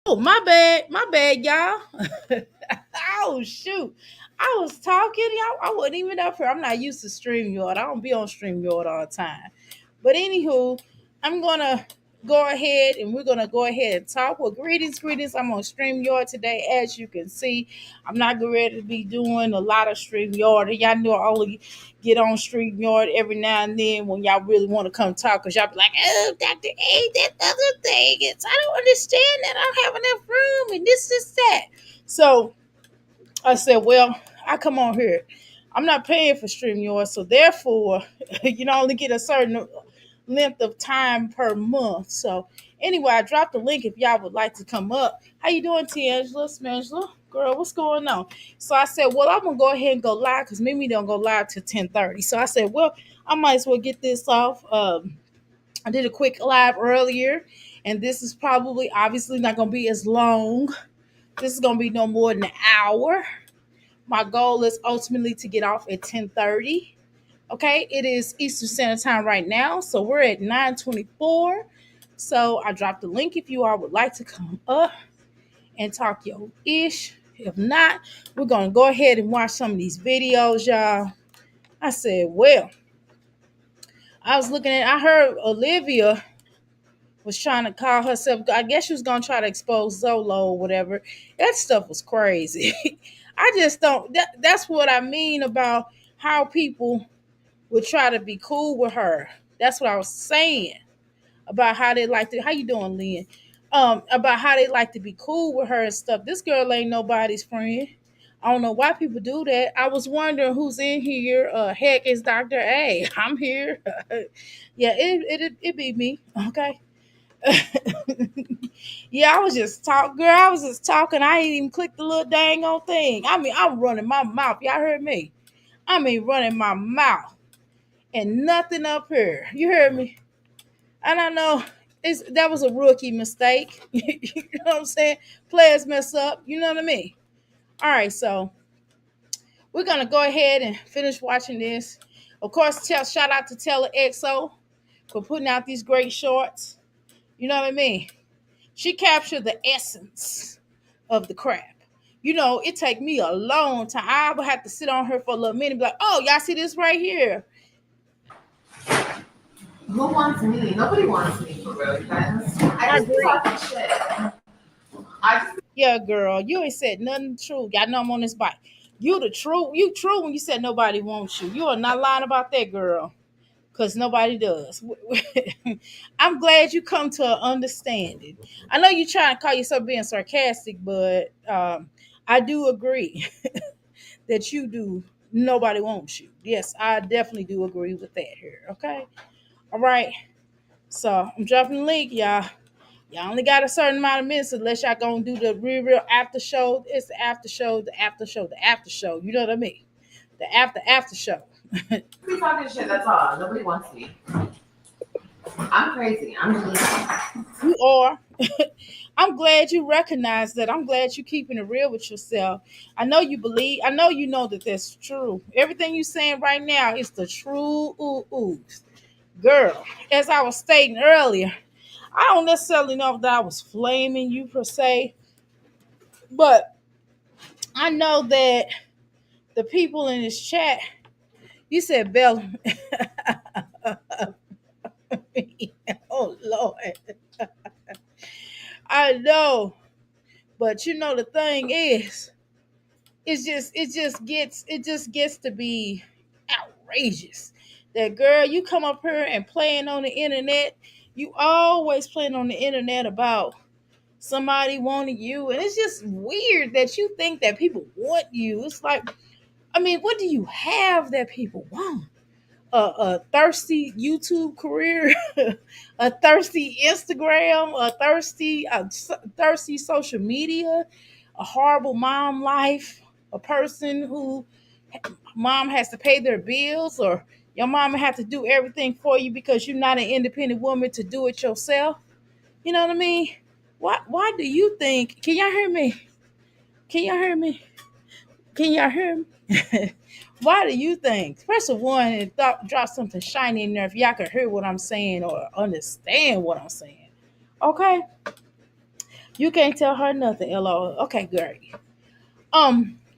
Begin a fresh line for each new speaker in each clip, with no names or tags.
Oh, my bad, y'all. Oh shoot, I was talking. I wasn't even up here. I'm not used to StreamYard. I don't be on StreamYard all the time. But anywho, I'm gonna go ahead and we're gonna go ahead and talk. Well, greetings. I'm on StreamYard today. As you can see, I'm not getting ready to be doing a lot of StreamYard. And y'all know I only get on StreamYard every now and then when y'all really want to come talk. Cause y'all be like, oh, Dr. A, that other thing. I don't understand that. I don't have enough room and this is that. So I said, well, I come on here. I'm not paying for StreamYard, so therefore, you don't only get a certain length of time per month. So anyway, I dropped the link if y'all would like to come up. How you doing, Tiangela, Smangela? Girl, what's going on? So I said, well, I'm gonna go ahead and go live because Mimi don't go live till 10:30. So I said, well, I might as well get this off. I did a quick live earlier, and this is probably obviously not gonna be as long. This is gonna be no more than an hour. My goal is ultimately to get off at 10:30. Okay, it is Eastern Standard Time right now, so we're at 9:24. So I dropped the link if you all would like to come up and talk your ish. If not, we're gonna go ahead and watch some of these videos, y'all. I said, well, I heard Olivia was trying to call herself. I guess she was gonna try to expose Zolo or whatever. That stuff was crazy. I just don't. That's what I mean about how people would try to be cool with her. That's what I was saying about how they like to. How you doing, Lynn? About how they like to be cool with her and stuff. This girl ain't nobody's friend. I don't know why people do that. I was wondering who's in here. Heck, is Dr. A. I'm here. Yeah, it be me. Okay. Yeah, I was just talking, girl. I was just talking. I ain't even clicked the little dang on thing. I mean, I'm running my mouth. Y'all heard me? I mean, running my mouth and nothing up here. You heard me? And I know that was a rookie mistake. You know what I'm saying? Players mess up. You know what I mean? All right, so we're gonna go ahead and finish watching this. Of course, shout out to Taylor XO for putting out these great shorts. You know what I mean? She captured the essence of the crap. You know, it take me a long time. I would have to sit on her for a little minute and be like, oh, y'all see this right here.
Who wants me? Nobody wants me for real, you guys. I
I
just be
agree.
talking shit. I just
Yeah, girl, you ain't said nothing true. Y'all know I'm on this bike. You the true. You true when you said nobody wants you. You are not lying about that, girl. Because nobody does. I'm glad you come to an understanding. I know you trying to call yourself being sarcastic, but I do agree that you do. Nobody wants you. Yes, I definitely do agree with that here. Okay. All right. So I'm dropping the link, y'all. Y'all only got a certain amount of minutes unless y'all gonna do the real after show. It's the after show, the after show, the after show. You know what I mean? The after show.
be talking shit, that's all. Nobody wants me. I'm crazy. I'm just
You are. I'm glad you recognize that. I'm glad you keeping it real with yourself. I know you believe. I know you know that that's true. Everything you saying right now is the true oohs. Girl, as I was stating earlier, I don't necessarily know if that I was flaming you per se, but I know that the people in this chat, you said Bella. Oh Lord. I know. But you know the thing is, it just gets to be outrageous. That girl, you come up here and playing on the internet, you always playing on the internet about somebody wanting you, and it's just weird that you think that people want you. It's like, I mean, what do you have that people want? A thirsty YouTube career, a thirsty Instagram, a thirsty social media, a horrible mom life, a person who mom has to pay their bills, or your mama has to do everything for you because you're not an independent woman to do it yourself. You know what I mean? Why do you think? Can y'all hear me? Can y'all hear me? Can y'all hear me? Why do you think? Press a one and drop something shiny in there if y'all can hear what I'm saying or understand what I'm saying. Okay. You can't tell her nothing, LO. Okay, great.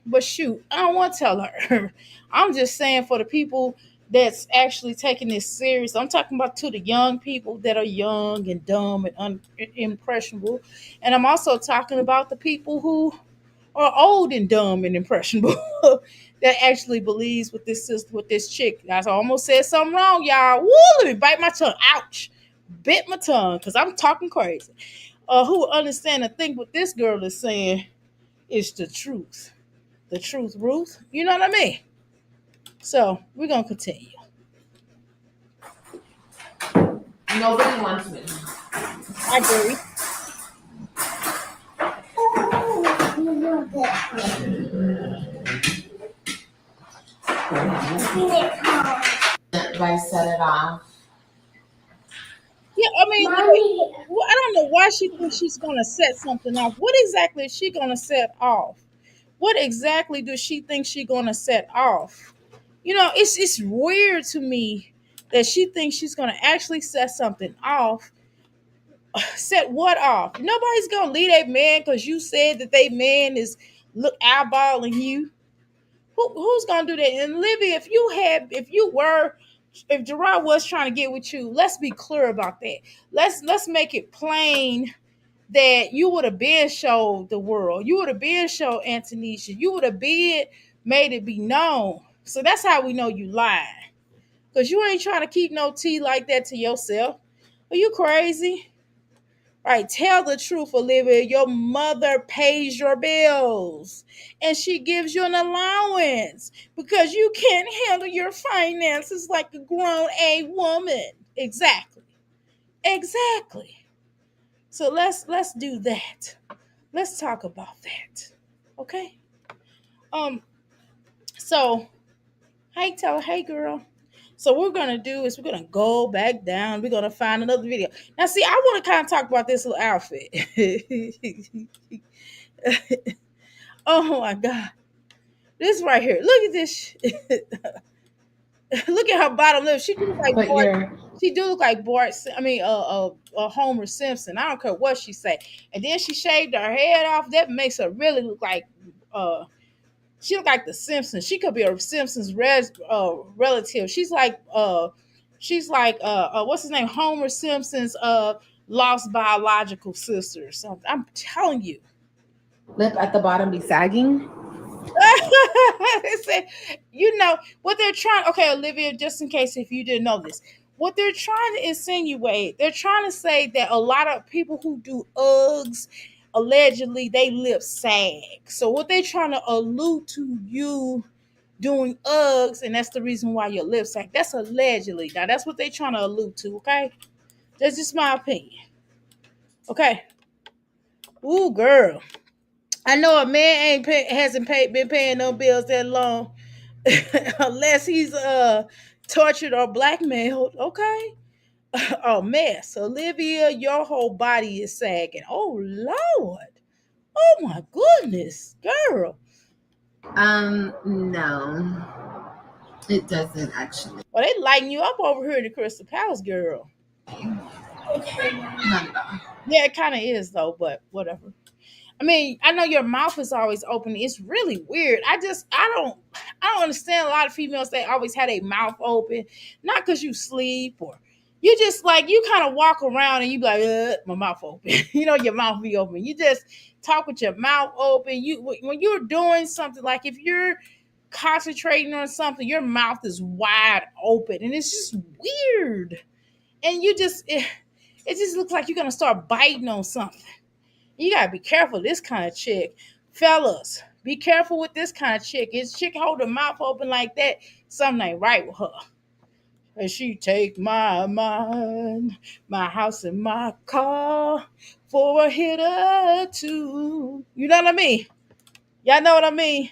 But shoot, I don't want to tell her. I'm just saying for the people that's actually taking this serious. I'm talking about to the young people that are young and dumb and impressionable, and I'm also talking about the people who are old and dumb and impressionable that actually believes with this sister, with this chick. I almost said something wrong, y'all. Woo! Let me bite my tongue. Ouch! Bit my tongue because I'm talking crazy. Who will understand and think what this girl is saying is the truth. The truth, Ruth. You know what I mean? So we're gonna continue.
Nobody wants me.
I agree.
By set it off.
Yeah, I mean, let me, well, I don't know why she thinks she's gonna set something off. What exactly is she gonna set off? What exactly does she think she's gonna set off? It's weird to me that she thinks she's gonna actually set something off. Set what off? Nobody's gonna leave a man because you said that they man is look eyeballing you. Who's gonna do that? And Libby, if Gerard was trying to get with you, let's be clear about that. Let's make it plain that you would have been showed the world. You would have been showed Antonisha. You would have been made it be known. So that's how we know you lying. Because you ain't trying to keep no tea like that to yourself. Are you crazy? Right, tell the truth, Olivia. Your mother pays your bills and she gives you an allowance because you can't handle your finances like a grown A woman. Exactly. Exactly. So let's do that. Let's talk about that. Okay? Um, so hey, tell her, hey girl. So what we're gonna do is we're gonna go back down. We're gonna find another video. Now, see, I want to kind of talk about this little outfit. Oh my god, this right here. Look at this. Look at her bottom lip. She do look like
But
Bart.
you're
She do look like Bart. I mean, Homer Simpson. I don't care what she say. And then she shaved her head off. That makes her really look like she look like the Simpsons. She could be a Simpsons relative. She's like what's his name? Homer Simpson's lost biological sister or something. I'm telling you.
lip at the bottom be sagging.
They say, you know what they're trying. Okay, Olivia, just in case if you didn't know this, what they're trying to insinuate, they're trying to say that a lot of people who do Uggs, allegedly, they lips sag. So what they're trying to allude to you doing Uggs, and that's the reason why your lips sag. That's allegedly. Now that's what they're trying to allude to. Okay, that's just my opinion. Okay. Ooh, girl. I know a man hasn't been paying no bills that long, unless he's tortured or blackmailed. Okay. Oh mess, Olivia, your whole body is sagging. Oh Lord. Oh my goodness, girl.
No, it doesn't actually.
Well, they lighting you up over here in the Crystal Palace, girl.
Not at all.
Yeah, it kind of is though, but whatever. I mean, I know your mouth is always open. It's really weird. I don't understand a lot of females that always had a mouth open. Not because you sleep or you just like you kind of walk around and you be like, my mouth open. Your mouth be open. You just talk with your mouth open. When you're doing something, like if you're concentrating on something, your mouth is wide open and it's just weird. And it just looks like you're gonna start biting on something. You gotta be careful with this kind of chick. Fellas, be careful with this kind of chick. If chick hold her mouth open like that, something ain't right with her. And she take my mind, my house and my car for a hit or two. You know what I mean? Y'all know what I mean?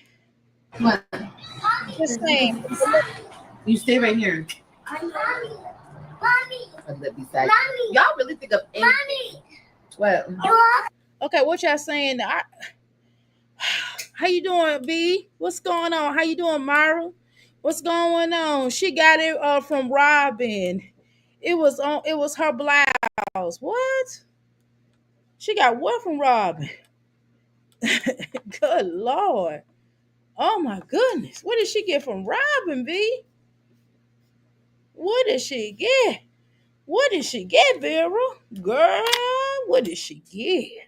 What?
Just saying.
You stay right here. A lip be sagging. Y'all really think of anything? What?
Okay, what y'all saying? How you doing, B? What's going on? How you doing, Myra? What's going on? She got it from Robin. It was her blouse. What? She got what from Robin? Good Lord. Oh my goodness. What did she get from Robin, B? What did she get? What did she get, Vera? Girl, what did she get?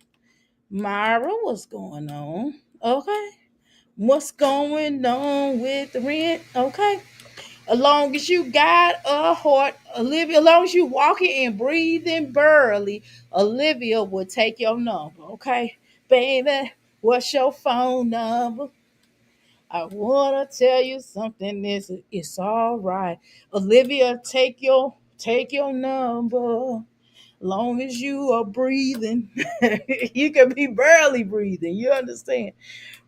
Myra, what's going on? Okay. What's going on with the rent? Okay. As long as you got a heart, Olivia, as long as you walking and breathing burly, Olivia will take your number. Okay. Baby, what's your phone number? I wanna tell you something. It's all right. Olivia, take your number. Long as you are breathing, you can be barely breathing. You understand,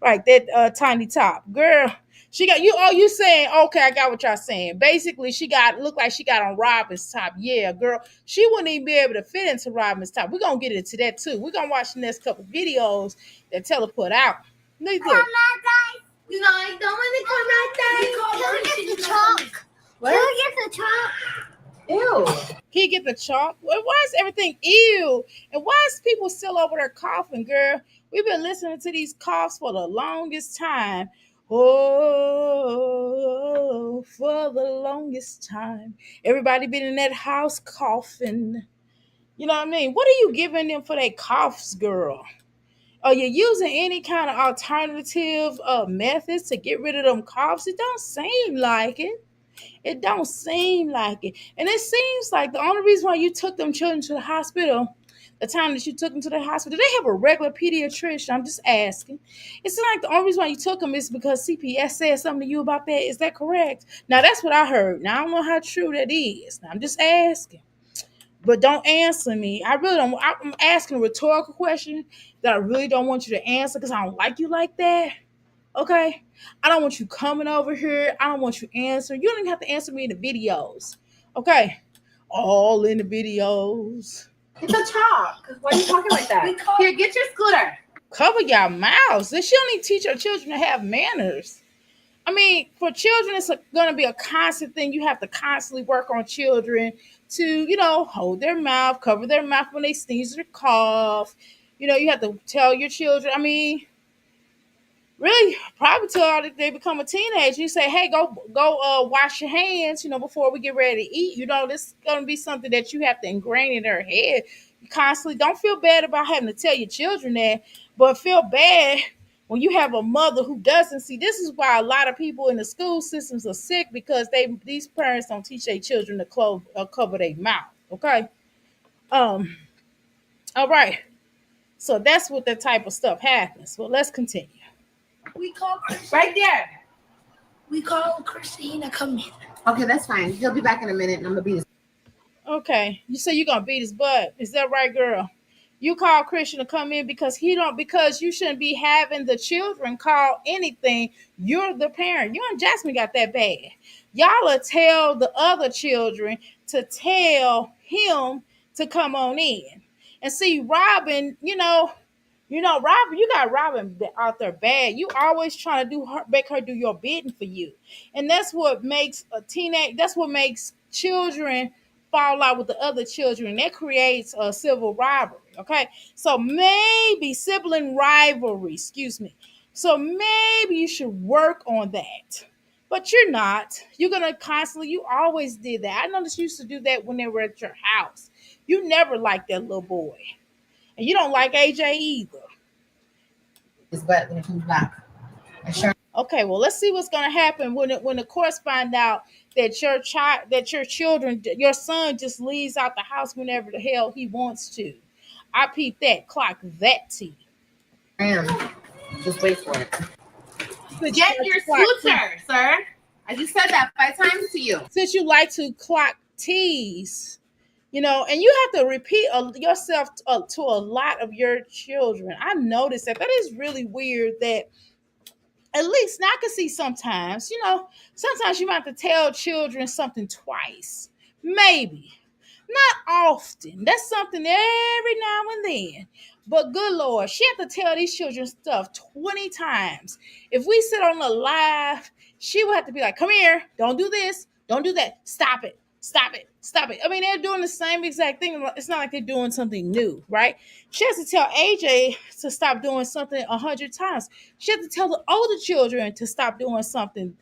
right? That tiny top girl. She got you. Oh, you saying okay? I got what y'all saying. Basically, she got looked like she got on Robin's top. Yeah, girl. She wouldn't even be able to fit into Robin's top. We're gonna get into that too. We're gonna watch the next couple videos that Taylor put out. Look, look.
You know, I don't want to come out there.
Can we get the chalk?
What?
Can we get the chalk?
Ew.
Can you get the chalk? Why is everything ew? And why is people still over there coughing, girl? We've been listening to these coughs for the longest time. Oh, for the longest time. Everybody been in that house coughing. You know what I mean? What are you giving them for their coughs, girl? Are you using any kind of alternative methods to get rid of them coughs? It don't seem like it. It don't seem like it. And it seems like the only reason why you took them children to the hospital, the time that you took them to the hospital, they have a regular pediatrician. I'm just asking. It's like the only reason why you took them is because CPS said something to you about that. Is that correct? Now, that's what I heard. Now, I don't know how true that is. Now, I'm just asking. But don't answer me. I really don't. I'm asking a rhetorical question that I really don't want you to answer because I don't like you like that. Okay? I don't want you coming over here. I don't want you answering. You don't even have to answer me in the videos. Okay? All in the videos.
It's a chalk. Why are you talking like that? Here, get your scooter.
Cover your mouths. She don't need to teach her children to have manners. I mean, for children, it's going to be a constant thing. You have to constantly work on children to, hold their mouth, cover their mouth when they sneeze or cough. You have to tell your children. I mean, really, probably till they become a teenager. You say, hey, go wash your hands, before we get ready to eat. This is going to be something that you have to ingrain in their head. You constantly don't feel bad about having to tell your children that, but feel bad when you have a mother who doesn't see. This is why a lot of people in the school systems are sick, because these parents don't teach their children to cover their mouth. Okay. All right. So that's what that type of stuff happens. Well, let's continue.
We call
Right there.
We call Christina come in.
Okay, that's fine. He'll be back in a minute, and I'm gonna be.
Okay. You say you're gonna beat his butt. Is that right, girl? You call Christian to come in because you shouldn't be having the children call anything. You're the parent. You and Jasmine got that bad. Y'all will tell the other children to tell him to come on in. And see, Robin, Robin, you got Robin out there bad. You always trying to make her do your bidding for you. And that's what makes that's what makes children fall out with the other children. That creates a civil rivalry. Okay. So maybe sibling rivalry, excuse me. So maybe you should work on that. But you're not. You're going to constantly, you always did that. I noticed you used to do that when they were at your house. You never liked that little boy. And you don't like AJ either.
His butt when it comes back.
Okay, well, let's see what's going to happen when the courts find out that your son just leaves out the house whenever the hell he wants to. I peep that, clock that T.
Just wait for it. Get your scooter, sir. I just said that 5 times to you.
Since you like to clock T's, and you have to repeat yourself to a lot of your children. I noticed that is really weird that. At least now I can see sometimes, sometimes you might have to tell children something twice. Maybe. Not often. That's something every now and then. But good Lord, she had to tell these children stuff 20 times. If we sit on a live, she would have to be like, come here, don't do this, don't do that, stop it. Stop it. Stop it. I mean, they're doing the same exact thing. It's not like they're doing something new, right? She has to tell AJ to stop doing something 100 times. She has to tell the older children to stop doing something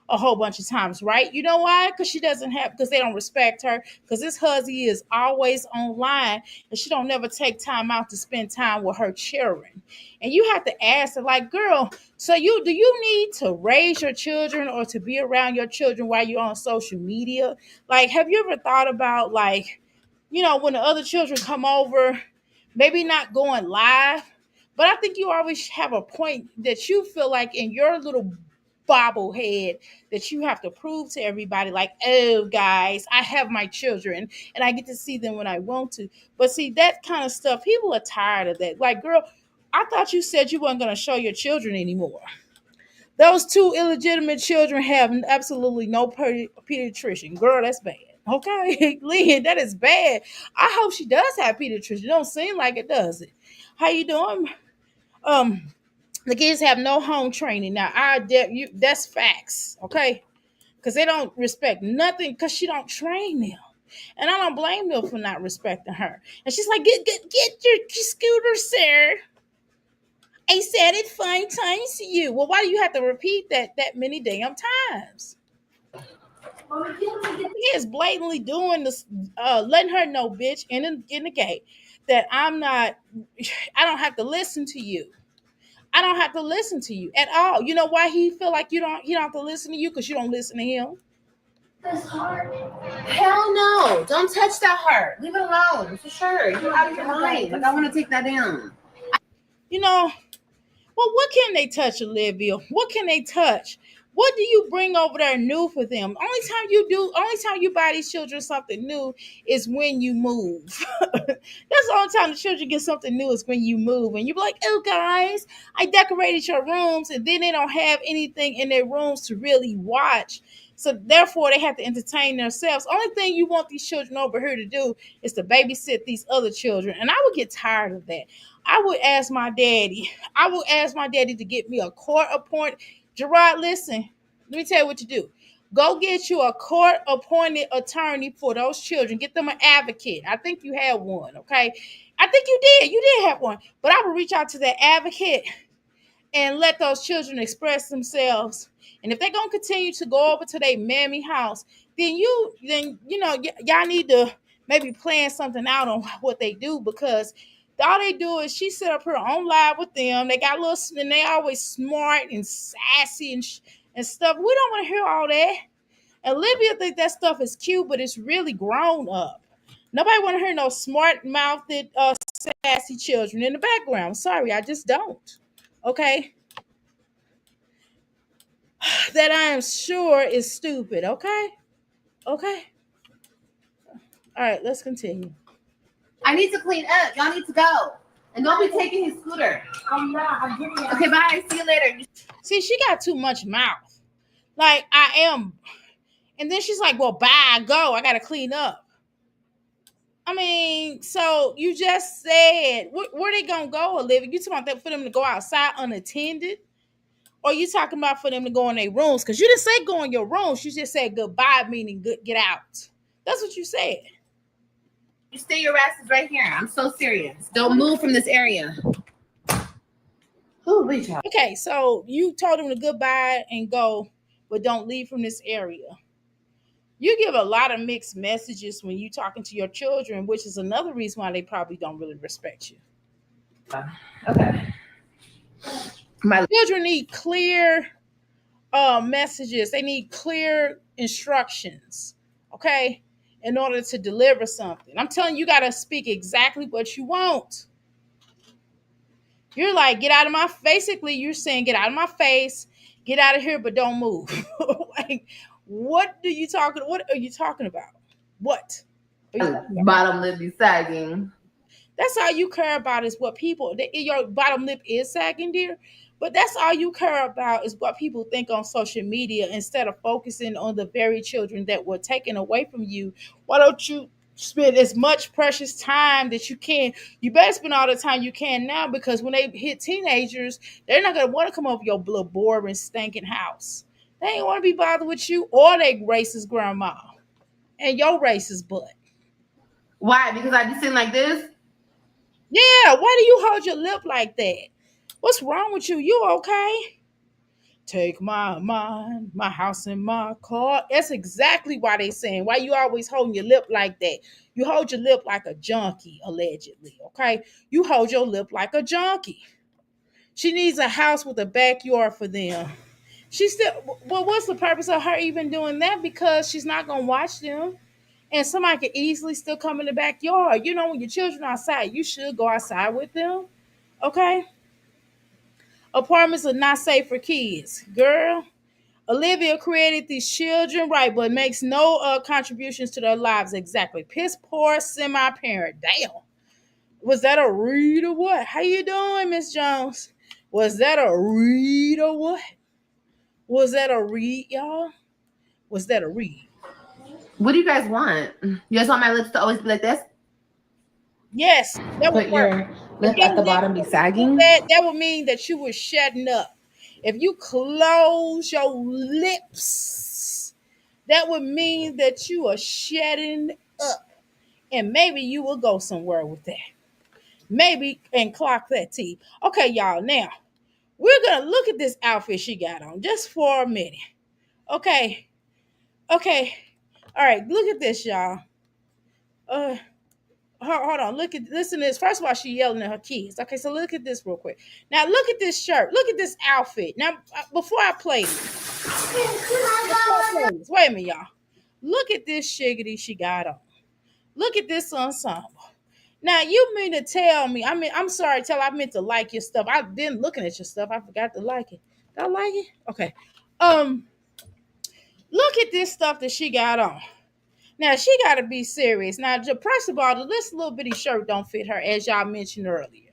a whole bunch of times, right? You know why? Because she doesn't have, because they don't respect her. Because this huzzy is always online, and she don't never take time out to spend time with her children. And you have to ask her, like, girl, so you need to raise your children or to be around your children while you're on social media? Like, have you ever thought about, like, when the other children come over, maybe not going live, but I think you always have a point that you feel like in your little bobblehead that you have to prove to everybody, like, oh, guys, I have my children and I get to see them when I want to. But see, that kind of stuff, people are tired of that. Like, girl, I thought you said you weren't going to show your children anymore. Those two illegitimate children have absolutely no pediatrician. Girl, that's bad. Okay, Lynn, that is bad. I hope she does have pediatrician. It don't seem like it, does it? How you doing? Um, the kids have no home training. Now, you that's facts, okay? Because they don't respect nothing because she don't train them. And I don't blame them for not respecting her. And she's like, get your scooter, sir. I said it 5 times to you. Well, why do you have to repeat that many damn times? He is blatantly doing this, letting her know, bitch, in the gate, that I don't have to listen to you. I don't have to listen to you at all. You know why he feel like he don't have to listen to you? Because you don't listen to him.
That's hard.
Hell no. Don't touch that heart. Leave it alone. For sure. You're out of your mind. Like, I want to take that down.
Well, what can they touch, Olivia? What can they touch? What do you bring over there new for them? Only time you buy these children something new is when you move. That's the only time the children get something new is when you move. And you be like, oh, guys, I decorated your rooms. And then they don't have anything in their rooms to really watch. So therefore, they have to entertain themselves. Only thing you want these children over here to do is to babysit these other children. And I would get tired of that. I would ask my daddy. I would ask my daddy to get me a court appointed. Gerard, listen, let me tell you what to do. Go get you a court appointed attorney for those children. Get them an advocate. I think you have one, okay? I think you did. You did have one. But I would reach out to that advocate and let those children express themselves. And if they're gonna continue to go over to their mammy house, then y'all need to maybe plan something out on what they do, because all they do is she set up her own live with them. They got little, and they always smart and sassy and stuff. We don't want to hear all that. And Olivia think that stuff is cute, but it's really grown up. Nobody want to hear no smart mouthed, sassy children in the background. Sorry, I just don't. Okay, that I am sure is stupid. Okay, okay. All right, let's continue.
I need to clean up. Y'all need to go. And don't be taking his scooter.
I'm not. I'm giving you.
Okay, bye. See you later.
See, she got too much mouth. Like, I am. And then she's like, well, bye, go. I got to clean up. I mean, so you just said, where they going to go, Olivia? You talking about that for them to go outside unattended? Or you talking about for them to go in their rooms? Because you didn't say go in your rooms. You just said goodbye, meaning get out. That's what you said.
You stay your asses right here. I'm so serious. Don't move from this area. Holy child.
Okay, so you told them to goodbye and go, but don't leave from this area. You give a lot of mixed messages when you talking to your children, which is another reason why they probably don't really respect you.
Okay.
My children need clear messages. They need clear instructions, okay, in order to deliver something. I'm telling you, you got to speak exactly what you want. You're like, get out of my, basically you're saying, get out of my face, get out of here, but don't move. Like, what are you talking about? What?
Bottom lip be sagging.
That's all you care about is what your bottom lip is sagging, dear. But that's all you care about is what people think on social media instead of focusing on the very children that were taken away from you. Why don't you spend as much precious time that you can? You better spend all the time you can now, because when they hit teenagers, they're not going to want to come over your little boring, stinking house. They ain't want to be bothered with you or their racist grandma. and your racist butt.
Why? Because I be sitting like this?
Yeah, why do you hold your lip like that? What's wrong with you? You okay? Take my mind, my house, and my car. That's exactly why they saying why you always holding your lip like that. You hold your lip like a junkie, allegedly. Okay, you hold your lip like a junkie. She needs a house with a backyard for them. She still. Well, what's the purpose of her even doing that? Because she's not gonna watch them, and somebody could easily still come in the backyard. You know, when your children are outside, you should go outside with them. Okay, apartments are not safe for kids, girl. Olivia created these children, right, but makes no contributions to their lives. Exactly. Piss poor semi-parent. Damn. Was that a read or what? How you doing, Miss Jones? Was that a read or what? Was that a read, y'all? Was that a read?
What do you guys want? You guys want my lips to always be like this?
Yes, that would
But
work.
your
If
lip
your
at the
lips
bottom be
were like
sagging?
that would mean that you were shutting up. If you close your lips, that would mean that you are shutting up. And maybe you will go somewhere with that. Maybe and clock that T. Okay, y'all. Now we're gonna look at this outfit she got on just for a minute. Okay. Okay. All right. Look at this, y'all. Uh, hold on. Listen to this. First of all, she yelling at her kids. Okay, so look at this real quick. Now look at this shirt. Look at this outfit. Now before I play this, wait a minute, y'all. Look at this shiggity she got on. Look at this ensemble. Now you mean to tell me? I mean, I'm sorry, I meant to like your stuff. I've been looking at your stuff. I forgot to like it. Did I like it? Okay. Um, look at this stuff that she got on. Now she got to be serious. Now, first of all, this little bitty shirt don't fit her, as y'all mentioned earlier.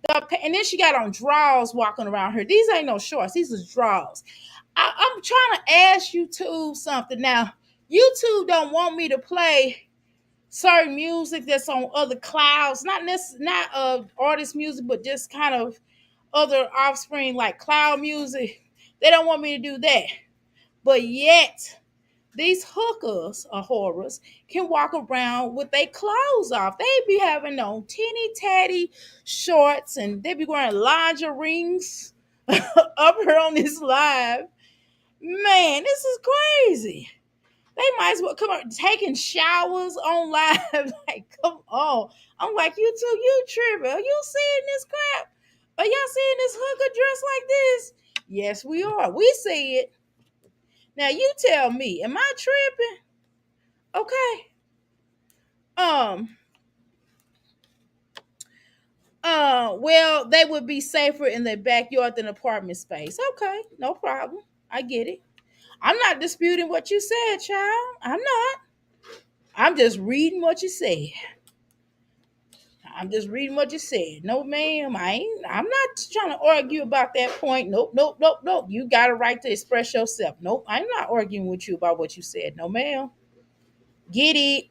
And then she got on drawers walking around her. These ain't no shorts. These is drawers. I'm trying to ask you two something. Now, you two don't want me to play certain music that's on other clouds, not artist music, but just kind of other offspring like cloud music. They don't want me to do that. But yet, these hookers or whorers can walk around with their clothes off. They be having on teeny tatty shorts and they be wearing lingeries up here on this live. Man, this is crazy. They might as well come on taking showers on live. Like, come on. I'm like, you two, you tripping. Are you seeing this crap? Are y'all seeing this hooker dress like this? Yes, we are. We see it. Now you tell me, am I tripping? Okay. Um, well, they would be safer in their backyard than apartment space. Okay, no problem. I get it. I'm not disputing what you said, child. I'm not. I'm just reading what you said. I'm just reading what you said. No, ma'am, I'm not trying to argue about that point. Nope, nope, nope, nope. You got a right to express yourself. Nope, I'm not arguing with you about what you said. No, ma'am. Get it.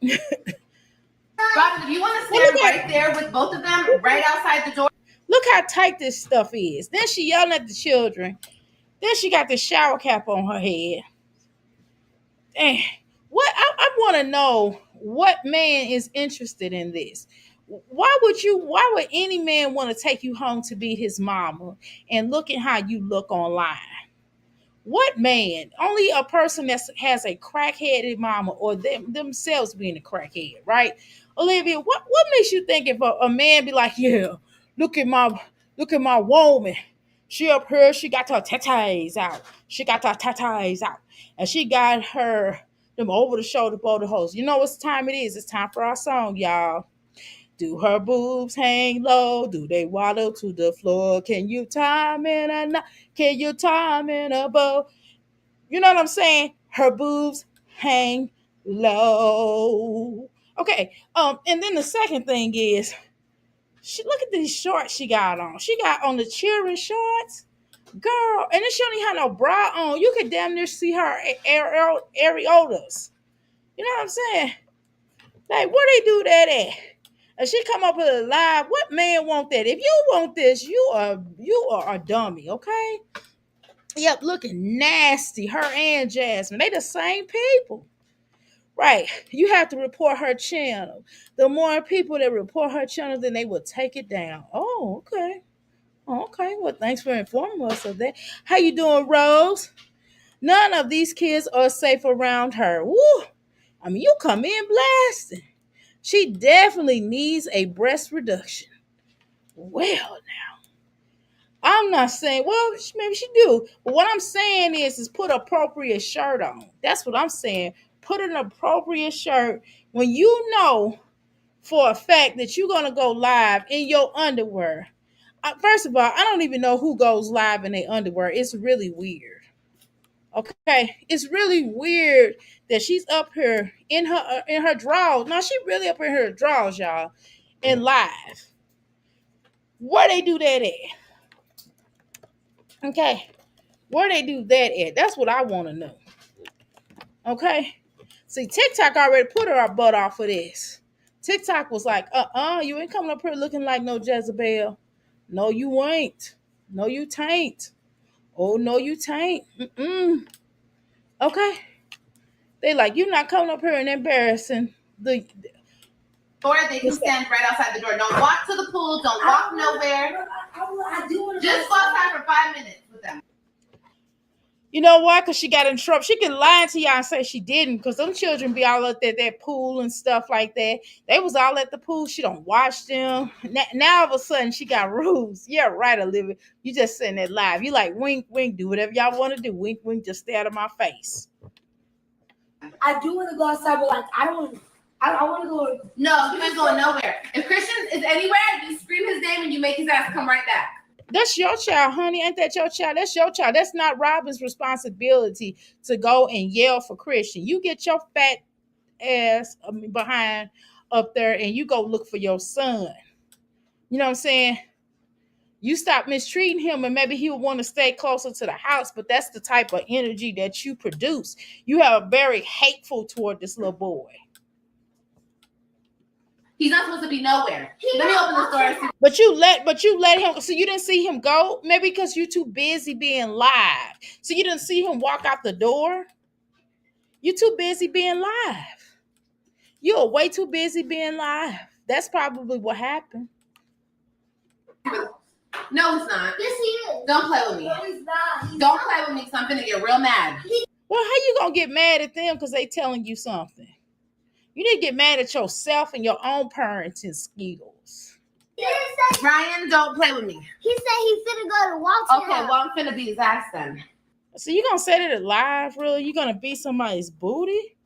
Robin, do you want to stand right there with both of them right outside the door?
Look how tight this stuff is. Then she yelling at the children. Then she got the shower cap on her head. And what I want to know what man is interested in this. Why would any man want to take you home to be his mama and look at how you look online? What man? Only a person that has a crackheaded mama or themselves being a crackhead, right? Olivia, what makes you think if a man be like, yeah, look at my woman. She up here, she got her tatas out. She got her tatas out. And she got her them over the shoulder border hose. You know what time it is? It's time for our song, y'all. Do her boobs hang low? Do they waddle to the floor? Can you time in a knot? Can you time in a bow? You know what I'm saying? Her boobs hang low. Okay. And then the second thing is, look at these shorts she got on. She got on the cheering shorts, girl, and then she don't even have no bra on. You could damn near see her areolas. You know what I'm saying? Like, where they do that at? And she come up with a live. What man want that? If you want this, you are a dummy, okay? Yep, looking nasty. Her and Jasmine, they the same people. Right. You have to report her channel. The more people that report her channel, then they will take it down. Oh, okay. Oh, okay. Well, thanks for informing us of that. How you doing, Rose? None of these kids are safe around her. Woo! I mean, you come in blasting. She definitely needs a breast reduction. Well, I'm not saying, well, maybe she do. But what I'm saying is put appropriate shirt on. That's what I'm saying. Put an appropriate shirt when you know for a fact that you're going to go live in your underwear. First of all, I don't even know who goes live in their underwear. It's really weird. Okay, it's really weird that she's up here in her drawers. Now she really up in her drawers, y'all, and live. Where they do that at? Okay, where they do that at? That's what I want to know. Okay, see, TikTok already put her butt off of this. TikTok was like, you ain't coming up here looking like no Jezebel. No, you ain't. No, you tain't. Oh, no, you tain't. Okay. They like, you're not coming up here and embarrassing the.
Or they can stand right outside the door. Don't walk to the pool. Don't walk nowhere. Just go outside for 5 minutes with them.
You know why? Because she got in trouble. She can lie to y'all and say she didn't, because them children be all at that pool and stuff like that. They was all at the pool. She don't watch them. Now all of a sudden she got rules. Yeah, right, Olivia. You just sitting there live. You like, wink, wink, do whatever y'all want to do. Wink, wink, just stay out of my face.
I do want to go outside, but like I don't. I want to go.
No, you ain't going nowhere. If Christian is anywhere, you scream his name and you make his ass come right back.
That's your child, honey. Ain't that your child? That's your child. That's not Robin's responsibility to go and yell for Christian. You get your fat ass behind up there and you go look for your son. You know what I'm saying? You stop mistreating him and maybe he would want to stay closer to the house, but that's the type of energy that you produce. You have a very hateful toward this little boy.
He's not supposed to be nowhere. Let me open the door.
But you let him. So you didn't see him go? Maybe because you're too busy being live. So you didn't see him walk out the door? You're too busy being live. You're way too busy being live. That's probably what happened.
No, it's not.
Yes, he is.
Don't play with me.
No, he's not.
Don't play with me because I'm finna get real mad.
Well, how you gonna get mad at them because they telling you something? You need to get mad at yourself and your own parenting skills.
Ryan, don't play with me.
He said he finna go to Walter.
Okay, well, I'm finna beat his ass then.
So you gonna say that live, really? You gonna beat somebody's booty?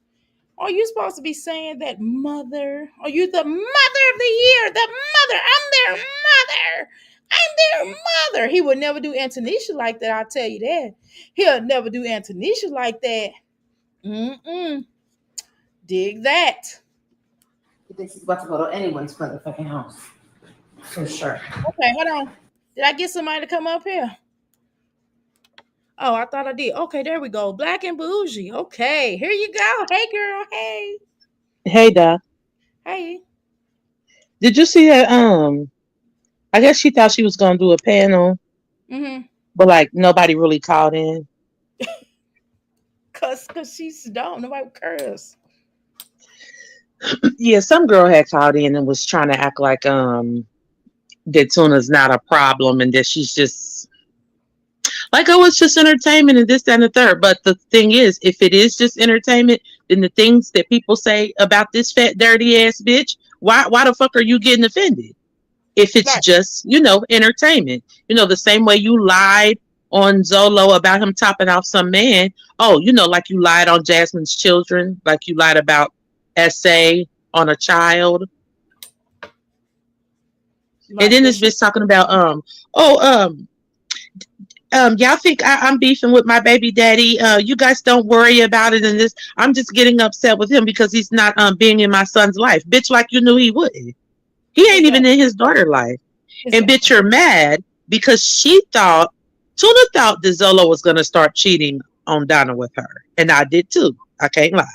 Or you supposed to be saying that mother? Are you the mother of the year? The mother. I'm their mother. I'm their mother. He would never do Antonisha like that, I'll tell you that. He'll never do Antonisha like that. Dig that.
He thinks he's about to go to anyone's motherfucking house. For sure.
Okay, hold on. Did I get somebody to come up here? Oh, I thought I did. Okay, there we go. Black and bougie. Okay, here you go. Hey, girl. Hey.
Hey, Doc.
Hey.
Did you see that? I guess she thought she was gonna do a panel, but like nobody really called in.
Cause she's dumb. Nobody cares.
Yeah, some girl had called in and was trying to act like that tuna's not a problem and that she's just like, oh, it's just entertainment and this, that, and the third. But the thing is, if it is just entertainment, then the things that people say about this fat, dirty ass bitch, why the fuck are you getting offended? If it's just, entertainment, the same way you lied on Zolo about him topping off some man. Oh, like you lied on Jasmine's children, like you lied about SA on a child. And then this bitch talking about, y'all think I'm beefing with my baby daddy. You guys don't worry about it. And this, I'm just getting upset with him because he's not being in my son's life. Bitch, like you knew he wouldn't. He ain't even in his daughter's life. And bitch, you're mad because Tuna thought that Zolo was going to start cheating on Donna with her. And I did too. I can't lie.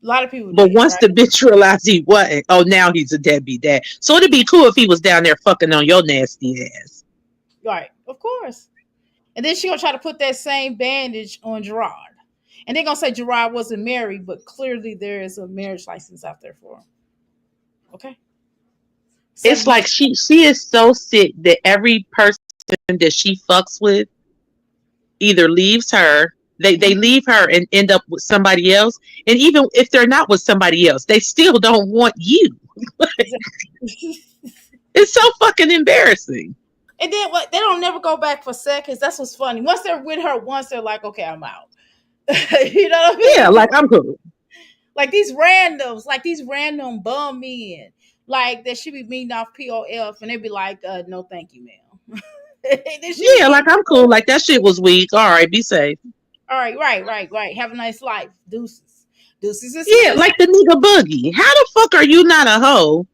A lot of people
But once the bitch realized he wasn't, now he's a deadbeat dad. So it'd be cool if he was down there fucking on your nasty ass.
Right, of course. And then she gonna try to put that same bandage on Gerard. And they're gonna say Gerard wasn't married, but clearly there is a marriage license out there for him. Okay.
It's like she is so sick that every person that she fucks with either leaves her, they leave her and end up with somebody else. And even if they're not with somebody else, they still don't want you. It's so fucking embarrassing.
And then what? They don't never go back for seconds. That's what's funny. Once they're with her, once they're like, okay, I'm out. You know what I mean?
Yeah, like I'm cool.
Like these randoms, like these random bum men, like that should be meeting off POF, and they be like, no, thank you, ma'am.
Yeah, like I'm cool. Like that shit was weak. All right, be safe.
All right, right. Have a nice life. Deuces.
Yeah, like the nigga Boogie. How the fuck are you not a hoe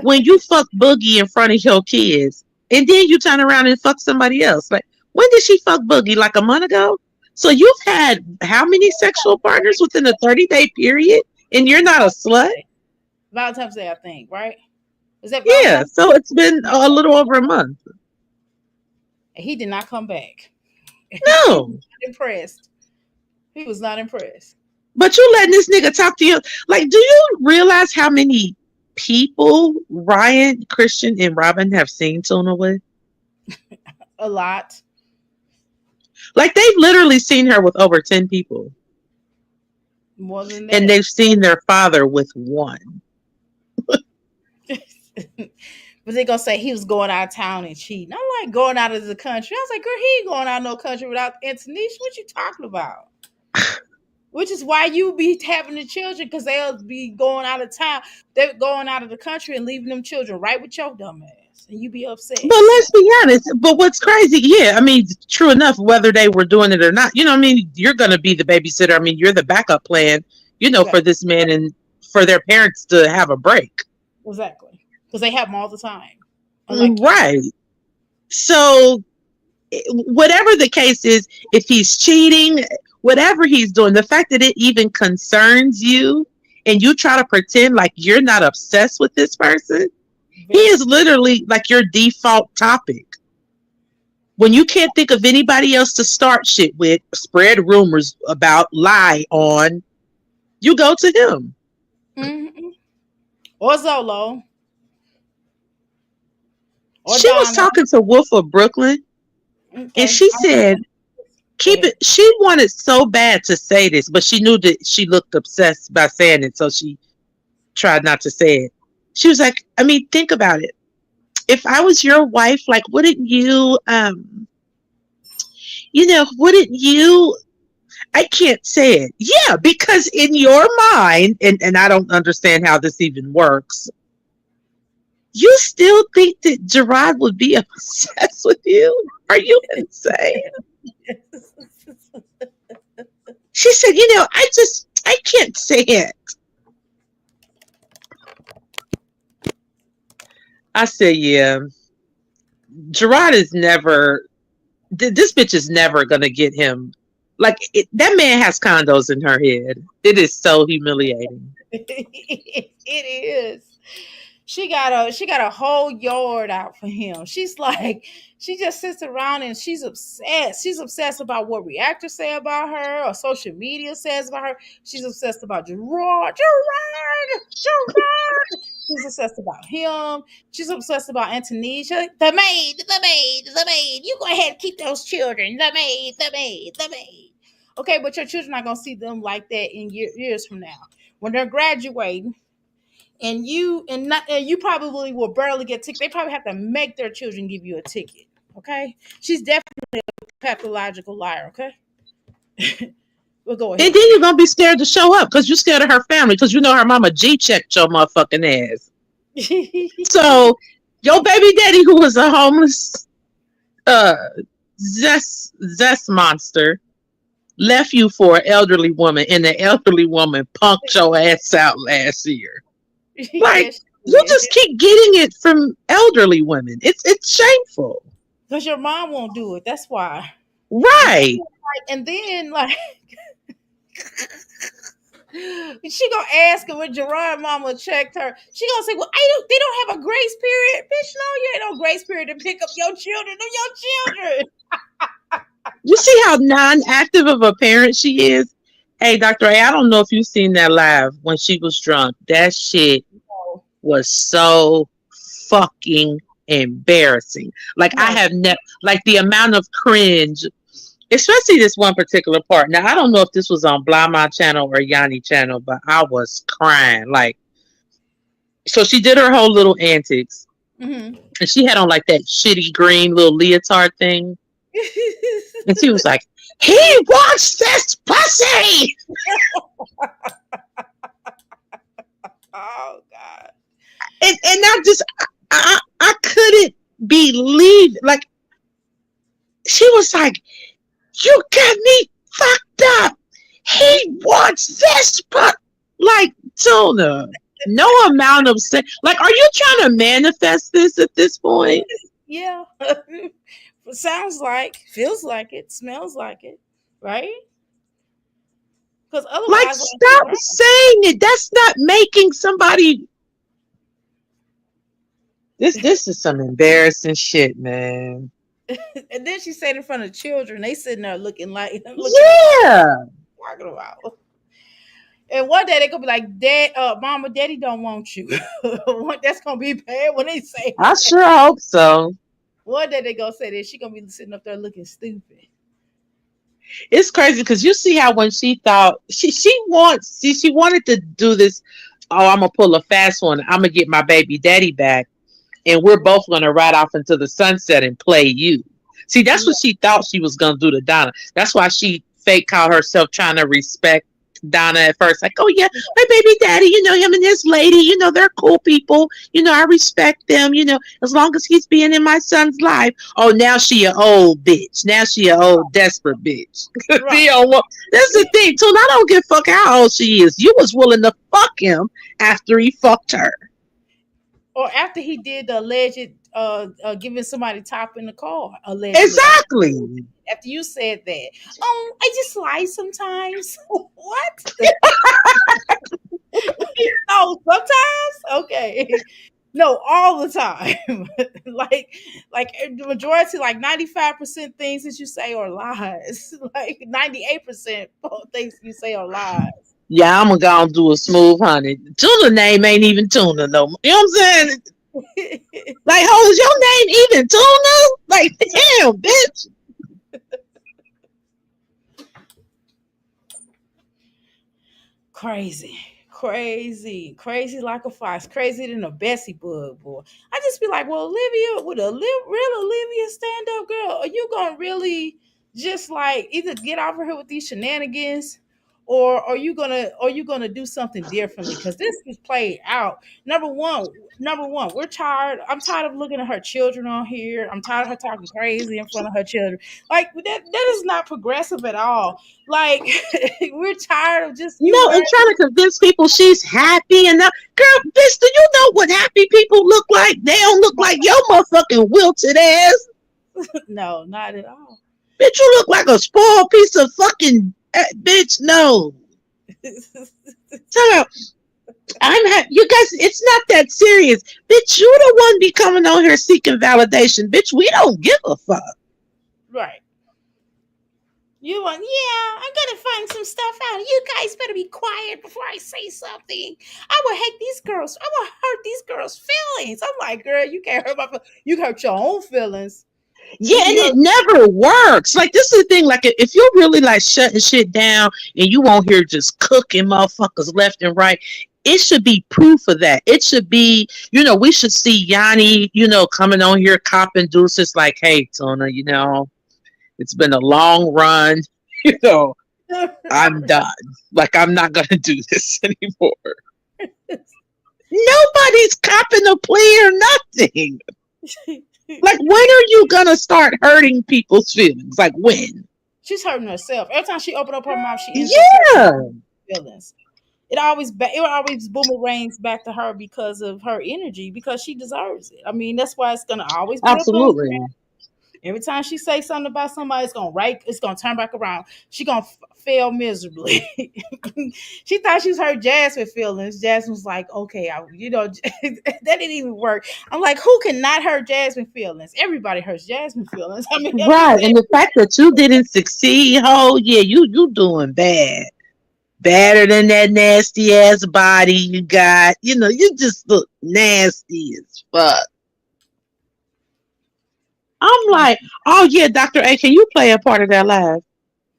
when you fuck Boogie in front of your kids, and then you turn around and fuck somebody else? Like, when did she fuck Boogie? Like a month ago? So you've had how many sexual partners within a 30-day period, and you're not a slut?
Valentine's Day, I think, right? Is that
Yeah,
Valentine's
so it's been a little over a month.
And he did not come back.
No.
Not impressed. He was not impressed.
But you letting this nigga talk to you. Like, do you realize how many people Ryan, Christian, and Robin have seen Tuna with?
A lot.
Like, they've literally seen her with over 10 people.
More than that.
And they've seen their father with one.
But they're going to say he was going out of town and cheating. I'm like, going out of the country. I was like, girl, he ain't going out of no country without Antonisha. What you talking about? Which is why you be having the children, because they'll be going out of town. They're going out of the country and leaving them children right with your dumb ass. And you be upset.
But let's be honest. But what's crazy, yeah, I mean, true enough, whether they were doing it or not, you know what I mean? You're going to be the babysitter. I mean, you're the backup plan, you know, for this man and for their parents to have a break.
Exactly. Because they have them all the time.
Right. So whatever the case is, if he's cheating, whatever he's doing, the fact that it even concerns you and you try to pretend like you're not obsessed with this person, he is literally like your default topic. When you can't think of anybody else to start shit with, spread rumors about, lie on, you go to him.
Mm-hmm. Or Zolo.
She was talking to Wolf of Brooklyn, and she said, keep it. She wanted so bad to say this, but she knew that she looked obsessed by saying it, so she tried not to say it. She was like, I mean, think about it. If I was your wife, like, wouldn't you, wouldn't you, I can't say it. Yeah, because in your mind, and I don't understand how this even works, you still think that Gerard would be obsessed with you? Are you insane? She said, I can't say it. I said, yeah. Gerard is never, this bitch is never going to get him. Like, that man has condos in her head. It is so humiliating.
It is. She got a whole yard out for him. She's like, she just sits around and she's obsessed. She's obsessed about what reactors say about her or social media says about her. She's obsessed about Gerard. She's obsessed about him. She's obsessed about Antonisha. The maid. You go ahead and keep those children. The maid. Okay, but your children are not gonna see them like that in years from now. When they're graduating. And you probably will barely get tickets. They probably have to make their children give you a ticket. Okay, she's definitely a pathological liar. Okay, we'll go ahead.
And then you're gonna be scared to show up because you're scared of her family because you know her mama G-checked your motherfucking ass. So your baby daddy, who was a homeless zest monster, left you for an elderly woman, and the elderly woman punked your ass out last year. Like, you just keep getting it from elderly women. It's shameful.
Because your mom won't do it. That's why.
Right.
And then, like, she gonna ask her when Gerard mama checked her. She gonna say, well, they don't have a grace period. Bitch, no, you ain't no grace period to pick up your children. They're your children.
You see how non-active of a parent she is? Hey, Dr. A, I don't know if you've seen that live when she was drunk. That shit
No,
was so fucking embarrassing. Like I
no.
have never, like the amount of cringe, especially this one particular part. Now I don't know if this was on Blama channel or Yanni channel, but I was crying. Like, so she did her whole little antics,
Hmm.
and she had on like that shitty green little leotard thing, and she was like, "He wants this pussy."
Oh God.
And I just I couldn't believe, like, she was like, "You got me fucked up. He wants this, but like, Tuna, no amount of like, are you trying to manifest this at this point?
Yeah. Sounds like, feels like it, smells like it, right? Because
Like,
otherwise,
stop saying it. That's not making somebody. This is some embarrassing shit, man.
and then she said in front of children, they sitting there looking like
Yeah.
talking about. And one day they gonna be like, "Dad, Mama, Daddy don't want you." That's gonna be bad when they say.
I sure hope so.
One day they gonna say that she gonna be sitting up there looking stupid.
It's crazy because you see how when she thought she wanted to do this. Oh, I'm gonna pull a fast one. I'm gonna get my baby daddy back, and we're both gonna ride off into the sunset and play you. See, that's what she thought she was gonna do to Donna. That's why she fake called herself trying to respect Donna at first. Like, oh yeah, my baby daddy, him and his lady, they're cool people. I respect them, as long as he's being in my son's life. Oh, now she an old bitch. Now she an old desperate bitch.
Right.
That's the thing, too. I don't give a fuck how old she is. You was willing to fuck him after he fucked her.
Or after he did the alleged giving somebody top in the car, allegedly.
Exactly.
After you said that, I just lie sometimes. What? No, sometimes. Okay. No, all the time. like the majority, like 95% things that you say are lies. Like 98% things you say are lies.
Yeah, I'm gonna do a smooth honey. Tuna name ain't even Tuna no more. You know what I'm saying? Like, how is your name even Tuna? Like, damn, bitch.
Crazy like a fox, crazier than a Bessie bug, boy. I just be like, well, Olivia, would a real Olivia stand up girl? Are you gonna really just like either get over here with these shenanigans, or are you gonna do something differently? Because this is played out. Number one, we're tired. I'm tired of looking at her children on here. I'm tired of her talking crazy in front of her children. Like that is not progressive at all. Like we're tired of just you
No, and trying to convince people she's happy and that. Girl, bitch, do you know what happy people look like? They don't look like your motherfucking wilted ass.
No, not at all.
Bitch, you look like a spoiled piece of fucking bitch. No. So you guys, it's not that serious. Bitch, you the one be coming on here seeking validation. Bitch, we don't give a fuck.
Right. You want, yeah, I'm gonna find some stuff out. You guys better be quiet before I say something. I will hate these girls. I will hurt these girls' feelings. I'm like, girl, you can't hurt my feelings. You can hurt your own feelings.
Yeah, and it never works. Like, this is the thing. Like, if you're really like shutting shit down and you won't hear just cooking motherfuckers left and right, it should be proof of that. It should be, we should see Yanni, coming on here copping deuces like, hey, Tuna, it's been a long run. I'm done. Like, I'm not going to do this anymore. Nobody's copping a plea or nothing. Like, when are you going to start hurting people's feelings? Like, when?
She's hurting herself. Every time she opened up her mouth, she ends
Yeah.
up feelings. It always boomerangs back to her because of her energy, because she deserves it. I mean, that's why it's gonna always be
Absolutely.
Every time she say something about somebody, it's gonna turn back around. She gonna fail miserably. She thought she was hurt Jasmine feelings. Jasmine was like, okay, that didn't even work. I'm like, who cannot hurt Jasmine feelings? Everybody hurts Jasmine feelings.
Right, and the fact that you didn't succeed, yeah, you doing bad. better than that nasty ass body you got. You know, you just look nasty as fuck. I'm like, oh yeah, Dr. A, can you play a part of that live?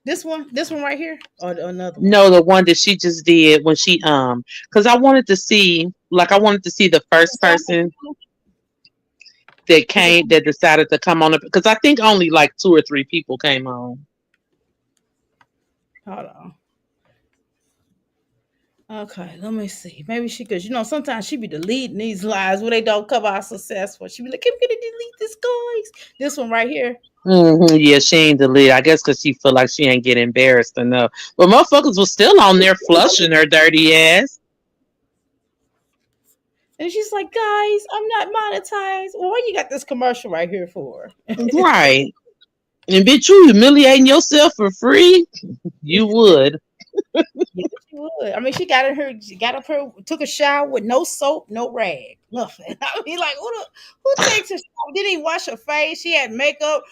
This one right here, or another one?
No, the one that she just did when she because I wanted to see the first person that decided to come on because I think only like 2 or 3 people came on.
Hold on. Okay, let me see. Maybe she, because sometimes she be deleting these lives when they don't come out successful. She be like, I'm gonna delete this, guys. This one right here.
Yeah, she ain't delete. I guess because she feel like she ain't get embarrassed enough. But motherfuckers was still on there flushing her dirty ass.
And she's like, guys, I'm not monetized. Well, what you got this commercial right here for?
Right. And bitch, you humiliating yourself for free? You would.
Yes, she would. I mean, she got up here, took a shower with no soap, no rag, nothing. I mean, like, who takes a shower? Didn't even wash her face. She had makeup,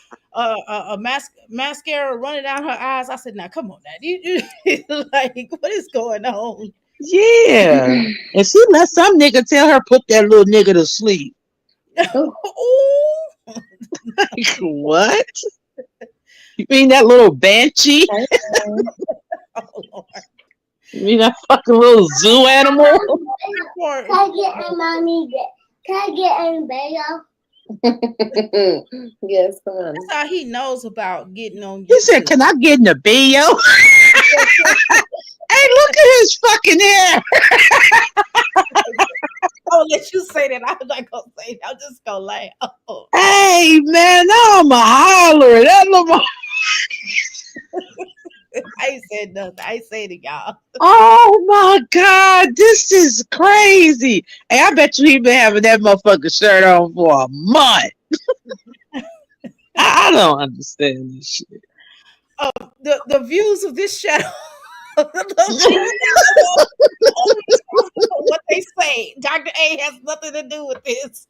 mascara running down her eyes. I said, now, come on, now. You like, what is going on?
Yeah. And she let some nigga tell her put that little nigga to sleep.
Ooh.
Like, what? You mean that little banshee?
Oh, Lord.
You mean that fucking little zoo animal?
Can I get a mommy? Can I get a bagel?
Yes, come on.
That's all he knows about getting on YouTube.
He said, can I get in the video? Hey, look at his fucking hair.
I'll let you say that. I'm not gonna say it. I'm just gonna laugh. Oh.
Hey, man, now I'm a holler. That little...
I ain't said nothing. I ain't saying it, y'all.
Oh my God, this is crazy. Hey, I bet you he been having that motherfucking shirt on for a month. I don't understand this shit.
The views of this channel. What they say. Dr. A has nothing to do with this.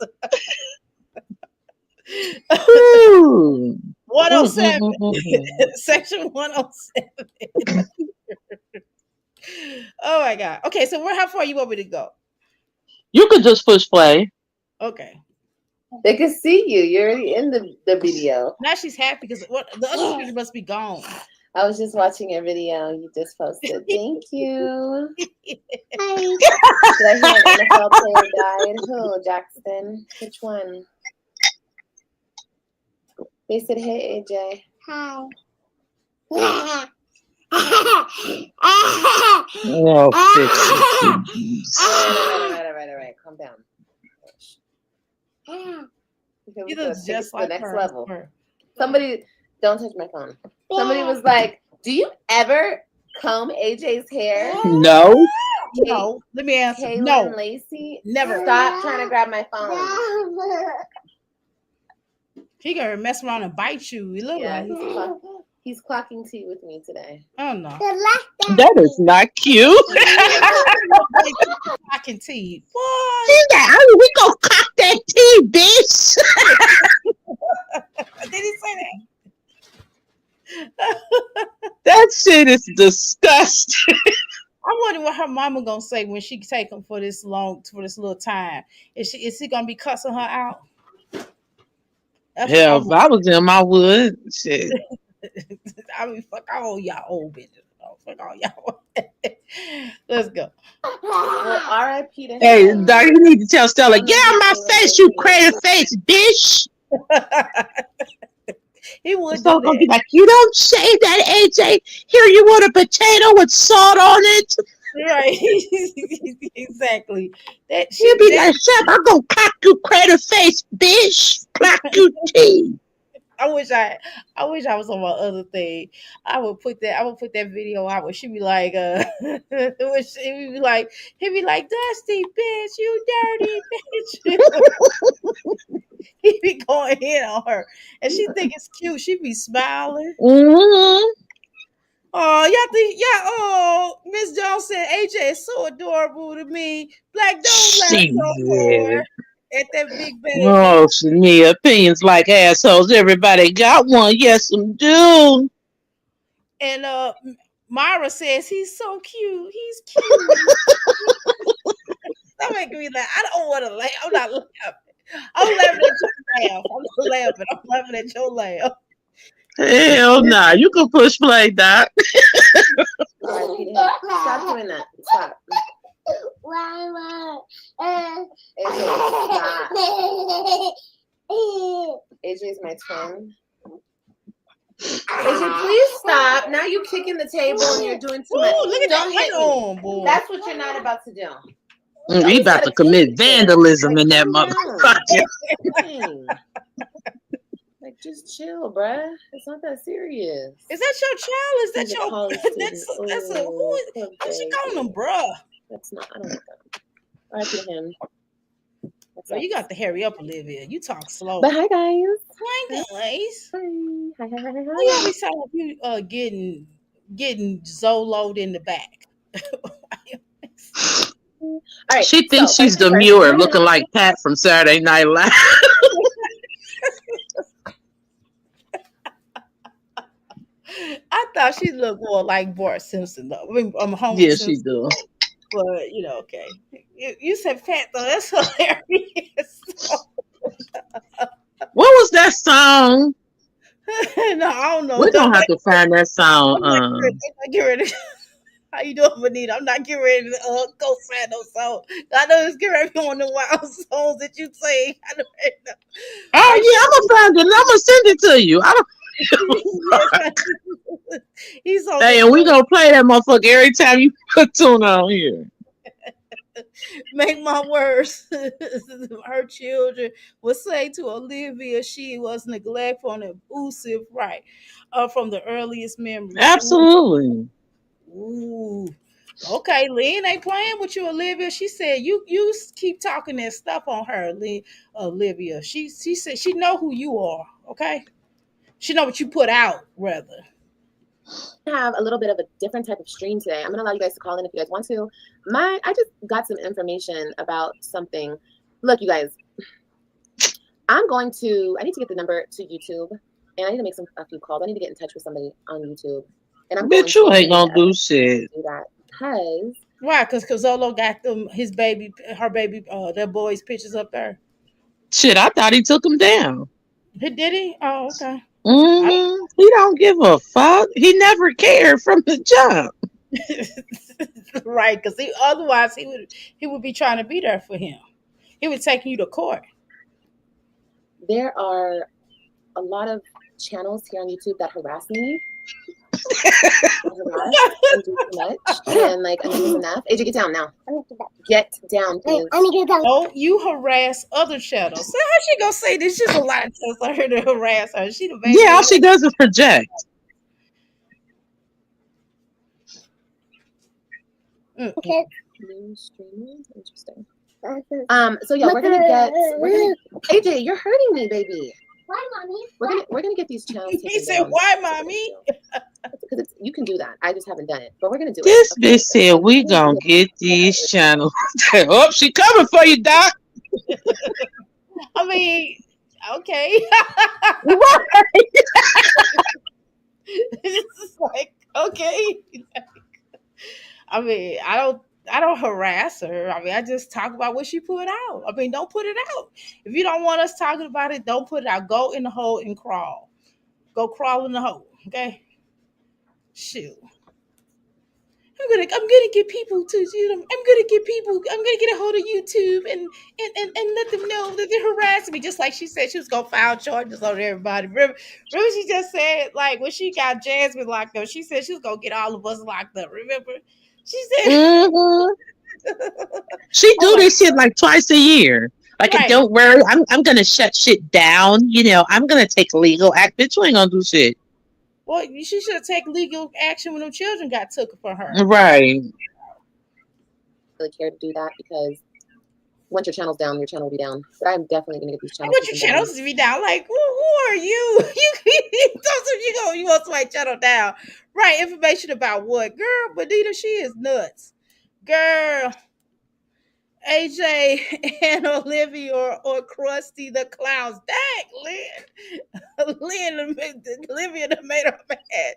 Ooh.
107. Section 107. Oh my God. Okay, so how far you want me to go?
You could just push play.
Okay.
They can see you. You're already in the video.
Now she's happy because the other picture must be gone.
I was just watching your video you just posted. Thank you. Did I hear an NFL player died? Who, Jackson? Which one? They said, hey, AJ.
Hi.
Oh,
All right. Calm down.
He looks just like
the next
her.
level. Somebody, don't touch my phone. Somebody was like, do you ever comb AJ's hair?
No.
No. Let me answer.
Kaylin
No.
Lacey?
Never.
Stop trying to grab my phone.
He gonna mess around and bite you. You look
Yeah,
like
he's clocking tea with me today.
oh no.
That is not cute.
Clocking teeth. What?
We gonna cock that tea, bitch.
Did he say that?
That shit is disgusting.
I wonder what her mama gonna say when she take him for this little time. Is he gonna be cussing her out? That's
Hell, if I was him, I would. Shit.
I mean, fuck all y'all old bitches. Fuck all y'all. Let's go.
Well, R.I.P. to him.
Hey, Doc, you need to tell Stella, get out my face, you crazy face, bitch.
He would
So
do
gonna be
that.
like, you don't shave that, AJ. Here, you want a potato with salt on it?
Right. Exactly. That
She'll
shit.
be like, Chef, I'm gonna cock you crazy face, bitch. Clock you tea.
I wish I was on my other thing. I would put that video out where she'd be like, he'd be like, Dusty bitch, you dirty bitch. He'd be going in on her. And she think it's cute. She'd be smiling.
Mm-hmm.
Oh, Miss Jones said AJ is so adorable to me. Black don't laugh
She
so
did.
hard at that big baby.
Oh, Shania, opinions like assholes. Everybody got one. Yes, some do.
And Myra says he's so cute. He's cute. That making me laugh. I don't want to laugh. I'm not laughing. I'm laughing at your laugh. I'm not laughing. I'm laughing at your laugh.
Hell nah. You can push play, Doc.
All right, Peter, stop doing that. Stop. AJ is my twin. AJ, please stop. Now you're kicking the table and you're doing too much.
Ooh, look at
Don't
that
hit
light
me.
on, boy.
That's what you're not about to do.
You about to commit vandalism in that motherfucker.
Like, just chill, bruh. It's not that serious.
Is that your child? Is that your? That's a who is? Why she calling him, bruh?
That's not. I don't know that. All right, to him.
So you got to hurry up, Olivia. You talk slow.
But hi, guys.
Hi, guys.
Hi.
We always sound like you getting Zolo'd in the back.
All right.
She thinks she's demure, looking like Pat from Saturday Night Live.
I thought she looked more like Bart Simpson, though. I mean, Homer
Yeah,
Simpson.
she do.
But okay. You said Pat, though. That's hilarious.
What was that song?
No, I don't know.
We're gonna have to find that song.
I'm not getting ready. How you doing, Benita? I'm not getting ready to go find no song. I know it's getting ready to be one of the wild songs that you sing. I don't know.
Oh yeah, I'm gonna find it. I'm gonna send it to you. I don't.
He's on.
Hey, and we gonna play that motherfucker every time you put tune on here.
Make my words. Her children would say to Olivia she was neglectful and abusive, right? From the earliest memories.
Absolutely.
Ooh. Okay, Lynn ain't playing with you, Olivia. She said you keep talking that stuff on her, Olivia. She said she know who you are. Okay, she know what you put out, rather.
Have a little bit of a different type of stream today. I'm gonna allow you guys to call in if you guys want to. I just got some information about something. Look, you guys, I need to get the number to YouTube, and I need to make a few calls. I need to get in touch with somebody on YouTube. And I'm
Bet you ain't gonna do shit.
Do that because
why? Because Zolo got her baby, their boys' pictures up there.
Shit, I thought he took them down.
Did he? Oh, okay.
Mm-hmm. He don't give a fuck. He never cared from the jump.
Right, because otherwise he would be trying to be there for him. He would take you to court.
There are a lot of channels here on YouTube that harass me. And do too much and like enough is enough. AJ, get down now. Get down, please.
Oh, you harass other channels. So how she gonna say this? She's a lot of channels for her to harass her. She the baby.
Yeah, all she does is project.
Okay. New streaming. Interesting. So yeah, we're gonna AJ, you're hurting me, baby.
Why, mommy?
We're gonna get these channels.
He said, "Why, mommy?"
Because you can do that. I just haven't done it, but we're gonna do
this
it.
This bitch said we gonna get these channels. Oh, she coming for you, Doc.
I mean, okay. It's like, okay. I mean, I don't harass her. I mean, I just talk about what she put out. I mean, don't put it out. If you don't want us talking about it, don't put it out. Go in the hole and crawl. Go crawl in the hole. Okay. Shoot. I'm gonna get people to I'm gonna get a hold of YouTube and let them know that they're harassing me, just like she said she was gonna file charges on everybody. Remember she just said, like, when she got Jasmine locked up, she said she was gonna get all of us locked up. Remember? She said
she do this shit like twice a year. Like, right. Don't worry, I'm gonna shut shit down. You know, I'm gonna take legal act. Bitch, you ain't gonna do shit.
Well, she should take legal action when them children got took for her.
Right.
Really care to do that because once your channel's down, your channel will be down. But I'm definitely gonna get these channels.
I want your channels to be down. Like, who are you? You want somebody's channel down? Right? Information about what, girl? Benita, she is nuts, girl. AJ and Olivia or Krusty the Clowns. Dang, Lynn, Olivia made her mad.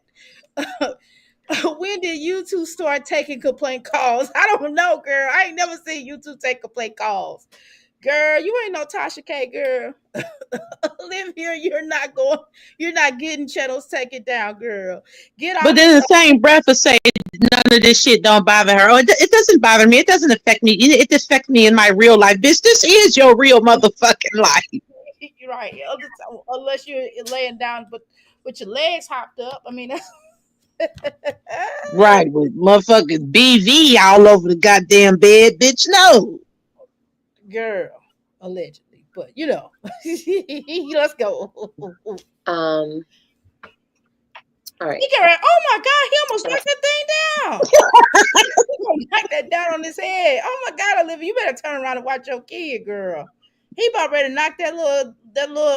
When did you two start taking complaint calls? I don't know, girl. I ain't never seen you two take complaint calls. Girl, you ain't no Tasha K, girl. Live here, you're not getting channels taken down, girl. Get
But
off.
then the same breath of say none of this shit don't bother her. It doesn't bother me. It doesn't affect me. It affects me in my real life. Bitch, this is your real motherfucking life.
You're right. Unless you're laying down with your legs hopped up. I mean,
Right, with motherfucking BV all over the goddamn bed, bitch. No.
girl, allegedly. But let's go.
All right.
He got, oh my God, he almost knocked that thing down. He gonna knock that down on his head. Oh my God, Olivia, you better turn around and watch your kid, girl. He about ready to knock that little.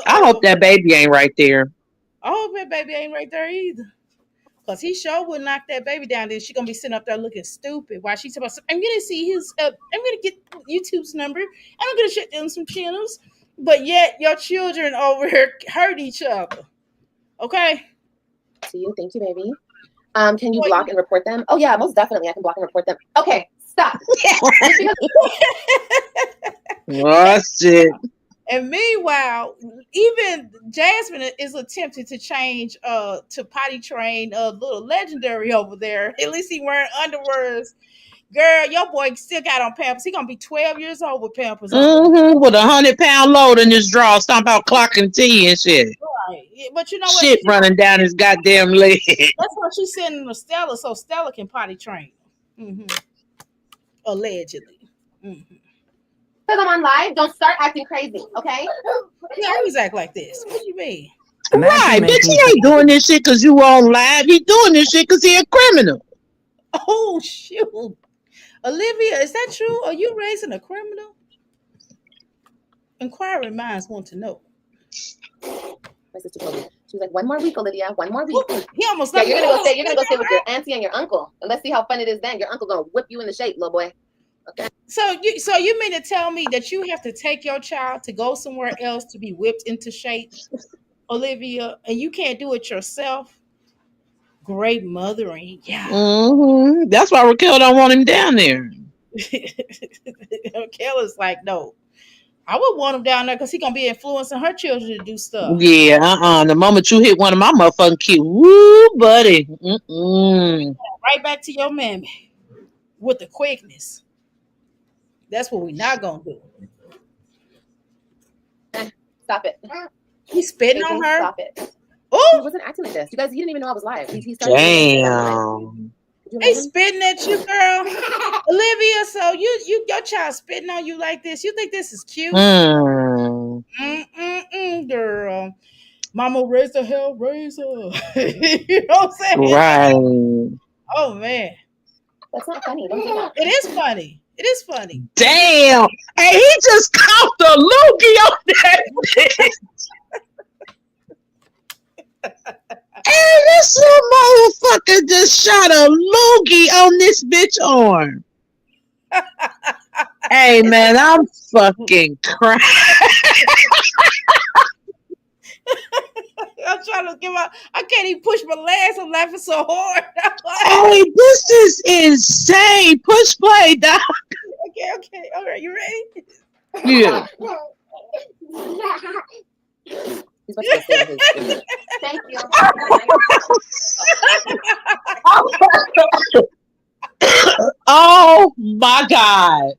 I hope that baby ain't right there.
I hope that baby ain't right there either. Cause he sure would knock that baby down. Then she gonna be sitting up there looking stupid while she's about. I'm gonna see his. I'm gonna get YouTube's number. And I'm gonna shut down some channels. But yet your children over here hurt each other. Okay.
To you, thank you, baby. Can you block and report them? Oh yeah, most definitely. I can block and report them. Okay, stop.
Oh shit.
And meanwhile, even Jasmine is attempting to change to potty train a little legendary over there. At least he wearing underwears. Girl, your boy still got on Pampers. He gonna be 12 years old with Pampers on.
With 100-pound load in his draw, talking about clocking tea and shit.
Right. But you know what?
Shit running down his goddamn leg.
That's why she's sending to Stella so Stella can potty train. Allegedly.
Because I'm on live, don't start acting crazy, okay?
He always act like this. What do you mean?
Right, bitch, he ain't doing this shit because you on live. He doing this shit because he a criminal.
Oh, shoot. Olivia, is that true? Are you raising a criminal? Inquiring minds want to know.
My sister told me. She was like, one more week, Olivia. One more week.
He almost
you're gonna go stay with your auntie and your uncle. And let's see how fun it is then. Your uncle gonna whip you in the shape, little boy. Okay.
So you mean to tell me that you have to take your child to go somewhere else to be whipped into shape, Olivia, and you can't do it yourself? Great mothering, yeah.
That's why Raquel don't want him down there.
Raquel is like, no, I would want him down there because he's gonna be influencing her children to do stuff.
Yeah, the moment you hit one of my motherfucking kids, woo, buddy.
Right back to your mammy with the quickness. That's what we're not gonna do.
Stop it.
He's spitting on her.
Stop it.
Oh,
he wasn't acting like this. You guys, he didn't even know I was live. He started.
Damn.
He's spitting at you, girl. Olivia, so your child spitting on you like this. You think this is cute? Girl. Mama raised a hell raiser. You know what I'm saying?
Right.
Oh man.
That's not funny. Don't do that.
It is funny. It is funny.
Damn. Hey, he just caught the loogie on that bitch. Hey, this little motherfucker just shot a loogie on this bitch arm. Hey, man, I'm fucking crying.
I'm trying to give out. I can't even push my legs. I'm laughing so hard.
Hey, this is insane. Push play, dog.
Okay. All right, you ready?
Yeah.
Thank you.
Oh my God.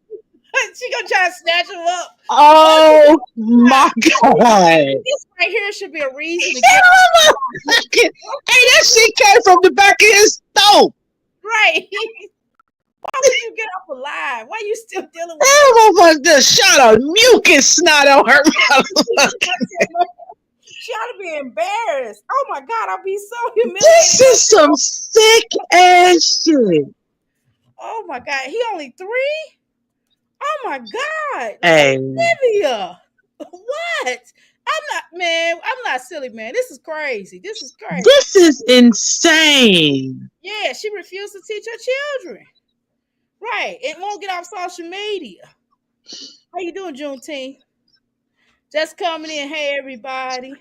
She gonna try to snatch him up.
Oh my God.
This right here should be a reason to
get. Hey, that shit came from the back of his throat.
Right. Why would you get off alive? Why are you still dealing with
that? Motherfucker just shot a mucus snot on her mouth.
She ought to be embarrassed. Oh my God, I'll be so humiliated.
This is some sick ass shit.
Oh my God, he only 3? Oh my God.
Hey.
Olivia. What? I'm not silly, man. This is crazy. This is
insane.
Yeah, she refused to teach her children. Right. It won't get off social media. How you doing, Juneteenth? Just coming in. Hey, everybody.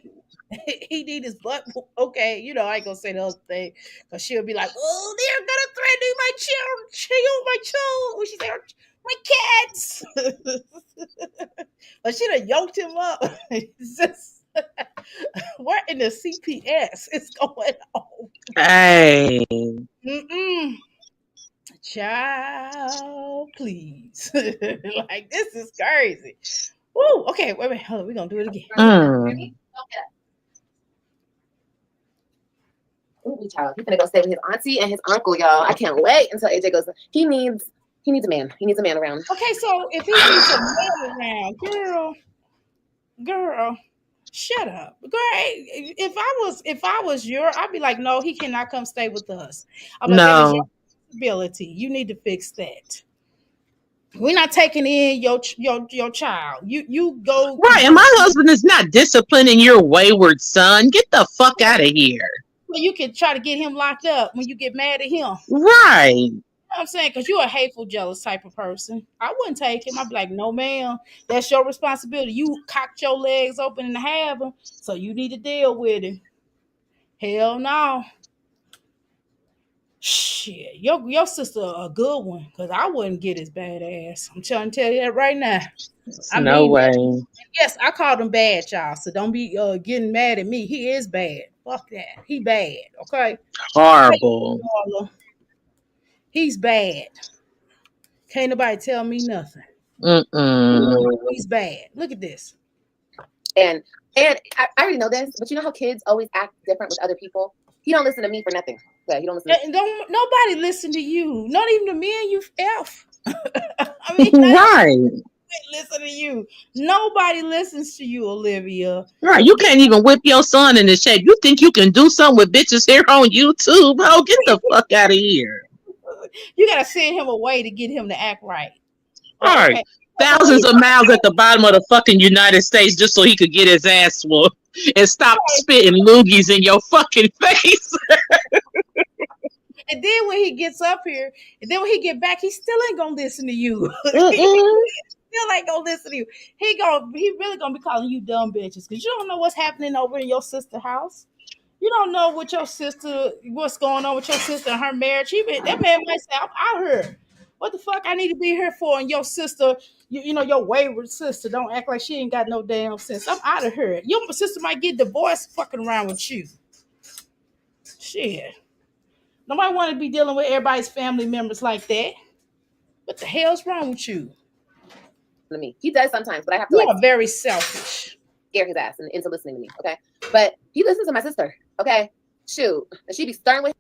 He need his butt. Okay, you know I ain't gonna say the other thing because she'll be like, "Oh, they're gonna threaten my children, my children." She said, "My cats." But she done yoked him up. It's just, what in the CPS is going on?
Hey.
Mm-mm. Child, please. Like, this is crazy. Woo. Okay, wait, hold on. We're gonna do it again.
Mm.
Ooh, child. He's gonna go stay with his auntie and his uncle, y'all. I can't wait until AJ goes. He needs a man. He needs a man around.
Okay, so if he needs a man around, girl, shut up. Girl, if I was I'd be like, no, he cannot come stay with us. I'm like, that is your
No.
responsibility. You need to fix that. We're not taking in your child. You go
Right. And my husband is not disciplining your wayward son. Get the fuck out of here.
you can try to get him locked up when you get mad at him.
Right.
You know what I'm saying? Because you're a hateful, jealous type of person. I wouldn't take him. I'd be like, no, ma'am. That's your responsibility. You cocked your legs open and have him, so you need to deal with him. Hell no. Shit, your sister a good one, because I wouldn't get his bad ass. I'm trying to tell you that right now. I
No
mean,
way.
yes, I called him bad, y'all. So don't be getting mad at me. He is bad. Fuck that. He bad. Okay.
Horrible.
He's bad. Can't nobody tell me nothing.
Mm-mm.
He's bad. Look at this.
And I already know this, but you know how kids always act different with other people? He don't listen to me for nothing. Yeah, he don't listen to me.
And don't nobody listen to you. Not even the men you F. I mean,
Right.
listen to you. Nobody listens to you, Olivia.
Right. You can't even whip your son in the shape. You think you can do something with bitches here on YouTube? Oh, get the fuck out of here.
You gotta send him away to get him to act right.
All right.
Okay.
Thousands of miles at the bottom of the fucking United States just so he could get his ass whooped and stop spitting loogies in your fucking face.
And then when he gets up here, and then when he get back, he still ain't gonna listen to you.
Mm-mm.
Still ain't gonna listen to you. He really gonna be calling you dumb bitches because you don't know what's happening over in your sister's house. You don't know what's going on with your sister and her marriage. That man might say, I'm out here. What the fuck I need to be here for? And your sister, you know, your wayward sister, don't act like she ain't got no damn sense. I'm out of here. Your sister might get divorced fucking around with you. Shit. Nobody want to be dealing with everybody's family members like that. What the hell's wrong with you?
To me, he does sometimes, but I have to
You
like
are very selfish.
scare his ass into listening to me. Okay, but he listens to my sister. Okay, shoot, and she be stern with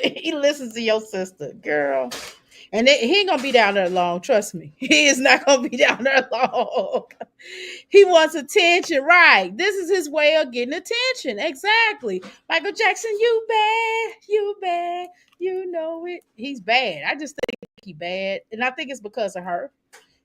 He listens to your sister, girl. And he ain't gonna be down there long. Trust me. He is not gonna be down there long. He wants attention, right? This is his way of getting attention. Exactly. Michael Jackson, you bad, you know it. He's bad. I just think he bad, and I think it's because of her.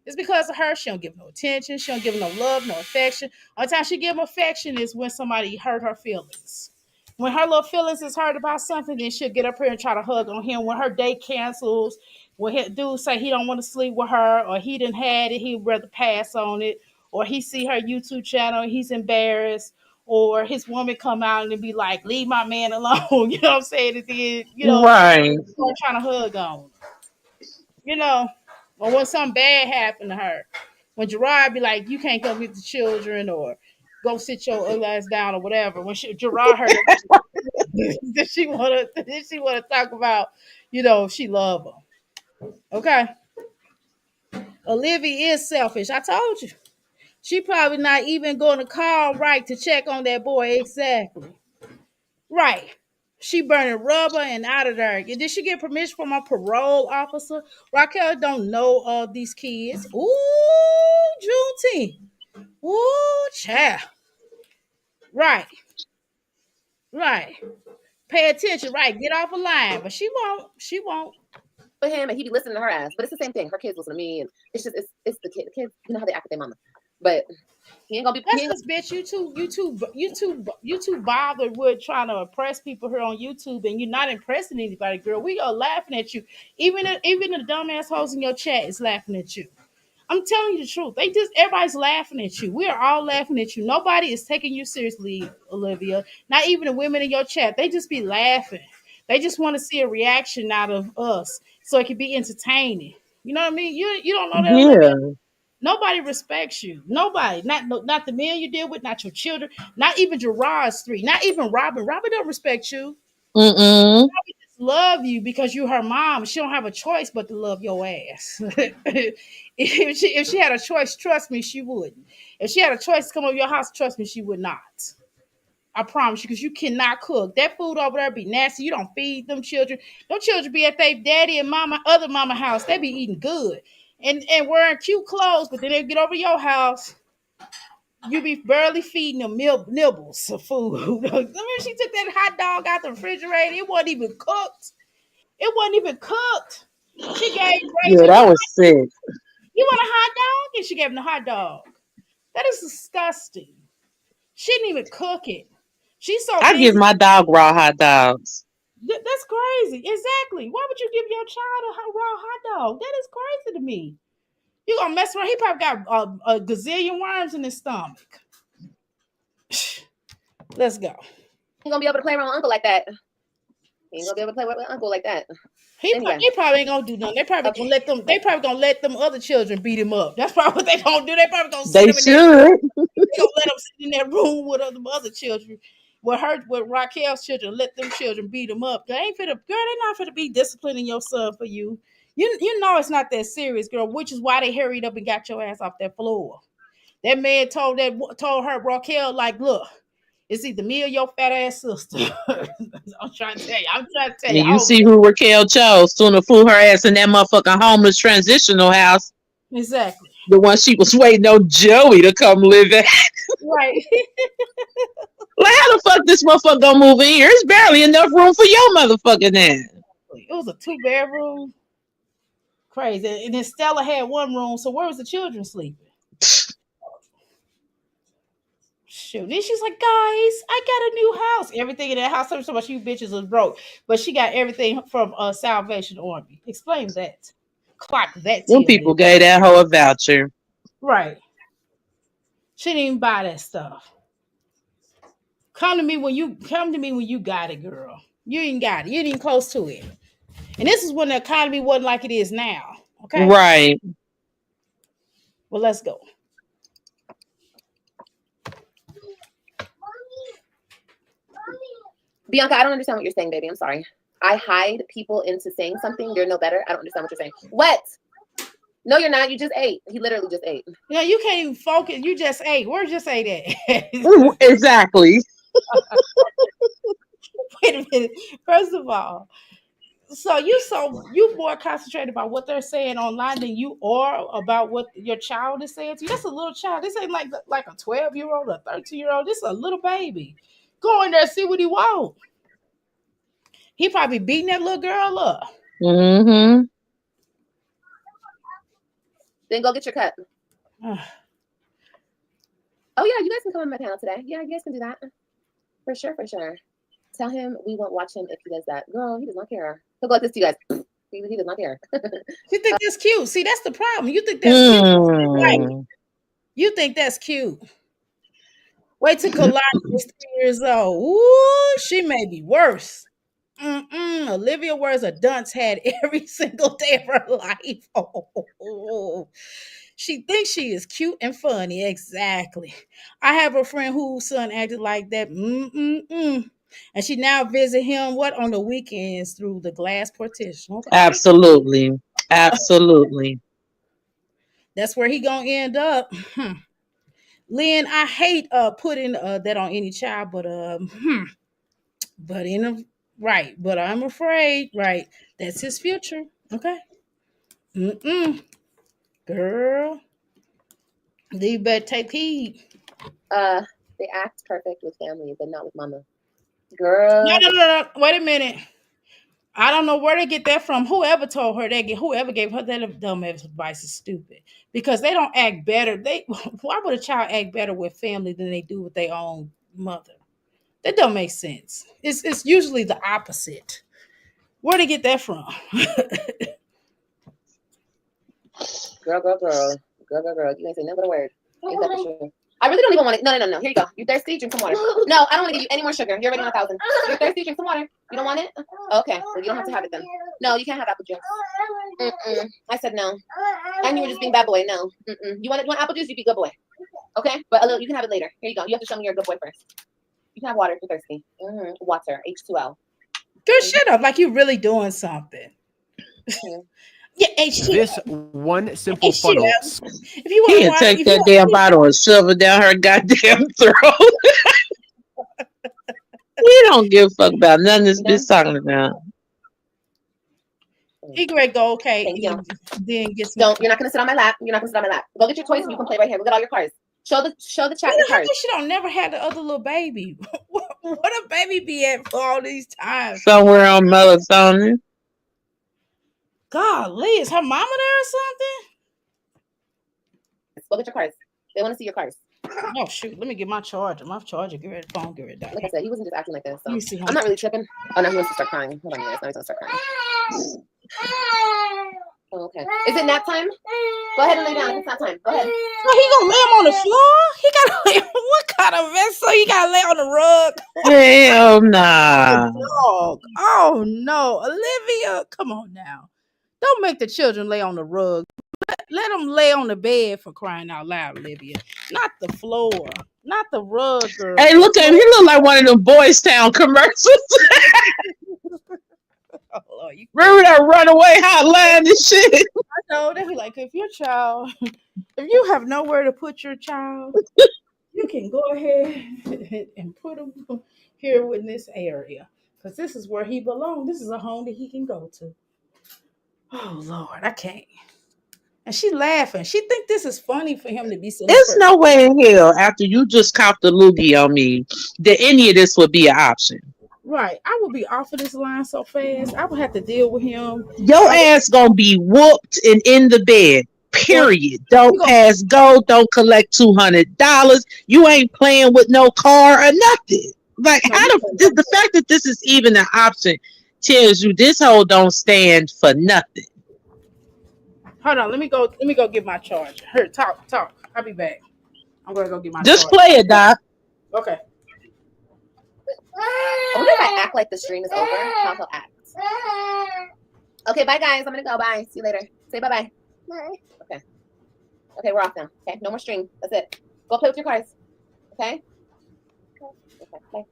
It's because of her. She don't give no attention. She don't give him no love, no affection. Only time she give him affection is when somebody hurt her feelings. When her little feelings is hurt about something, then she'll get up here and try to hug on him. When her date cancels, when his dude say he don't want to sleep with her, or he didn't had it, he'd rather pass on it, or he see her YouTube channel, he's embarrassed, or his woman come out and be like, leave my man alone. You know what I'm saying? And then,
Right.
start trying to hug on him. You know, or when something bad happened to her. When Gerard be like, you can't come get the children, or go sit your ugly ass down, or whatever. When Gerard heard it, did she want to talk about, if she love him? Okay. Olivia is selfish. I told you. She probably not even going to call right to check on that boy. Exactly. Right. She burning rubber and out of there. Did she get permission from a parole officer? Raquel don't know these kids. Ooh, Juneteenth. Ooh, child. Right. Right. Pay attention. Right. Get off a line. But she won't. She won't.
him, and he be listening to her ass. But it's the same thing. Her kids listen to me, and it's just it's the kid. The kids, you know how they act with their mama. But he ain't gonna be.
That's because, bitch, you too bothered with trying to impress people here on YouTube, and you're not impressing anybody, girl. We are laughing at you. Even the dumbass hoes in your chat is laughing at you. I'm telling you the truth. Everybody's laughing at you. We are all laughing at you. Nobody is taking you seriously, Olivia. Not even the women in your chat. They just be laughing. They just want to see a reaction out of us so it can be entertaining. You know what I mean? You don't know that, Olivia.
Yeah.
Nobody respects you. Nobody. Not the men you deal with, not your children, not even Gerard's three, not even Robin. Robin don't respect you.
Mm-mm.
Just love you because you're her mom. She don't have a choice but to love your ass. If she had a choice, trust me, she wouldn't. If she had a choice to come over your house, trust me, she would not. I promise you, because you cannot cook. That food over there be nasty. You don't feed them children. Them children be at their daddy and other mama house. They be eating good and wearing cute clothes, but then they get over your house. You be barely feeding them nibbles of food. I mean, she took that hot dog out the refrigerator. It wasn't even cooked. It wasn't even cooked. She gave
Yeah,
Raven,
that was sick.
you want a hot dog? And she gave him the hot dog. That is disgusting. She didn't even cook it. She's so
I give
busy.
my dog raw hot dogs.
That's crazy. Exactly. Why would you give your child a raw hot dog? That is crazy to me. You gonna mess around? He probably got a gazillion worms in his stomach. Let's go.
He gonna be able to play around with Uncle like that. He ain't gonna be able to play with Uncle like that.
He
Anyway.
probably ain't gonna do nothing. They probably gonna let them. They probably gonna let them other children beat him up. That's probably what they gonna do. They probably gonna sit
They
him in
should.
they gonna let him sit in that room with other children, with Raquel's children. Let them children beat him up. They ain't finna, girl. They not finna be disciplining your son for you. You know it's not that serious, girl. Which is why they hurried up and got your ass off that floor. That man told her Raquel, like, look, it's either me or your fat ass sister. I'm trying to tell you.
And you see who Raquel chose. Sooner flew her ass in that motherfucking homeless transitional house.
Exactly.
The one she was waiting on Joey to come live in.
Right.
Like, how the fuck this motherfucker gonna move in here? It's barely enough room for your motherfucking ass.
It was a 2-bedroom. Crazy. And then Stella had one room, so where was the children sleeping? Shoot. Then she's like, guys, I got a new house. Everything in that house, so much you bitches was broke. But she got everything from Salvation Army. Explain that. Clock that.
Them people gave that hoe a voucher.
Right. She didn't even buy that stuff. Come to me when you got it, girl. You ain't got it. You ain't even close to it. And this is when the economy wasn't like it is now. Okay.
Right.
Well, let's go.
Bianca, I don't understand what you're saying, baby. I'm sorry. I hide people into saying something. You're no better. I don't understand what you're saying. What? No, you're not. You just ate. He literally just ate.
Yeah, you can't even focus. You just ate. Where just ate at?
Exactly.
Wait a minute. First of all, so you more concentrated about what they're saying online than you are about what your child is saying to you. That's a little child. This ain't like a 12-year-old, a 13-year-old. This is a little baby. Go in there and see what he want. He probably beating that little girl up.
Mm-hmm.
Then go get your cup. Oh yeah, you guys can come on my panel today. Yeah, you guys can do that. For sure. Tell him we won't watch him if he does that. Girl, he does not care. He'll go like this to you guys. He does not care.
You think that's cute? See, that's the problem. You think that's cute. Right. You think that's cute. Wait till Kalani is 3 years old. Ooh, she may be worse. Olivia wears a dunce hat every single day of her life. Oh. She thinks she is cute and funny. Exactly. I have a friend whose son acted like that. And she now visit him on the weekends through the glass partition. Okay.
Absolutely.
That's where he gonna end up. Lynn, I hate putting that on any child, but but I'm afraid, right? That's his future. Okay. Girl, you better take heed.
They act perfect with family, but not with mama. Girl.
No. Wait a minute. I don't know where they get that from. Whoever told her whoever gave her that dumb advice is stupid. Because they don't act better. Why would a child act better with family than they do with their own mother? That don't make sense. It's usually the opposite. Where they get that from?
Girl. Girl. You ain't say never a word. Ain't that for sure? I really don't even want it. No. Here you go. You thirsty? Drink some water. No, I don't want to give you any more sugar. You're already on 1,000. You're thirsty? Drink some water. You don't want it? Okay. Well, you don't have to have it then. No, you can't have apple juice. I said no. And you were just being bad boy. No. You want apple juice? You be good boy. Okay? But you can have it later. Here you go. You have to show me you're a good boy first. You can have water if you're thirsty. Water. H2O.
Girl, shut up. Like you really doing something. Yeah, and shit.
This one simple funnel.
If you
He
want
can take that damn bottle and shove it down her goddamn throat. We don't give a fuck about nothing this bitch talking about.
Greg, go okay.
Thank you.
Then get some.
Don't. You're not gonna sit on my lap. Go get your toys and you can play right here. Look at all your cars. Show the chat your cars.
She don't never had the other little baby. What a baby be at for all these times?
Somewhere on melatonin.
Golly, is her mama there or something?
Go get your cars. They want to see your cars.
Oh shoot, let me get my charger. My charger, get rid of the phone, get rid of that.
Like I said, he wasn't just acting like this. So.
Let me see him.
I'm not really tripping. Oh no, he wants to start crying. Hold on, guys. Now he's gonna start crying. Oh, okay. Is it nap time? Go ahead and lay down. It's nap time. Go ahead.
Oh, he gonna lay him on the floor? He gotta lay. What kind of vessel? He gotta lay on the rug?
Hell nah.
Dog. Oh no, Olivia, come on now. Don't make the children lay on the rug. Let them lay on the bed, for crying out loud, Olivia. Not the floor. Not the rug, girl.
Hey, look at him. He look like one of them Boys Town commercials.
Oh, Lord,
Remember that runaway hotline and shit?
I know. They be like, if your child, if you have nowhere to put your child, you can go ahead and put him here in this area. Because this is where he belongs. This is a home that he can go to. Oh, Lord, I can't. And she laughing. She think this is funny for him to be so.
There's no way in hell, after you just copped the loogie on me, that any of this would be an option.
Right. I would be off of this line so fast. I would have to deal with him.
Your ass gonna be whooped and in the bed. Period. Don't pass go. Don't collect $200. You ain't playing with no car or nothing. Like, the fact that this is even an option tells you this hoe don't stand for nothing.
Hold on, let me go get my charger. Here, talk. I'll be back. I'm gonna go get my
Just
charger.
play it, Doc.
Okay.
I wonder if I act like the stream is over, how he'll act. Okay, bye guys. I'm gonna go. Bye. See you later. Say bye-bye. Okay. Okay, we're off now. Okay, no more stream. That's it. Go play with your cars. Okay? Okay, bye.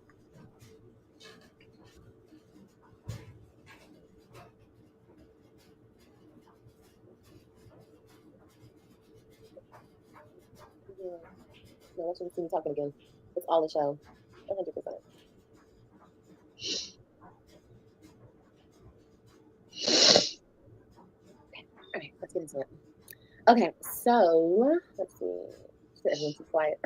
No, I shouldn't see me talking again. It's all a show. 100%. Okay, let's get into it. Okay, so let's see. Everyone's too quiet.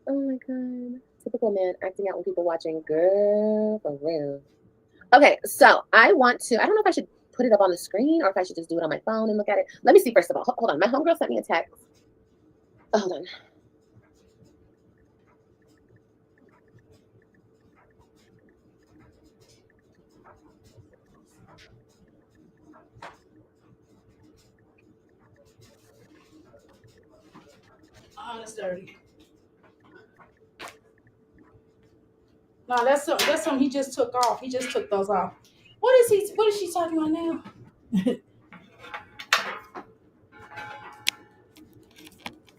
Oh my god. Typical man acting out when people watching. Girl, for real. Okay, so I don't know if I should put it up on the screen or if I should just do it on my phone and look at it. Let me see first of all. Hold on. My homegirl sent me a text. Oh, hold on.
Oh, it's dirty. No, that's something he just took off. He just took those off. What is she talking about now?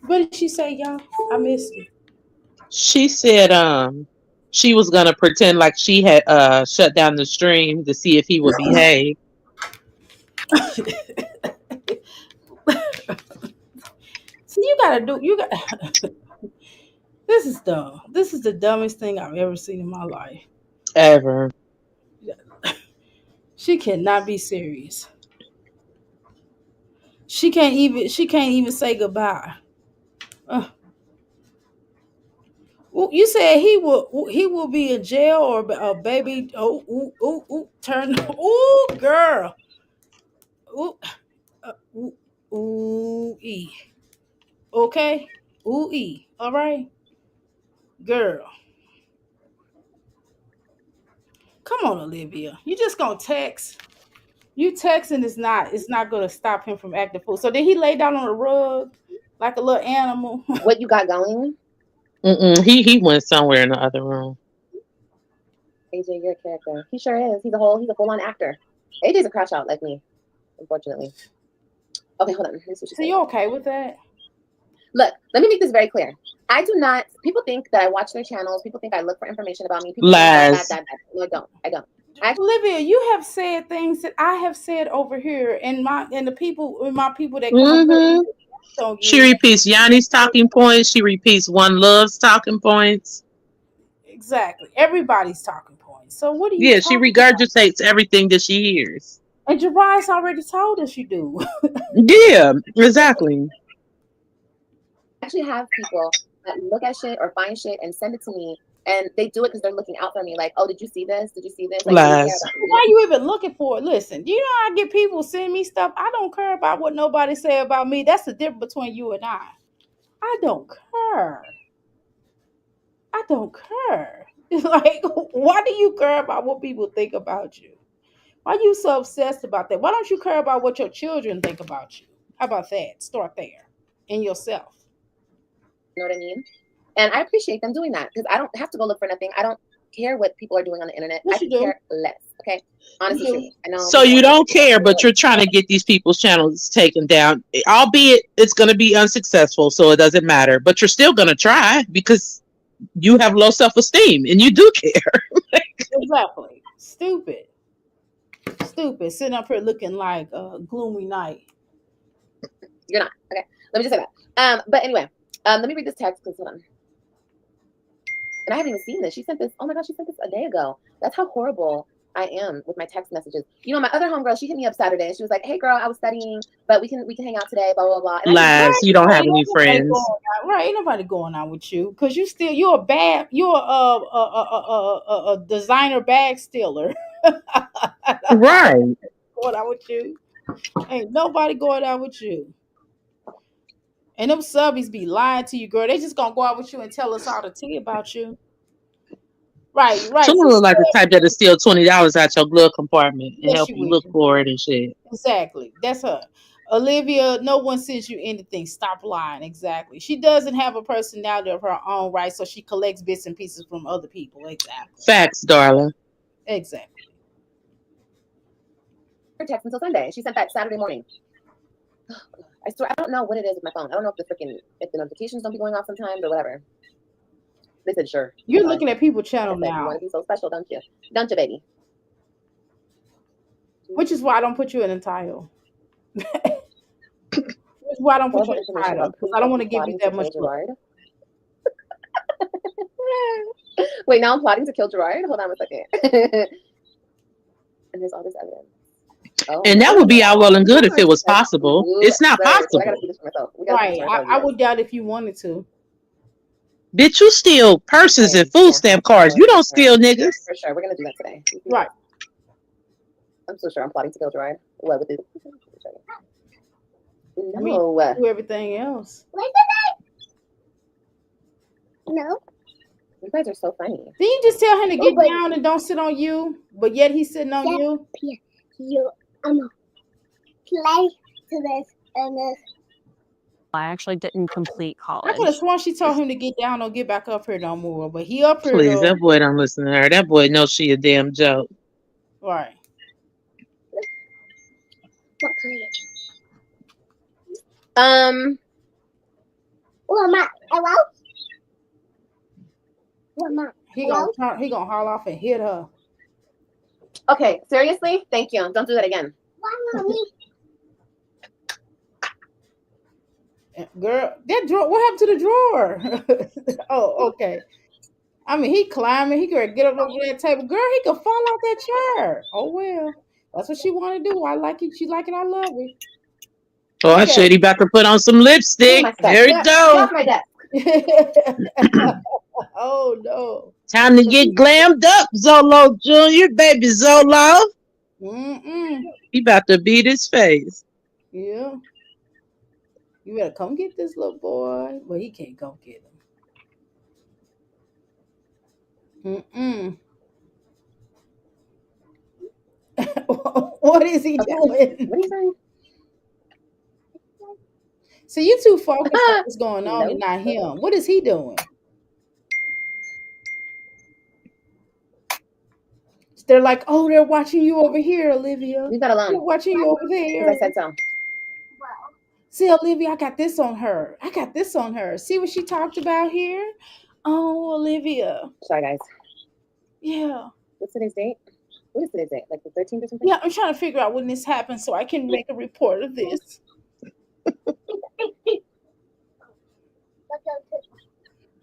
What did she say, y'all? I missed it.
She said she was gonna pretend like she had shut down the stream to see if he would behave.
So this is dumb. This is the dumbest thing I've ever seen in my life.
Ever.
She cannot be serious. She can't even say goodbye. You said he will be in jail or a baby. Turn. Ooh, girl. E. Okay. E. All right, girl. Come on, Olivia. You just gonna text You texting is not. It's not going to stop him from acting fool. So did he lay down on the rug like a little animal?
What you got going?
He went somewhere in the other room.
AJ, you're a character. He sure is. He's a full-on actor. AJ's a crash out like me, unfortunately. Okay, hold on. Let me see what she
So
said.
you okay with that?
Look, let me make this very clear. I do not. People think that I watch their channels. People think I look for information about me. People
Lies.
think no, I don't.
Olivia, you have said things that I have said over here, and my people that come over here,
She repeats Yanni's talking points. She repeats One Love's talking points.
Exactly. Everybody's talking points. So what do you?
Yeah, she regurgitates everything that she hears.
And Jariah's already told us you do.
Yeah, exactly.
I actually have people that look at shit or find shit and send it to me, and they do it because they're looking out for me. Like, oh, did you see this? Did you see this? Like,
Lies.
Why are you even looking for it? Listen, do you know I get people send me stuff? I don't care about what nobody say about me. That's the difference between you and I. I don't care. I don't care. Like, why do you care about what people think about you? Why are you so obsessed about that? Why don't you care about what your children think about you? How about that? Start there in yourself.
You know what I mean? And I appreciate them doing that because I don't have to go look for nothing. I don't care what people are doing on the internet.
Yes,
I
you do.
care less. Okay, honestly, truly. I know.
So you don't care, but you're trying to get these people's channels taken down, albeit it's going to be unsuccessful. So it doesn't matter, but you're still going to try because you have low self-esteem and you do care.
Exactly. Stupid. Sitting up here looking like a gloomy night.
You're not. Okay, let me just say that. But anyway, let me read this text because hold on. And I haven't even seen this. She sent this. Oh my gosh, she sent this a day ago. That's how horrible I am with my text messages. You know, my other homegirl, she hit me up Saturday and she was like, "Hey girl, I was studying, but we can hang out today." Blah blah blah. And
Lies. You don't have any friends.
Right? Ain't nobody going out with you because you're a designer bag stealer.
Right.
Going out with you. Ain't nobody going out with you. And them subbies be lying to you, girl. They just gonna go out with you and tell us all the tea about you. Right.
She look like the type that'll steal $20 out your glove compartment and help you look for it and shit.
Exactly. That's her. Olivia, no one sends you anything. Stop lying. Exactly. She doesn't have a personality of her own, right? So she collects bits and pieces from other people. Exactly.
Facts, darling.
Exactly.
Her text until Sunday. She sent that Saturday morning. I swear, I don't know what it is with my phone. I don't know if the notifications don't be going off sometimes or whatever. They said sure.
You're looking at people's channel now.
You want to be so special, don't you? Don't you, baby?
Which is why I don't put you in the title. Which is why I don't put you in the title because I don't want to give you that much.
Wait, now I'm plotting to kill Gerard? Hold on a second. And there's all this evidence. Oh,
and that would be all well and good if it was possible. It's not possible.
I gotta see this for myself.
Right. I would doubt if you wanted to.
Bitch, you steal purses and food stamp cards. You don't steal niggas.
For sure. We're gonna do that today.
Right.
I'm so sure I'm plotting to kill Gerard. What with this?
I mean, do everything else.
No. You guys are so funny.
Then you just tell him to get down and don't sit on you, but yet he's sitting on you.
You play to this and this.
I actually didn't complete college.
I could have sworn she told him to get down or get back up here no more, but he up here.
Please,
though.
that boy don't listen to her. That boy knows she a damn joke.
Right.
What kind? What am I? Hello? What am I?
He gonna haul off and hit her.
Okay, seriously? Thank you. Don't do that again.
Why, mommy?
Girl, that drawer. What happened to the drawer? Oh, okay. I mean, he climbing. He could get up over that table. Girl, he could fall off that chair. Oh well, that's what she want to do. I like it. She like it. I love it.
Oh, I shit. He about to put on some lipstick. There we go.
Off my desk.
Oh no.
Time to get glammed up, Zolo Jr., baby Zolo. He about to beat his face.
Yeah. You better come get this little boy. Well, he can't go get him. What What is he
Okay.
doing?
What are you saying?
So you too focused on what's going on
No.
and not him. What is he doing? They're like, oh, they're watching you over here, Olivia.
Leave that
They're
alone.
watching you over
Because
there.
I said so.
See, Olivia, I got this on her. I got this on her. See what she talked about here? Oh, Olivia.
Sorry, guys.
Yeah.
What's today's date? What is today's date? Like the 13th or something?
Yeah, I'm trying to figure out when this happened so I can make a report of this.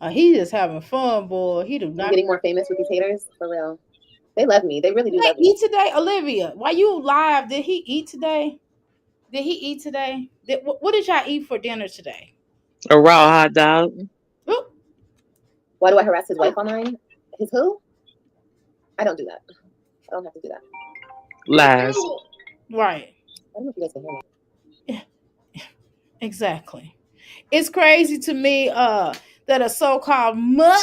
He just having fun, boy. He do
I'm
not.
getting more famous with these haters. For real. They love me. They really do
Did he
love me.
eat today, Olivia? While you live, did he eat today? Did he eat today? What did y'all eat for dinner today?
A raw hot dog.
Oop.
Why do I harass his wife online? His who? I don't do that. I don't have to do that.
Lies.
Right.
I don't know if you guys can hear me.
Exactly. It's crazy to me that a so-called mother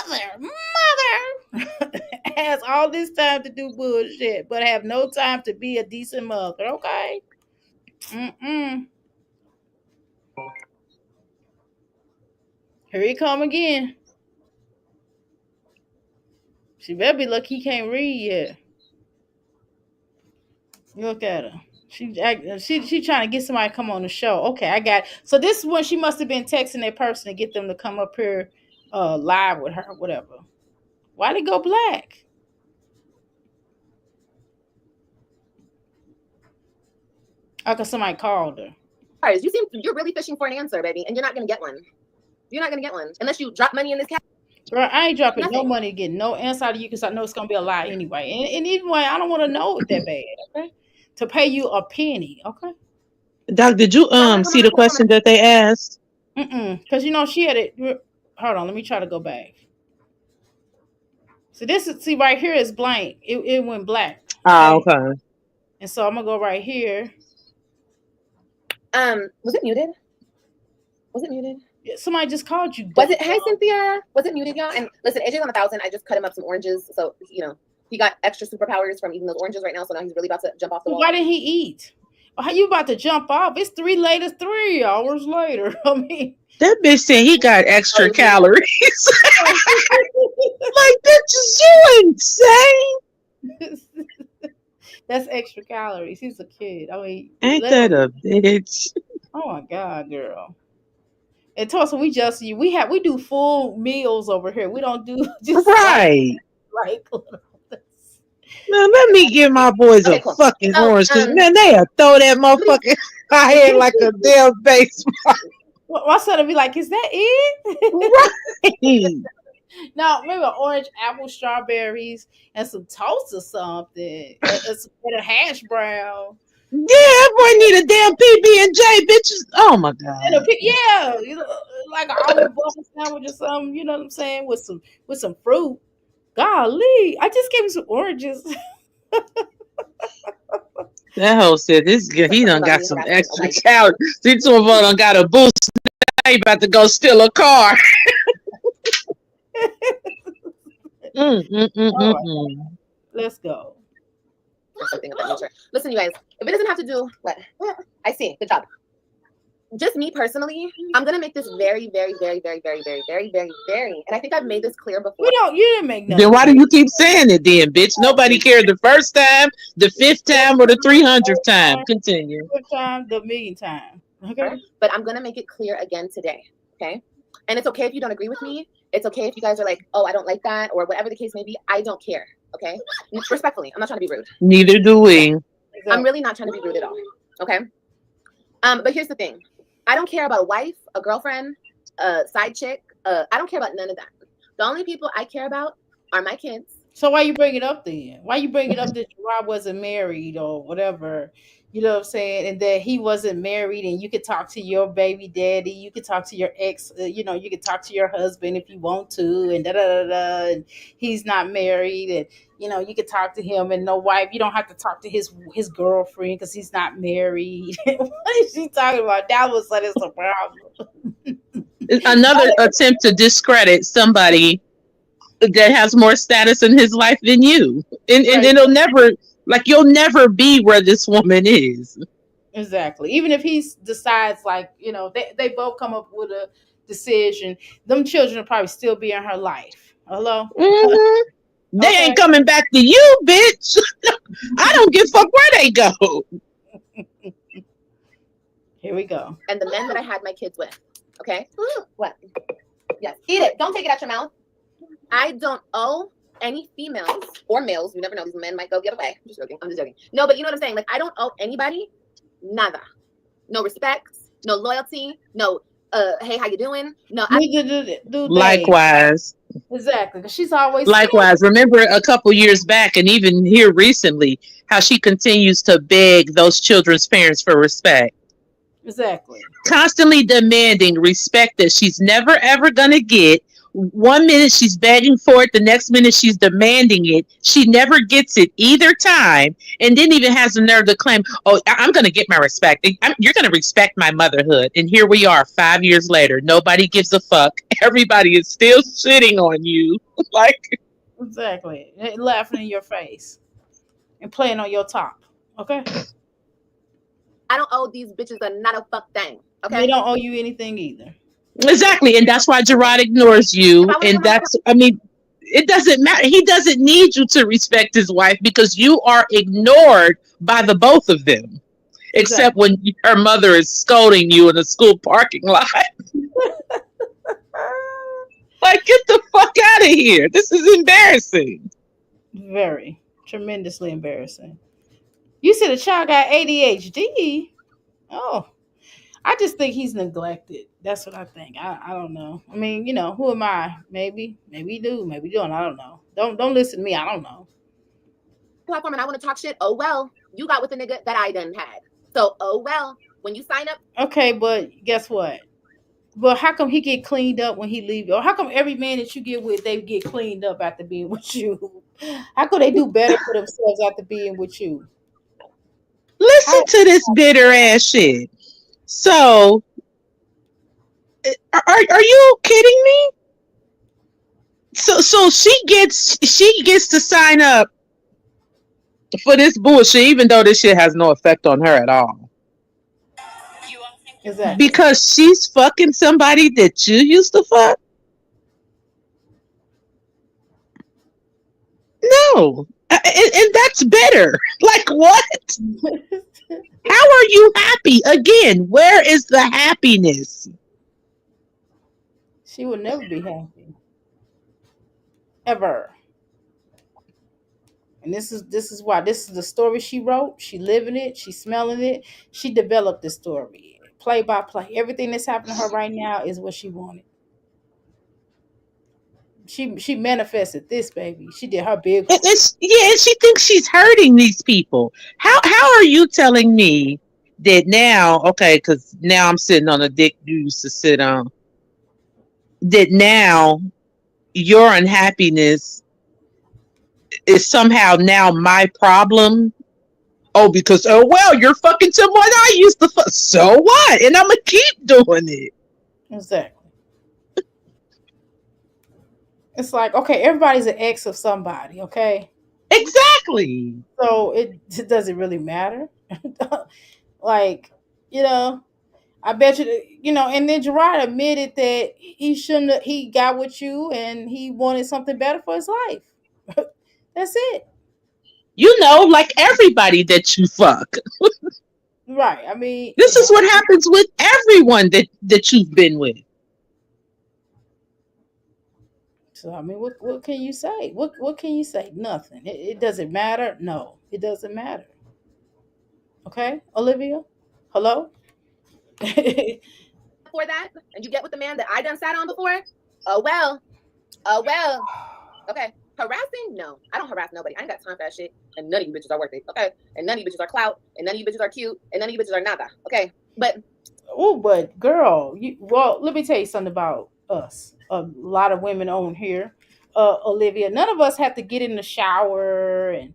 has all this time to do bullshit, but have no time to be a decent mother. Okay. Here he come again. She better be lucky he can't read yet. Look at her. She trying to get somebody to come on the show. Okay, I got it. So this is when she must have been texting that person to get them to come up here live with her, whatever. Why'd it go black? Because somebody called her.
Guys, you're really fishing for an answer, baby, and you're not gonna get one. You're not gonna get one unless you drop money in this cat.
Girl, I ain't dropping no
Nothing.
money to get no answer out of you because I know it's gonna be a lie anyway. And anyway, I don't want to know it that bad, okay? To pay you a penny, okay?
Doc, did you see the question that they asked?
Because you know she had it. Hold on, let me try to go back. So see right here is blank. It went black.
Okay.
And so I'm gonna go right here.
Was it muted? Was it muted?
Somebody just called you.
Was it? Hey, Cynthia. Was it muted, y'all? And listen, AJ's on 1,000. I just cut him up some oranges, so he got extra superpowers from eating those oranges right now. So now he's really about to jump off the wall.
Why didn't he eat? How you about to jump off? It's 3 hours later. I mean,
that bitch said he got extra calories. Like, bitch, is you insane?
That's extra calories. He's a kid. I mean,
ain't that a bitch?
Oh my God, girl. And Tulsa, we do full meals over here. We don't do just
right.
Like
man, let me give my boys a fucking orange, because man, they'll throw that motherfucking head like a damn baseball.
My son will be like, "Is that it?"
Right.
No, maybe an orange, apple, strawberries, and some toast or something, and a hash brown.
Yeah, boy, need a damn PB&J, bitches. Oh my God.
Yeah, like an olive butter sandwich or something. You know what I'm saying? With some fruit. Golly, I just gave him some oranges.
That hoe said he done got some extra calories. These two of them done got a boost. Now he about to go steal a car.
Let's go.
Or something of that nature. Listen, you guys, if it doesn't have to do what I see, good job. Just me personally, I'm gonna make this very, very, very, very, very, very, very, very, very, and I think I've made this clear before.
You didn't make no.
Then why do you keep saying it then, bitch? Nobody cared the first time, the 5th time, or the 300th time. Continue.
The time, the 1,000,000th time. Okay.
But I'm gonna make it clear again today. Okay. And it's okay if you don't agree with me. It's okay if you guys are like, oh, I don't like that, or whatever the case may be. I don't care. Okay. Respectfully, I'm not trying to be rude.
Neither do we.
Exactly.
I'm really not trying to be rude at all. Okay. But here's the thing. I don't care about a wife, a girlfriend, a side chick. I don't care about none of that. The only people I care about are my kids.
So why you bring it up then? Why you bring it up that Rob wasn't married or whatever? You know what I'm saying? And that he wasn't married, and you could talk to your baby daddy, you could talk to your ex, you could talk to your husband if you want to, and and he's not married, and you could talk to him and no wife. You don't have to talk to his girlfriend because he's not married. What is she talking about? That was like it's a problem.
Another attempt to discredit somebody that has more status in his life than you, and it'll never Like you'll never be where this woman is.
Exactly. Even if he decides, like, they both come up with a decision, them children will probably still be in her life. Hello?
Mhm. They
Okay.
ain't coming back to you, bitch. I don't give a fuck where they go.
Here we go.
And the men that I had my kids with. Okay? What? Yes. Eat it. Don't take it out your mouth. I don't owe any females or males. You never know. These men might go the other way. I'm just joking. I'm just joking. No, but you know what I'm saying? Like, I don't owe anybody nada. No respect. No loyalty. No, hey, how you doing? No,
Neither do they.
Likewise.
Exactly. Because she's always
Likewise. Remember a couple years back and even here recently, how she continues to beg those children's parents for respect.
Exactly.
Constantly demanding respect that she's never ever gonna get. One minute she's begging for it, the next minute she's demanding it. She never gets it either time, and then even has the nerve to claim, "Oh, I'm gonna get my respect. You're gonna respect my motherhood." And here we are, 5 years later. Nobody gives a fuck. Everybody is still shitting on you. Like,
Exactly. Laughing in your face and playing on your top. Okay.
I don't owe these bitches not a fuck thing. Okay.
They don't owe you anything either.
exactly, and that's why Gerard ignores you. And that's, I mean, it doesn't matter. He doesn't need you to respect his wife because you are ignored by the both of them. Except when her mother is scolding you in a school parking lot. Like, get the fuck out of here. This is embarrassing.
Very. Tremendously embarrassing. You said a child got ADHD? Oh. I just think he's neglected. That's what I think. I don't know. I mean, who am I? Maybe you do. Maybe you don't. I don't know. Don't listen to me. I don't know.
Platform and I want to talk shit. Oh, well, you got with the nigga that I done had. So, oh, well, when you sign up.
Okay, but guess what? But how come he get cleaned up when he leave? Or how come every man that you get with, they get cleaned up after being with you? How could they do better for themselves after being with you?
Listen to this bitter ass shit. So, are you kidding me? So she gets to sign up for this bullshit, even though this shit has no effect on her at all.
Exactly.
Because she's fucking somebody that you used to fuck? No. And that's better. Like, what? How are you happy? Again, where is the happiness?
She will never be happy. Ever. And this is why. This is the story she wrote. She living it. She smelling it. She developed the story. Play by play. Everything that's happening to her right now is what she wanted. She manifested this, baby. She did her big.
And she thinks she's hurting these people. How are you telling me that now? Okay, because now I'm sitting on a dick you used to sit on. That now your unhappiness is somehow now my problem. Oh, because well, you're fucking someone I used to fuck. So what? And I'm gonna keep doing it.
Exactly. It's like, okay, everybody's an ex of somebody, okay?
Exactly.
So it doesn't really matter. Like, I bet you, and then Gerard admitted that he got with you and he wanted something better for his life. That's it.
Like everybody that you fuck.
Right. I mean,
this is what happens with everyone that you've been with.
So, I mean, what can you say? What can you say? Nothing. It doesn't matter. No, it doesn't matter. Okay, Olivia? Hello?
For that, and you get with the man that I done sat on before? Oh, well. Okay. Harassing? No. I don't harass nobody. I ain't got time for that shit. And none of you bitches are worth it. Okay. And none of you bitches are clout. And none of you bitches are cute. And none of you bitches are nada. Okay. But.
Oh, but girl, let me tell you something about us. A lot of women on here, Olivia. None of us have to get in the shower and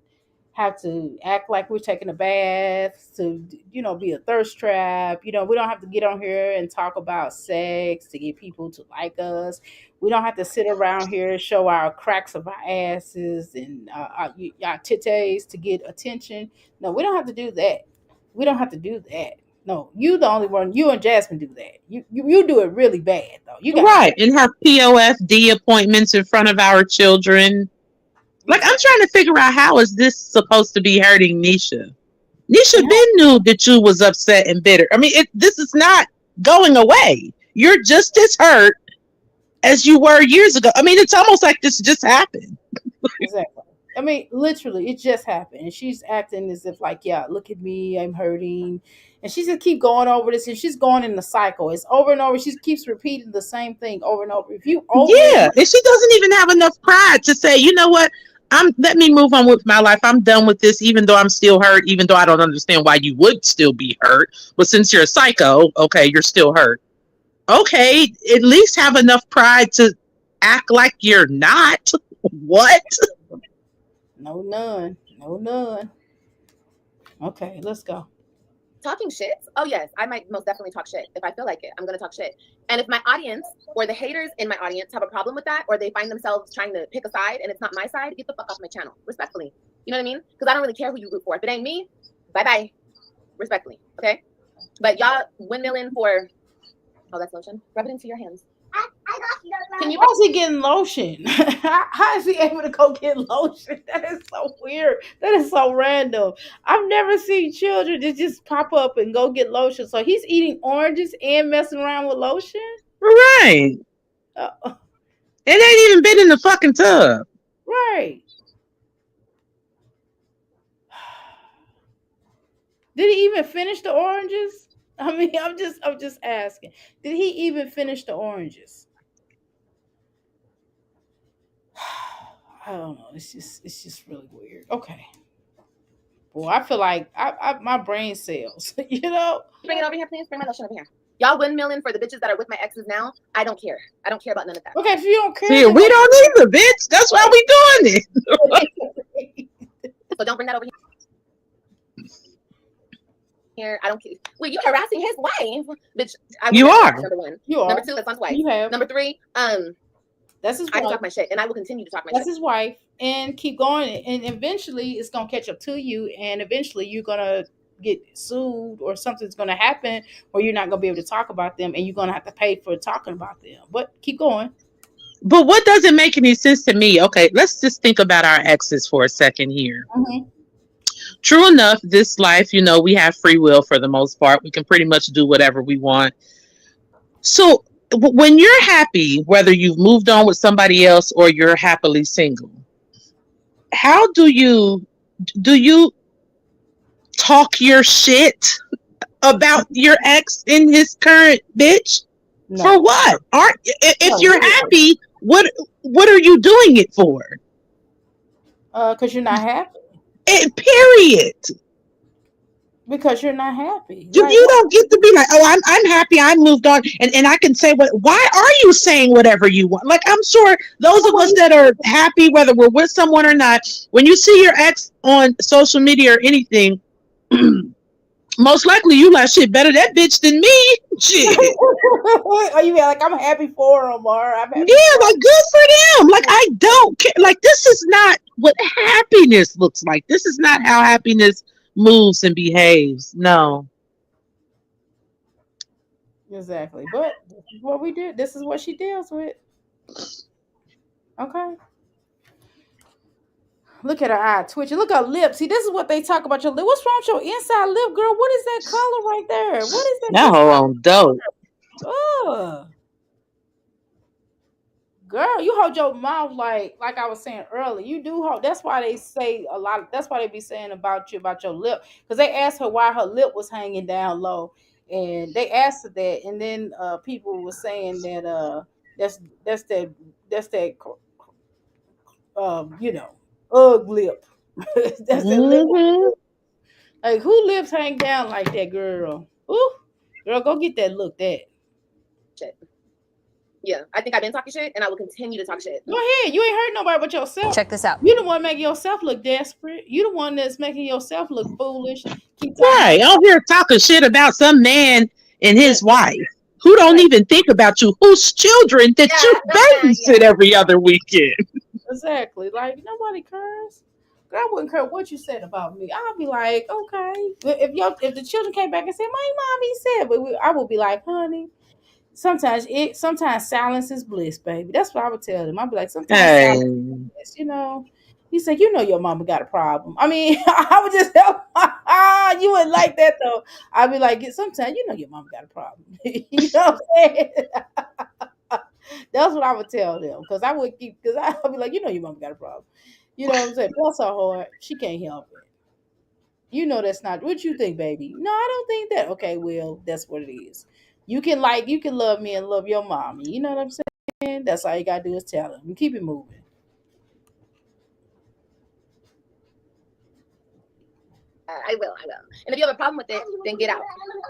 have to act like we're taking a bath, to be a thirst trap. We don't have to get on here and talk about sex to get people to like us. We don't have to sit around here and show our cracks of our asses and our titties to get attention. No, we don't have to do that. We don't have to do that. No, you the only one. You and Jasmine do that. You do it really bad though. You got
Right. And have POFD appointments in front of our children. Like, I'm trying to figure out, how is this supposed to be hurting Nisha? Nisha been knew that you was upset and bitter. I mean, this is not going away. You're just as hurt as you were years ago. I mean, it's almost like this just happened.
Exactly. I mean, literally, it just happened. And she's acting as if like, yeah, look at me, I'm hurting. And she's gonna keep going over this, and she's going in the cycle. It's over and over. She keeps repeating the same thing over and over. If you
Yeah, and she doesn't even have enough pride to say, you know what? Let me move on with my life. I'm done with this, even though I'm still hurt, even though I don't understand why you would still be hurt. But since you're a psycho, okay, you're still hurt. Okay, at least have enough pride to act like you're not. What?
No, none. No, none. Okay, let's go.
Talking shit? Oh yes, I might most definitely talk shit. If I feel like it, I'm gonna talk shit. And if my audience or the haters in my audience have a problem with that, or they find themselves trying to pick a side and it's not my side, get the fuck off my channel. Respectfully. You know what I mean? Because I don't really care who you root for. If it ain't me, bye-bye. Respectfully. Okay? But y'all windmilling for... Oh, that's lotion. Rub it into your hands.
Can you? How's he getting lotion? How is he able to go get lotion? That is so weird. That is so random. I've never seen children that just pop up and go get lotion. So he's eating oranges and messing around with lotion?
Right. It ain't even been in the fucking tub.
Right. Did he even finish the oranges? I mean, I'm just asking. Did he even finish the oranges? I don't know. It's just really weird. Okay. Boy, I feel like my brain cells,
Bring it over here, please. Bring my lotion over here. Y'all windmilling for the bitches that are with my exes now. I don't care. I don't care about none of that.
Okay, if you don't care.
See, we don't either, bitch. That's why we doing it.
So don't bring that over here. I don't care. Wait, you harassing his wife, bitch?
You are.
Number one.
You are.
Number two, that's my wife.
You have.
Number three,
that's his wife.
I can talk my shit, and I will continue to talk my
That's
shit.
his wife, and keep going, and eventually it's gonna catch up to you, and eventually you're gonna get sued, or something's gonna happen, or you're not gonna be able to talk about them, and you're gonna have to pay for talking about them. But keep going.
But what doesn't make any sense to me? Okay, let's just think about our exes for a second here.
Mm-hmm.
True enough, this life, we have free will for the most part. We can pretty much do whatever we want. So when you're happy, whether you've moved on with somebody else or you're happily single, how do you talk your shit about your ex in his current bitch? No. For what? If you're happy, what are you doing it for?
Because you're not happy.
Period.
Because you're not happy.
You don't get to be like, oh, I'm happy, I moved on, and I can say why are you saying whatever you want? Like, I'm sure those of us that are happy, whether we're with someone or not, when you see your ex on social media or anything, most likely you like, shit, better that bitch than me. Shit.
Oh, you mean like I'm happy for them, or I'm happy?
Yeah, like good for them. Like, I don't care. Like, this is not what happiness looks like. This is not how happiness moves and behaves. No.
Exactly. But this is what we did. This is what she deals with. Okay. Look at her eye twitching. Look at her lips. See, this is what they talk about your lip. What's wrong with your inside lip, girl? What is that color right there? What is that?
That hoe on dope.
Ugh. Girl, you hold your mouth like I was saying earlier. You do hold. That's why they say a lot. That's why they be saying about your lip. Because they asked her why her lip was hanging down low. And they asked her that. And then people were saying that that's that ugh lip. That's the lip. Like, who lips hang down like that, girl? Ooh, girl, go get that looked at.
Shit. Yeah, I think I've been talking shit, and I will continue to talk shit.
Go ahead. You ain't hurt nobody but yourself.
Check this out.
You the one making yourself look desperate. You the one that's making yourself look foolish. Keep talking
Right. Out here talking shit about some man and his wife who don't
Right.
even think about you, whose children that you babysit every other weekend.
Exactly. Like nobody cares. Girl, I wouldn't care what you said about me. I'll be like, okay. If the children came back and said, my mommy said, but I would be like, honey. Sometimes silence is bliss, baby. That's what I would tell them. I'd be like, sometimes silence is bliss, you know. He said, you know your mama got a problem. I mean, I would just help. You wouldn't like that though. I'd be like, sometimes you know your mama got a problem. You know what I'm saying? That's what I would tell them. Because I would be like, you know your mama got a problem. You know what I'm saying? Bless her heart. She can't help it. You know that's not what you think, baby. No, I don't think that. Okay, well, that's what it is. You can love me and love your mommy. You know what I'm saying? That's all you gotta do is tell them. And keep it moving.
I will. And if you have a problem with it, then get out.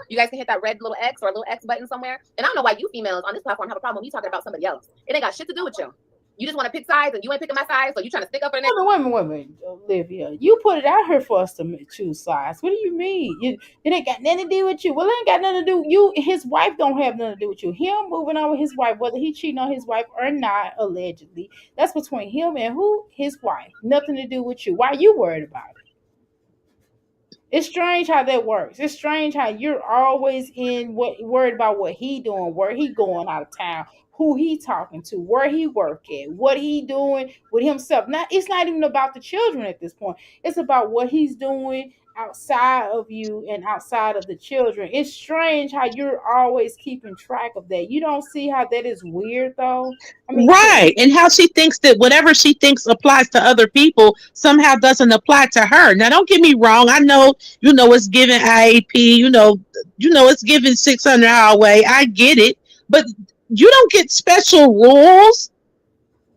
You guys can hit that red little X or a little X button somewhere. And I don't know why you females on this platform have a problem with me talking about somebody else. It ain't got shit to do with you. You just want to pick sides, and you ain't picking my sides, so you trying to stick up for the next.
Wait a minute, Olivia. You put it out here for us to choose sides. What do you mean? It ain't got nothing to do with you. Well, it ain't got nothing to do. You, his wife, don't have nothing to do with you. Him moving on with his wife, whether he cheating on his wife or not, allegedly, that's between him and who? His wife. Nothing to do with you. Why are you worried about it? It's strange how that works. It's strange how you're always worried about what he doing, where he going out of town, who he talking to, where he work at, what he doing with himself. It's not even about the children at this point. It's about what he's doing outside of you and outside of the children. It's strange how you're always keeping track of that. You don't see how that is weird though? I mean,
right. And how she thinks that whatever she thinks applies to other people somehow doesn't apply to her. Now, don't get me wrong. I know, it's given IAP, you know, it's given 600 Highway. I get it. But you don't get special rules.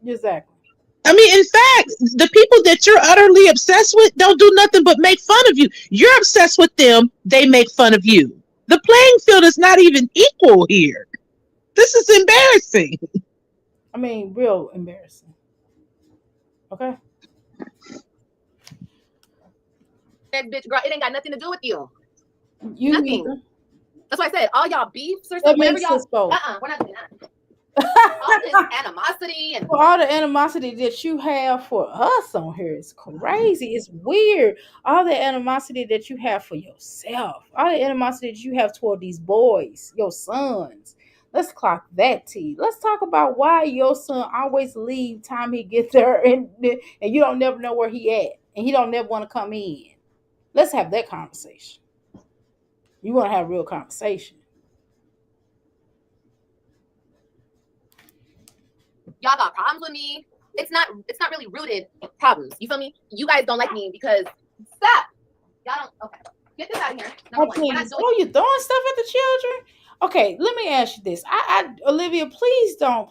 Exactly.
I mean, in fact, the people that you're utterly obsessed with don't do nothing but make fun of you. You're obsessed with them. They make fun of you. The playing field is not even equal here. This is embarrassing.
I mean, real embarrassing. Okay.
That bitch, girl, it ain't got nothing to do with you.
Nothing.
Either. That's why I said all y'all beefs or something. Whatever y'all. We're not doing that. All this animosity and
all the animosity that you have for us on here is crazy. It's weird. All the animosity that you have for yourself, all the animosity that you have toward these boys, your sons. Let's clock that T. Let's talk about why your son always leave time he get there and you don't never know where he at and he don't never want to come in. Let's have that conversation. You want to have a real conversation.
Y'all got problems with me. It's not really rooted problems. You feel me? You guys don't like me because stop. Y'all don't. Okay, get this out of here.
You throwing stuff at the children? Okay, let me ask you this. Olivia, please don't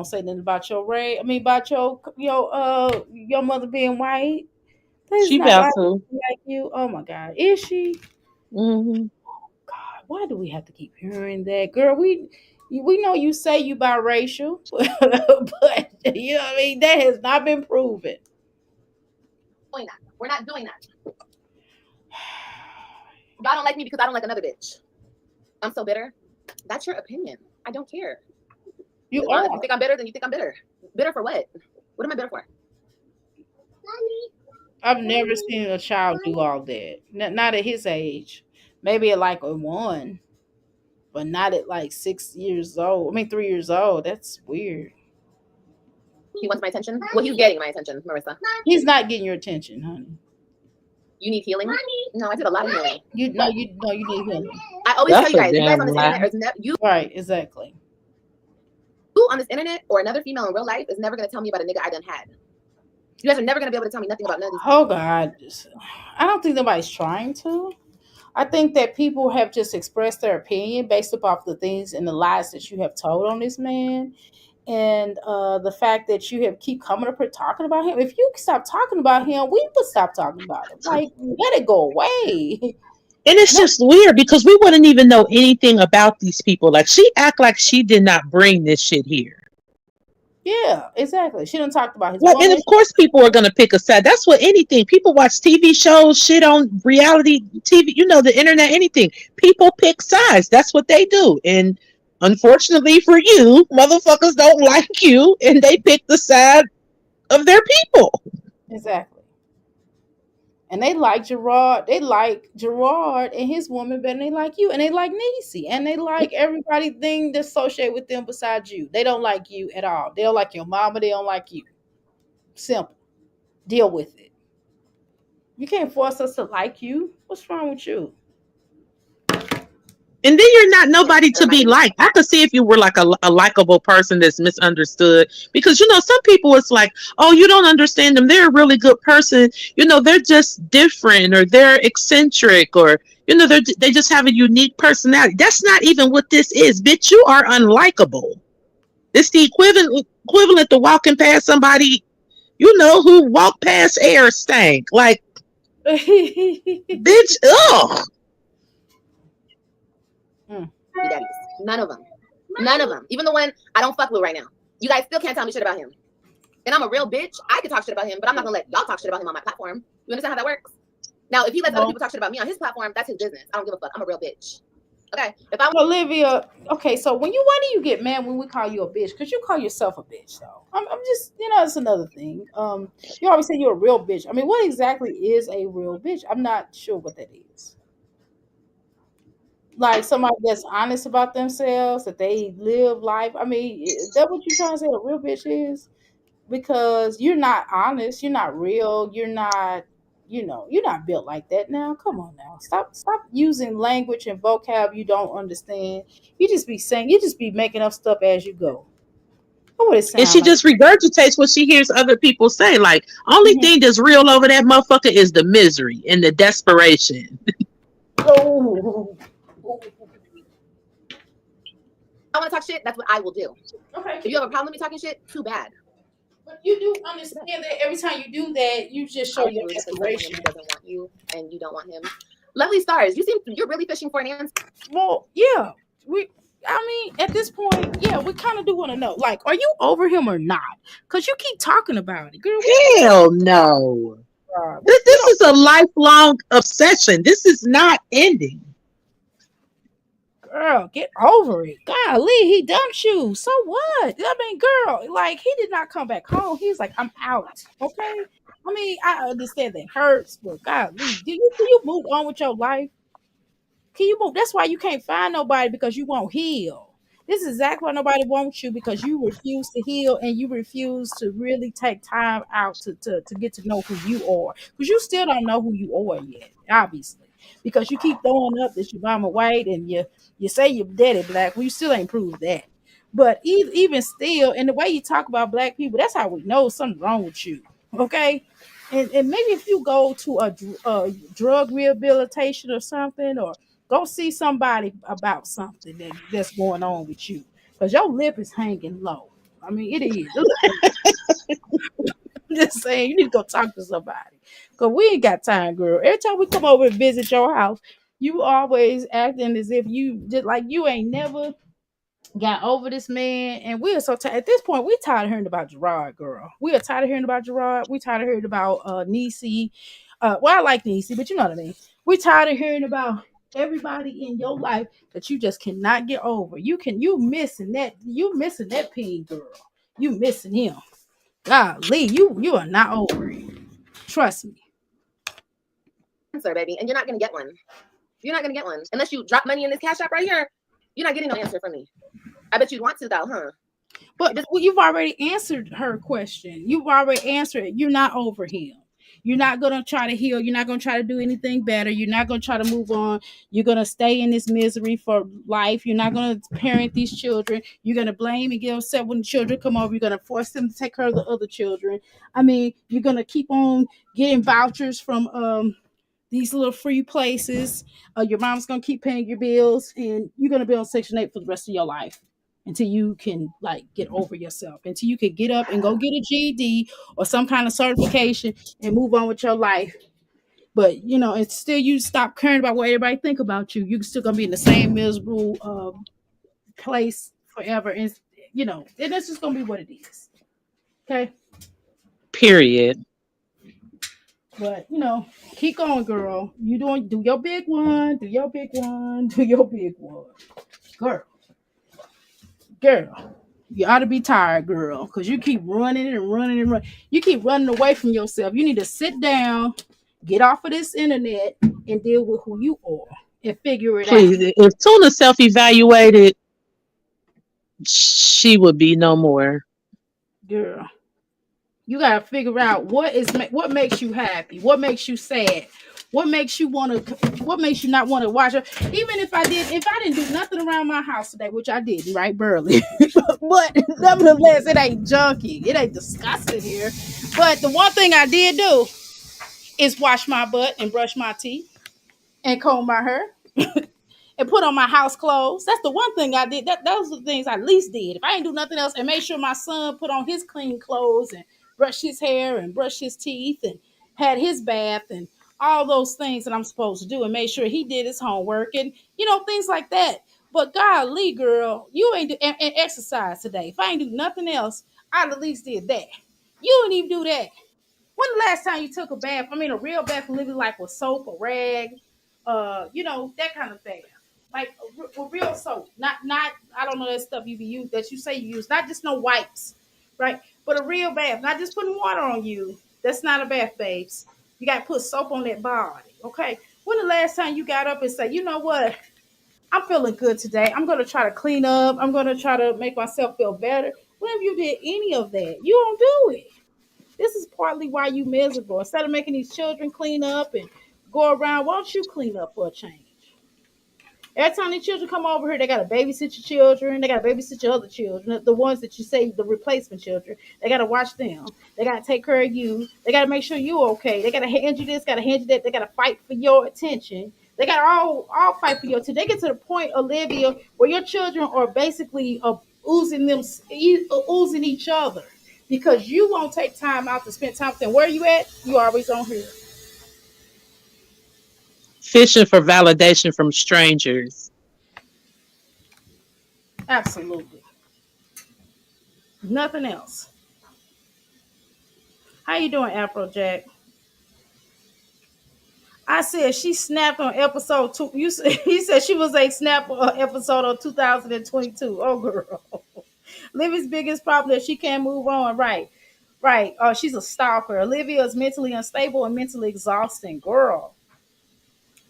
say nothing about your race. I mean, about your mother being white.
She about to
like you. Oh my God, is she?
Mm-hmm.
God, why do we have to keep hearing that, girl? We know you say you biracial, but you know what I mean. That has not been proven.
We're not doing that. Y'all don't like me because I don't like another bitch. I'm so bitter. That's your opinion. I don't care.
You
If you think I'm bitter, then you think I'm bitter. Bitter for what? What am I bitter for?
I've never seen a child do all that. Not at his age. Maybe at like 1, but not at like 6 years old. I mean, 3 years old. That's weird.
He wants my attention? Well, he's getting my attention, Marissa.
He's not getting your attention, honey.
You need healing? No, I did a lot of healing.
You need healing.
I always tell you guys on this internet,
right, exactly.
You on this internet or another female in real life is never going to tell me about a nigga I done had. You guys are never going to be able to tell me nothing about none of these.
Oh, God. I don't think nobody's trying to. I think that people have just expressed their opinion based upon the things and the lies that you have told on this man. And the fact that you have keep coming up here talking about him. If you stop talking about him, we would stop talking about him. Like, let it go away.
And it's just weird because we wouldn't even know anything about these people. Like she act like she did not bring this shit here.
Yeah, exactly. She done talked about his
Well, and
woman.
of course people are gonna pick a side. That's what anything. People watch TV shows, shit on reality TV, the internet, anything. People pick sides. That's what they do. And unfortunately for you, motherfuckers don't like you and they pick the side of their people.
Exactly. And they like Gerard. They like Gerard and his woman better than they like you. And they like Niecy. And they like everybody thing that's associated with them besides you. They don't like you at all. They don't like your mama. They don't like you. Simple. Deal with it. You can't force us to like you. What's wrong with you?
And then you're not nobody to be liked. I could see if you were like a likable person that's misunderstood. Because, some people it's like, oh, you don't understand them. They're a really good person. They're just different or they're eccentric or, they just have a unique personality. That's not even what this is. Bitch, you are unlikable. It's the equivalent to walking past somebody, who walked past air stank. Like, bitch, ugh.
Daddies. None of them. None of them. Even the one I don't fuck with right now. You guys still can't tell me shit about him. And I'm a real bitch. I can talk shit about him, but I'm not gonna let y'all talk shit about him on my platform. You understand how that works? Now, if he lets other people talk shit about me on his platform, that's his business. I don't give a fuck. I'm a real bitch. Okay. If I
Olivia, okay, so why do you get mad when we call you a bitch? Because you call yourself a bitch, though. I'm just, it's another thing. You always say you're a real bitch. I mean, what exactly is a real bitch? I'm not sure what that is. Like somebody that's honest about themselves, that they live life. I mean, is that what you're trying to say a real bitch is? Because you're not honest, you're not real, you're not, you're not built like that now. Come on now. Stop using language and vocab you don't understand. You just be making up stuff as you go. What would it sound
And she
like?
just regurgitates what she hears other people say. Like, only thing that's real over that motherfucker is the misery and the desperation.
Oh.
I want to talk shit, that's what I will do.
Okay.
If you have a problem with me talking shit, too bad.
But you do understand that every time you do that, you just show your desperation.
He doesn't want you and you don't want him. Lovely stars, you're really fishing for an answer.
Well, yeah. At this point, yeah, we kind of do want to know. Like, are you over him or not? Because you keep talking about it. Girl,
hell no. This is a lifelong obsession. This is not ending.
Girl, get over it. Golly, he dumped you. So what? I mean, girl, like, he did not come back home. He's like, I'm out. Okay? I mean, I understand that hurts, but golly, can you move on with your life? Can you move? That's why you can't find nobody, because you won't heal. This is exactly why nobody wants you, because you refuse to heal and you refuse to really take time out to get to know who you are. Because you still don't know who you are yet, obviously. Because you keep throwing up that your mama white and you say your daddy black. Well, you still ain't proved that. But even still, and the way you talk about black people, that's how we know something's wrong with you. Okay? And maybe if you go to a drug rehabilitation or something, or go see somebody about something that's going on with you, because your lip is hanging low. I mean, it is. I'm just saying, you need to go talk to somebody, because we ain't got time, girl. Every time we come over and visit your house, you always acting as if you just like you ain't never got over this man. And we are so tired. At this point, we're tired of hearing about Gerard, girl. We are tired of hearing about Gerard. We're tired of hearing about Niecy. Well, I like Niecy, but you know what I mean. We're tired of hearing about everybody in your life that you just cannot get over. You missing that pin, girl. You missing him. Golly, you are not over it. Trust me.
Answer, baby, and you're not gonna get one. You're not gonna get one unless you drop money in this cash app right here. You're not getting no answer from me. I bet you'd want to, though, huh?
But you've already answered her question. You've already answered it. You're not over him. You're not going to try to heal. You're not going to try to do anything better. You're not going to try to move on. You're going to stay in this misery for life. You're not going to parent these children. You're going to blame and get upset when the children come over. You're going to force them to take care of the other children. I mean, you're going to keep on getting vouchers from these little free places. Your mom's going to keep paying your bills, and you're going to be on Section 8 for the rest of your life until you can get over yourself, until you can get up and go get a GED or some kind of certification and move on with your life. But you know, it's still you stop caring about what everybody think about you. You're still gonna be in the same miserable place forever, and you know, and that's just gonna be what it is. Okay,
Period.
but you know, keep going, girl. Do your big one, do your big one, do your big one, girl. Girl, you ought to be tired, girl, because you keep running and running and running. You keep running away from yourself. You need to sit down, get off of this internet, and deal with who you are and figure it out.
Please, if Tuna self-evaluated, she would be no more.
Girl, you gotta figure out what makes you happy, what makes you sad, what makes you not want to watch her. Even if I didn't do nothing around my house today, which I didn't, right, barely. But nevertheless, it ain't junky, it ain't disgusting here. But the one thing I did do is wash my butt and brush my teeth and comb my hair and put on my house clothes. That's the one thing I did. Those are the things I at least did. If I ain't do nothing else, and make sure my son put on his clean clothes and brush his hair and brush his teeth and had his bath and all those things that I'm supposed to do, and make sure he did his homework and things like that. But golly, girl, you ain't do and exercise today. If I ain't do nothing else, I at least did that. You didn't even do that. When the last time you took a bath? I mean, a real bath, living like with soap, a rag, that kind of bath. Like a real soap, not I don't know that stuff you use that you say you use, not just no wipes, right? But a real bath, not just putting water on you. That's not a bath, babes. You got to put soap on that body, okay? When the last time you got up and say, you know what, I'm feeling good today. I'm gonna try to clean up. I'm gonna try to make myself feel better. When have you did any of that? You don't do it. This is partly why you miserable. Instead of making these children clean up and go around, why don't you clean up for a change? Every time the children come over here, they got to babysit your children. They got to babysit your other children, the ones that you say the replacement children. They got to watch them. They got to take care of you. They got to make sure you're okay. They got to hand you this, got to hand you that. They got to fight for your attention. They got to all fight for your attention. They get to the point, Olivia, where your children are basically oozing each other because you won't take time out to spend time with them. Where are you at? You always on here.
Fishing for validation from strangers.
Absolutely. Nothing else. How you doing, Afrojack? I said she snapped on episode 2. He said she was a snap episode on 2022. Oh, girl. Livy's biggest problem is she can't move on. Right. She's a stalker. Olivia is mentally unstable and mentally exhausting. Girl.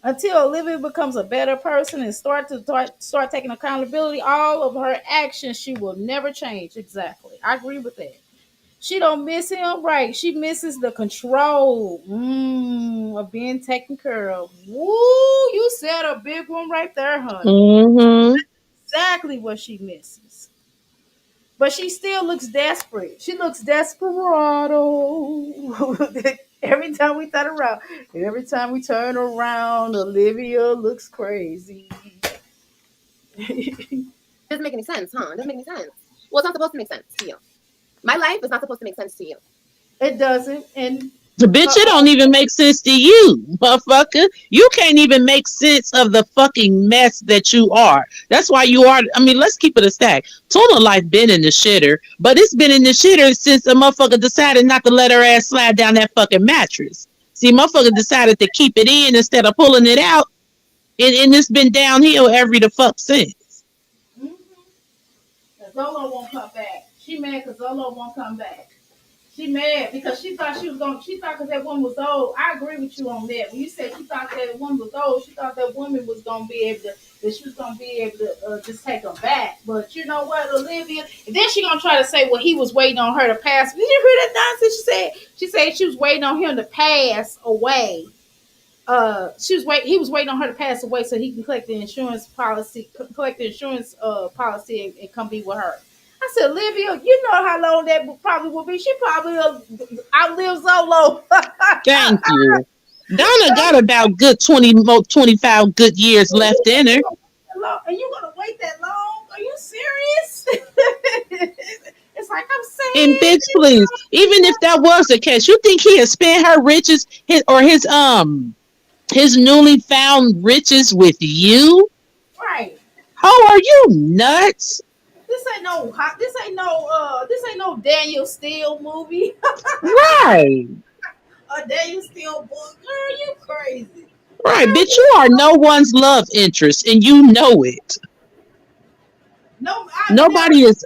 Until Olivia becomes a better person and start taking accountability, all of her actions, she will never change. Exactly. I agree with that. She don't miss him, right? She misses the control of being taken care of. Woo! You said a big one right there, honey.
Mm-hmm.
Exactly what she misses. But she still looks desperate. She looks desperado. Every time we turn around, Olivia looks crazy.
Doesn't make any sense, huh? It doesn't make any sense. Well, it's not supposed to make sense to you. My life is not supposed to make sense to you.
It doesn't. And
Bitch, it don't even make sense to you, motherfucker. You can't even make sense of the fucking mess that you are. That's why you are. I mean, let's keep it a stack. Tuna life been in the shitter, but it's been in the shitter since a motherfucker decided not to let her ass slide down that fucking mattress. See, motherfucker decided to keep it in instead of pulling it out, and it's been downhill every the fuck since.
Mm-hmm. Zolo won't come back. She mad because Zolo won't come back. She mad because she thought because that woman was old. I agree with you on that. When you said she thought that woman was old, she thought that woman was going to be able to, just take her back. But you know what, Olivia? And then she going to try to say, well, he was waiting on her to pass. Did you hear that nonsense she said she was waiting on him to pass away. He was waiting on her to pass away so he can collect the insurance policy and come be with her. I said, Olivia, you know how long that probably will be. She probably outlive Zolo.
Thank you. Donna got about good 25 good years left in her.
And you gonna wait that long? Are you serious? It's like I'm saying.
And bitch, please, even if that was the case, you think he had spent her riches, his his newly found riches with you?
Right.
How are you nuts?
This ain't no Daniel Steele movie.
Right.
A Daniel Steele book. Girl, you crazy.
Right, bitch, you are no one's love interest and you know it.
No, I
Nobody is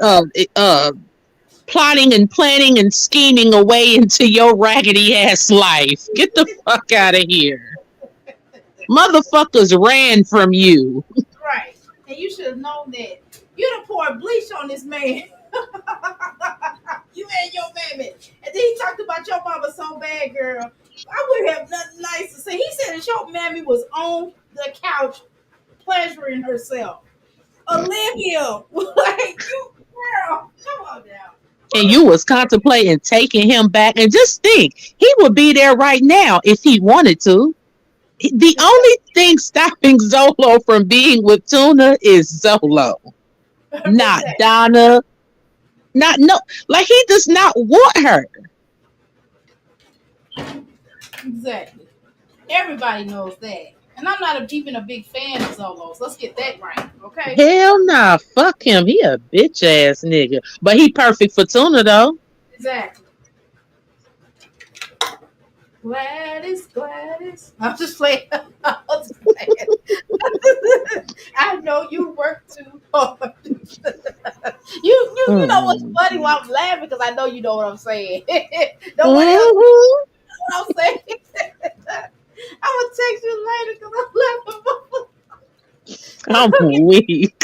plotting and planning and scheming a way into your raggedy ass life. Get the fuck out of here. Motherfuckers ran from you.
right. And you should have known that. You done poured bleach on this man. You and your mammy. And then he talked about your mama so bad, girl. I would have nothing nice to say. He said that your mammy was on the couch pleasuring herself. Olivia, like you, girl, come on now.
And you was contemplating taking him back. And just think, he would be there right now if he wanted to. The only thing stopping Zolo from being with Tuna is Zolo. Not Donna. Like he does not want her.
Exactly. Everybody knows that. And I'm not even a big fan of Zolos. Let's get that right, okay?
Hell nah, fuck him. He a bitch ass nigga. But he perfect for Tuna though.
Exactly. Gladys. I'm just playing. I'm just playing. I know you work too hard. You know what's funny while I'm laughing because I know you know what I'm saying. Nobody else knows what I'm saying. I'm gonna text you later because I'm laughing.
I'm weak.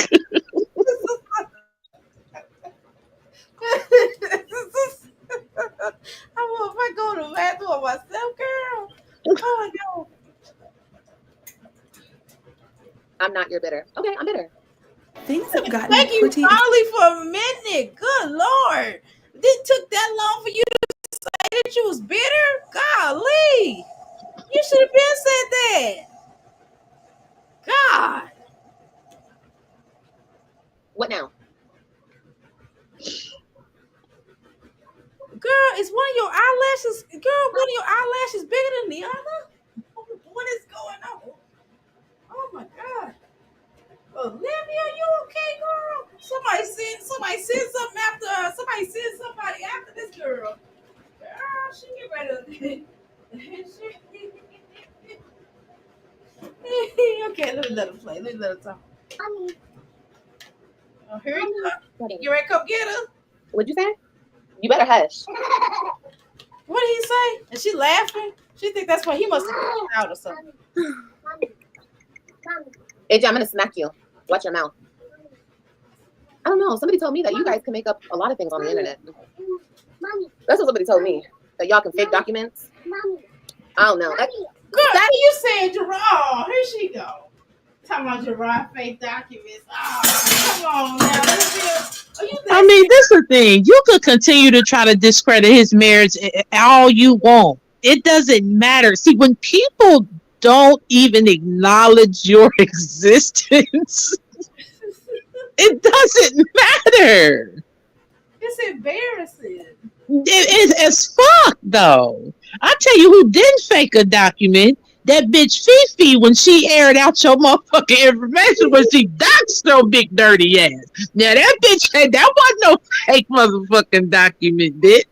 If I go to the bathroom myself, girl. Oh my god.
I'm not your bitter. Okay, I'm bitter.
Things have gotten
Thank you,
pretty.
Holly, for a minute. Good lord. It took that long for you to say that you was bitter? Golly. You should have been said that. God.
What now?
Girl, is one of your eyelashes, bigger than the other? What is going on? Oh my God. Olivia, you okay, girl? Somebody send somebody after this girl. Girl, she get ready to okay, let me let her play. Let me let her talk. Oh, here you go. You ready to come get her?
What'd you say? You better hush.
What did he say? And she laughing? She think that's why he must have been out or something.
AJ, I'm gonna smack you. Watch your mouth. I don't know. Somebody told me that you guys can make up a lot of things on the internet. That's what somebody told me. That y'all can fake documents. I don't know.
Girl, you saying Gerard? Oh, here she go. Talking about Gerard fake documents. Oh, come on now.
I mean, this is the thing. You could continue to try to discredit his marriage all you want. It doesn't matter. See, when people don't even acknowledge your existence, it doesn't matter.
It's embarrassing.
It is as fuck, though. I tell you who didn't fake a document. That bitch Fifi, when she aired out your motherfucking information, when she doxed your big dirty ass. Now that bitch, that wasn't no fake motherfucking document, bitch.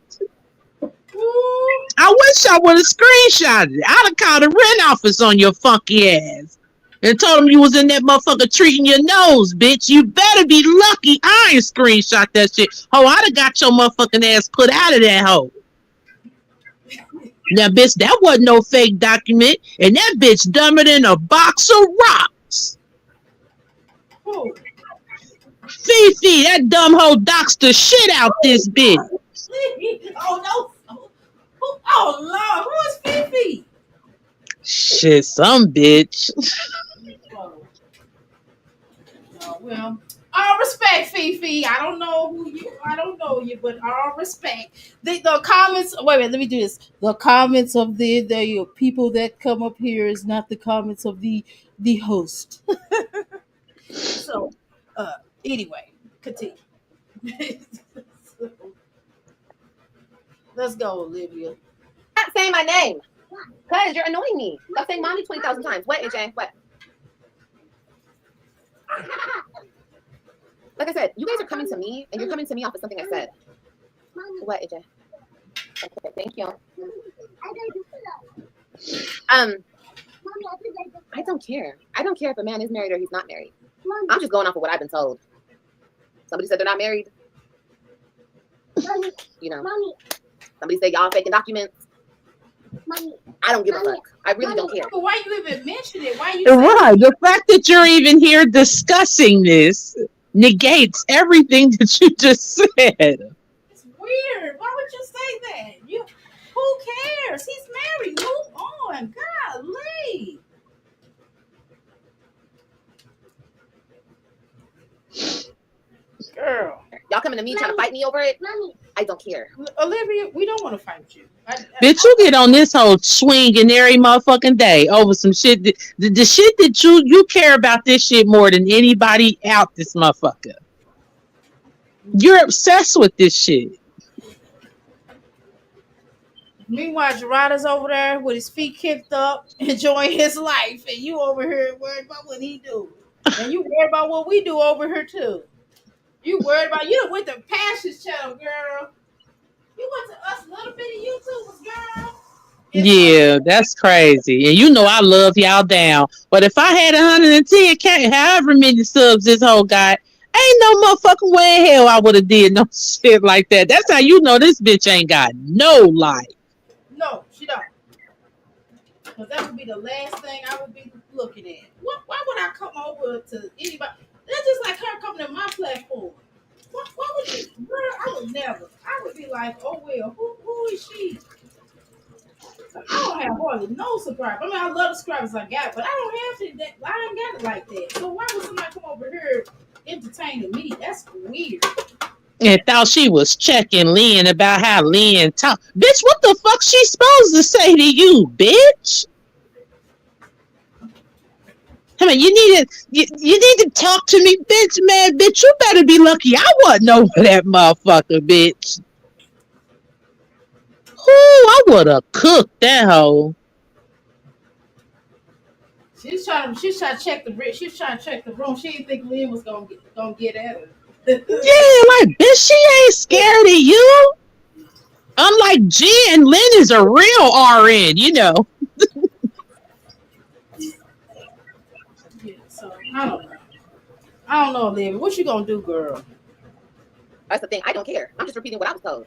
I wish I would have screenshotted it. I'd have called the rent office on your funky ass and told them you was in that motherfucker treating your nose, bitch. You better be lucky I ain't screenshot that shit. Oh, I'd have got your motherfucking ass put out of that hole. Now, bitch, that wasn't no fake document, and that bitch dumber than a box of rocks.
Who?
Fifi, that dumb hoe doxed the shit out this bitch.
Oh, no. Oh, Lord. Who is Fifi?
Shit, some bitch.
Oh, well, all respect, Fifi. I don't know you, but all respect. The comments. Wait, let me do this. The comments of the people that come up here is not the comments of the host. So, anyway, continue. Let's go, Olivia.
Stop saying my name. Because you're annoying me. Stop saying mommy 20,000 times. What, AJ? What? Like I said, you guys are coming to me, and you're coming to me off of something I said. What, AJ? Okay, thank you. I don't care. I don't care if a man is married or he's not married. I'm just going off of what I've been told. Somebody said they're not married. You know, somebody said y'all faking documents. I don't give a fuck. I really don't care.
But why you even mention it? Why you
Right. The fact that you're even here discussing this negates everything that you just said.
It's weird. Why would you say that? Who cares? He's married. Move on. Golly. Girl.
Y'all coming to me trying to fight me over it? I don't care.
Olivia, we don't want to fight you.
Bitch, you get on this whole swinging every motherfucking day over some shit. The shit that you care about this shit more than anybody out this motherfucker. You're obsessed with this shit.
Meanwhile, Gerardo's over there with his feet kicked up, enjoying his life, and you over here worried about what he do. And you worried about what we do over here too. You worried about you went to Passion's channel, girl. You went to us little bitty YouTubers, girl.
Yeah, that's crazy. And you know I love y'all down. But if I had 110K, however many subs this whole guy, ain't no motherfucking way in hell I would have did no shit like that. That's how you know this bitch ain't got no life.
No, she don't. Because that would be the last thing I would be looking at. Why would I come over to anybody? That's just like her coming to my platform. Why would you? Girl, I would never. I would be like, oh, well, who is she? I don't have hardly no subscribers. I mean, I love the subscribers I got, but I don't have to. I ain't got it like that. So why would somebody come over here entertaining me? That's weird.
And thought she was checking Lynn about how Lynn talk. Bitch, what the fuck she supposed to say to you, bitch? I mean, you need to talk to me, bitch, man. Bitch, you better be lucky I wasn't over that motherfucker, bitch. Ooh, I would have cooked that hoe.
She's trying to check the room. She's trying to check the room. She didn't think Lynn was gonna get at her.
Yeah, like, bitch, she ain't scared of you. Unlike Jen, Lynn is a real RN, you know.
Yeah, so I don't know, Olivia. What you gonna do, girl?
That's the thing. I don't care. I'm just repeating what I was told.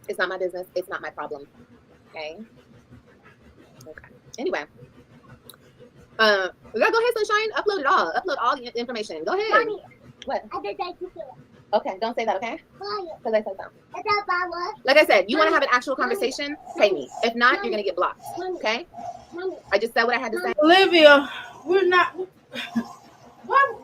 It's not my business. It's not my problem. Okay. Anyway. Go ahead, Sunshine. Upload it all. Upload all the information. Go ahead.
Mommy,
What?
I did that too.
Okay, don't say that, okay?
Mommy,
Because I said so.
I thought Baba.
Like I said, you want to have an actual conversation? Pay me. If not, you're going to get blocked. Okay?
Mommy,
I just said what I had to say.
Olivia, we're not. What?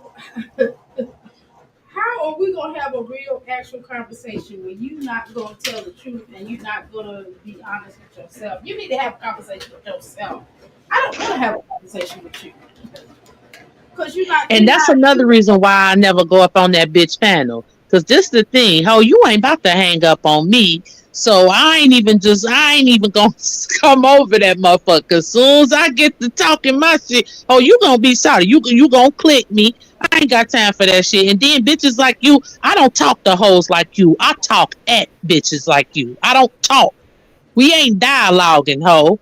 How are we gonna have a real, actual conversation when you're not gonna tell the truth and you're not gonna be honest with yourself? You need to have a conversation with yourself. I don't want to have a conversation with you because you're not.
And that's another reason why I never go up on that bitch panel. Because this the thing, ho, you ain't about to hang up on me. So I ain't even gonna come over that motherfucker. As soon as I get to talking my shit, oh, you gonna be sorry. You gonna click me. I ain't got time for that shit. And then bitches like you, I don't talk to hoes like you. I talk at bitches like you. I don't talk. We ain't dialoguing, ho.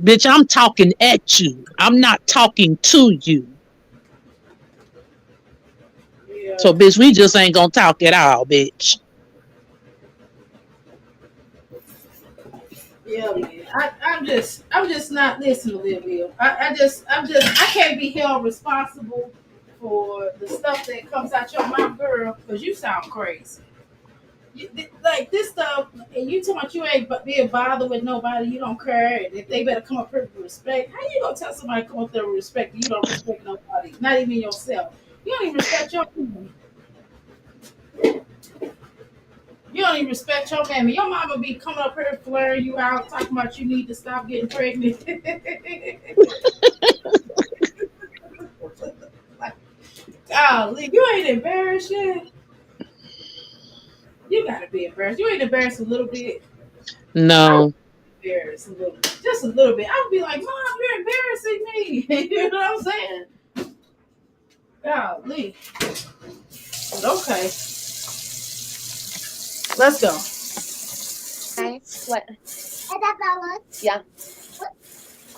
Bitch, I'm talking at you. I'm not talking to you.
Yeah.
So, bitch, we just ain't gonna talk at all, bitch.
Yeah, man. I'm just not listening, Olivia. I can't be held responsible for the stuff that comes out your mouth, girl, because you sound crazy. Like this stuff, and you talking about you ain't being bothered with nobody, you don't care, and if they better come up here with respect, how you gonna tell somebody to come up there with respect and you don't respect nobody, not even yourself? You don't even respect your family. You don't even respect your family. Your mama be coming up here flaring you out, talking about you need to stop getting pregnant. Like, golly, you ain't embarrassed yet. You gotta be embarrassed. You ain't embarrassed a little bit.
No.
Embarrassed a little, just a little bit. I would be like, Mom, you're embarrassing me. You know what I'm saying? Golly. But okay, let's go.
Okay. What?
Is that Bella?
Yeah.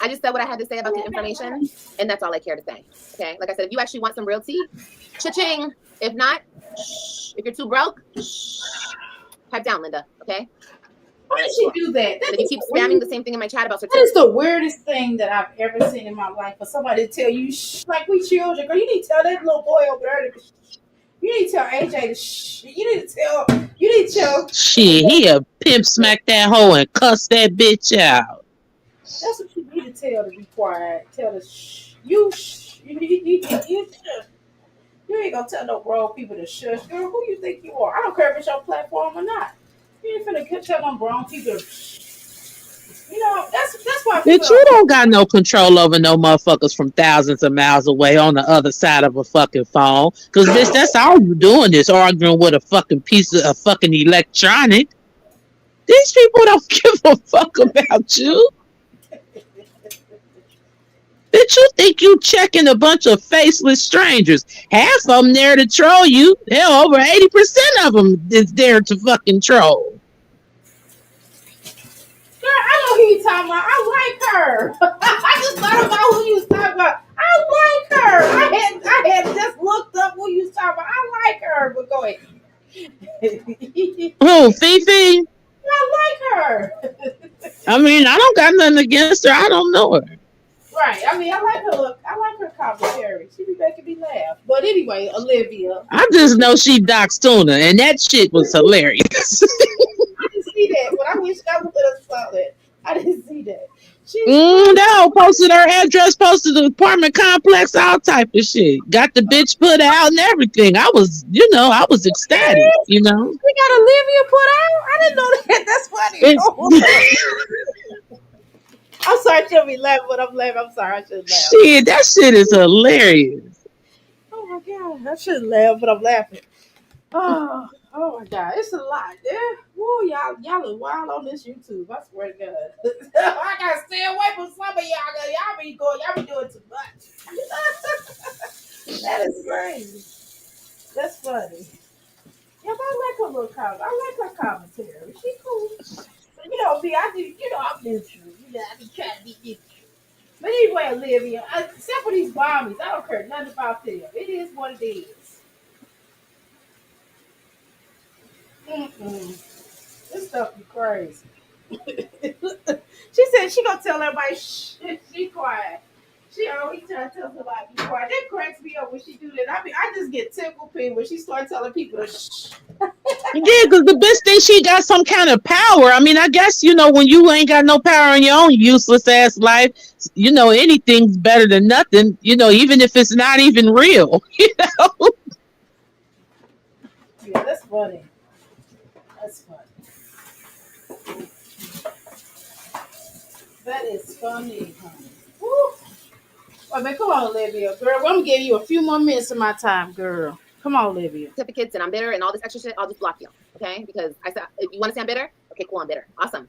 I just said what I had to say about the information, and that's all I care to say. Okay. Like I said, if you actually want some real tea, cha-ching. If not, shh. If you're too broke, shh. Pipe down, Linda. Okay.
Why did she do that?
And if you keep spamming the same thing in my chat about
That
certificates,
is the weirdest thing that I've ever seen in my life. For somebody to tell you, shh, like we children, girl, you need to tell that little boy over there to shh. You need to tell AJ to shh. You need to tell.
Shit, he a pimp smack that hoe and cuss that bitch out.
That's what you need to tell to be quiet. Tell the shh. You shh. You shush. You ain't gonna tell no grown people to shush. Girl, who you think you are? I don't care if it's your platform or not. You ain't finna tell them grown people to shh. You know, that's why people
Bitch, you don't got no control over no motherfuckers from thousands of miles away on the other side of a fucking phone. Cause bitch, that's all you doing is arguing with a fucking piece of a fucking electronic. These people don't give a fuck about you. Bitch, you think you checking a bunch of faceless strangers. Half of them there to troll you. Hell, over 80% of them is there to fucking troll.
Girl, I know who you talking about. I like her. I just thought about who you was talking about. I like her. I had just looked up who you was talking about. I like her. But go ahead.
Who, Fifi?
I like her.
I mean, I don't got nothing against her. I don't know her.
Right. I mean, I like her look. I like her commentary. She be making me laugh. But anyway, Olivia.
I just know she docks Tuna, and that shit was hilarious.
I didn't see that, but I wish I would have saw that. I didn't see that.
That hoe posted her address, posted the apartment complex, all type of shit. Got the bitch put out and everything. I was ecstatic, you know.
We got Olivia put out? I didn't know that. That's funny. I'm sorry, I shouldn't be laughing, but I'm laughing. I'm sorry, I shouldn't laugh.
Shit, that shit is hilarious.
Oh my god, I shouldn't laugh, but I'm laughing. Oh my god, it's a lot. Yeah. Woo, y'all are wild on this YouTube. I swear to God. I gotta stay away from some of y'all. Y'all be doing too much. That is crazy. That's funny. Yeah, but I like her little comment. I like her commentary. She cool. But you know me, I'm neutral. I be trying to be neutral. But anyway, Olivia, except for these bombies, I don't care nothing about them. It is what it is. This stuff be crazy. She said she gonna tell everybody, shh, she quiet. She always trying to tell somebody be quiet. That cracks me up when she do that. I just get tickled pink when she start telling people to shh.
Yeah, because the bitch thinks she got some kind of power. I mean, I guess, when you ain't got no power in your own useless ass life, anything's better than nothing, even if it's not even real,
Yeah, that's funny. That's funny. That is funny, honey. Woo. Oh, man, come on, Olivia. Girl, I'm going to give you a few more minutes of my time, girl. Come on, Olivia.
certificates and I'm bitter and all this extra shit, I'll just block you. Okay? Because I said, if you want to say I'm bitter, okay, cool, I'm bitter. Awesome.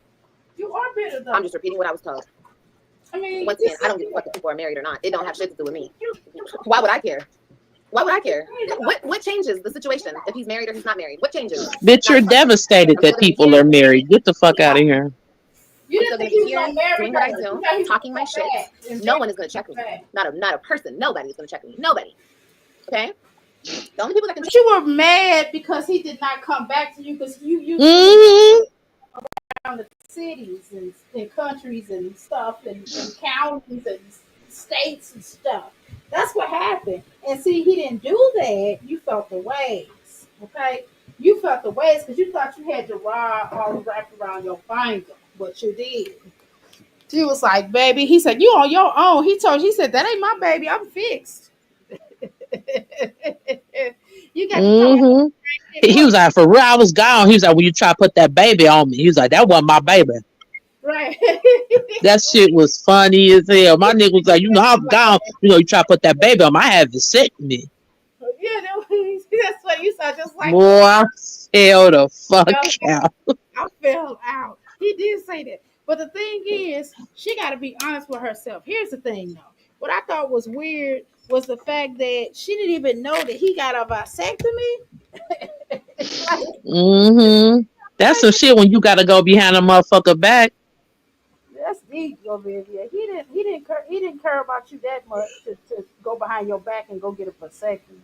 You are bitter, though.
I'm just repeating what I was told.
I mean,
Once again, I don't give a fuck if people are married or not. It don't have shit to do with me. Why would I care? Why would I care? What changes the situation if he's married or he's not married? What changes?
bitch, you're devastated that people are married. Get the fuck out of here.
You
I'm
didn't
still
think
gonna
he
be
was
here,
gonna marry
doing what I
her.
do,
You thought he was
talking my
gonna
shit.
come back.
No one is gonna check me. Not a person. Nobody is gonna check me. Nobody. Okay? The only people that can
But you were mad because he did not come back to you because you around the cities and countries and stuff and counties and states and stuff. That's what happened. And see, he didn't do that. You felt the waves. Okay? You felt the waves because you thought you had the rod all wrapped around your finger, but you did. She was like, baby, he said, you on your own. He said, that ain't my baby. I'm fixed. You got to talk.
He was like, for real, I was gone. He was like, when you try to put that baby on me, he was like, that wasn't my baby.
Right.
That shit was funny as hell. My nigga was like, I'm gone. You try to put that baby on me, I had vasectomy.
Yeah, that's what you saw. Just like
Boy, I fell the fuck out.
I fell out. He did say that. But the thing is, she got to be honest with herself. Here's the thing, though. What I thought was weird was the fact that she didn't even know that he got a vasectomy.
That's some shit when you gotta go behind a motherfucker back.
That's deep, Olivia. He didn't care about you that much to go behind your back and go get a vasectomy.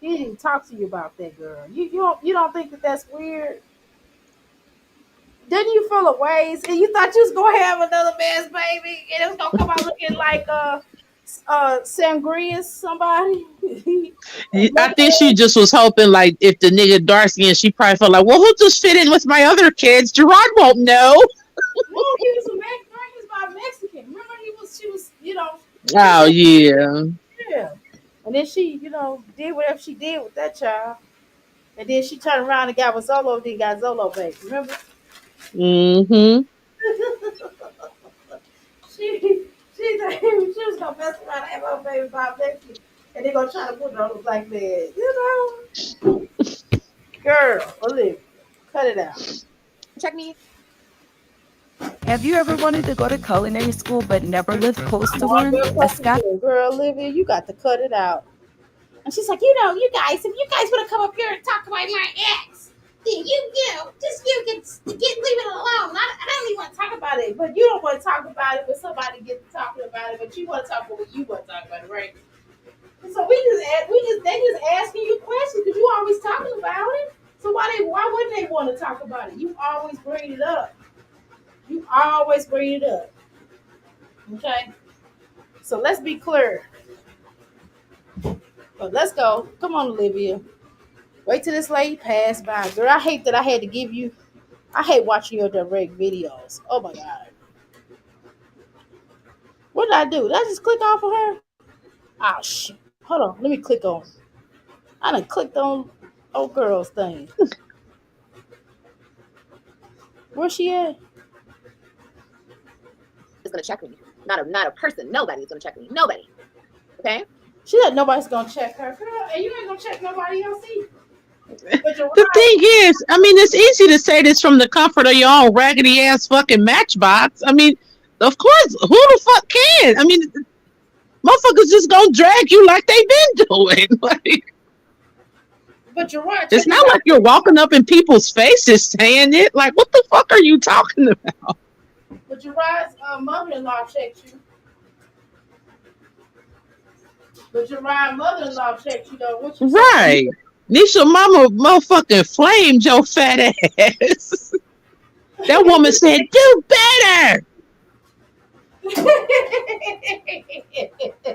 He didn't talk to you about that, girl. You don't think that that's weird? Didn't you feel a ways and you thought you was gonna have another man's baby and it was gonna come out looking like Sangria somebody?
I think she just was hoping, like, if the nigga dark skin, she probably felt like, well, who'll just fit in with my other kids? Gerard won't know.
No, he was about Mexican. Remember, she was,
Oh yeah.
yeah. And then she, did whatever she did with that child. And then she turned around and got with Zolo, then got Zolo baby. Remember? She was gonna mess around and have her baby by Mexican. And they're gonna try to put it on the black man. Girl, Olivia, cut it out.
Check me.
Have you ever wanted to go to culinary school but never lived close to one?
Girl, Olivia, you got to cut it out. And she's like, you guys, if you guys want to come up here and talk about my ex, then you leave it alone. I don't even want to talk about it, but you don't want to talk about it when somebody gets talking about it, but you want to talk about what you want to talk about it, right? And so they just asking you questions because you always talking about it. So why wouldn't they want to talk about it? You always bring it up. Okay? So let's be clear. But let's go. Come on, Olivia. Wait till this lady pass by. Girl, I hate that I had to give you. I hate watching your direct videos. Oh my God. What did I do? Did I just click off of her? Oh shit. Hold on. Let me click on. I done clicked on old girl's thing. Where's she at?
Is gonna check me. Not a person. Nobody's gonna check me. Nobody. Okay?
She said nobody's gonna check her. Girl, and you ain't gonna check nobody else either.
The thing is, I mean, it's easy to say this from the comfort of your own raggedy ass fucking Matchbox. I mean, of course, who the fuck can? I mean, motherfuckers just gonna drag you like they been doing. Like,
but you're right.
It's not like you're walking up in people's faces saying it. Like, what the fuck are you talking about?
But Uriah's mother-in-law checked you. But Uriah's mother-in-law checked you, though. What you
Right. Nisha mama motherfucking flamed your fat ass. That woman said, do better.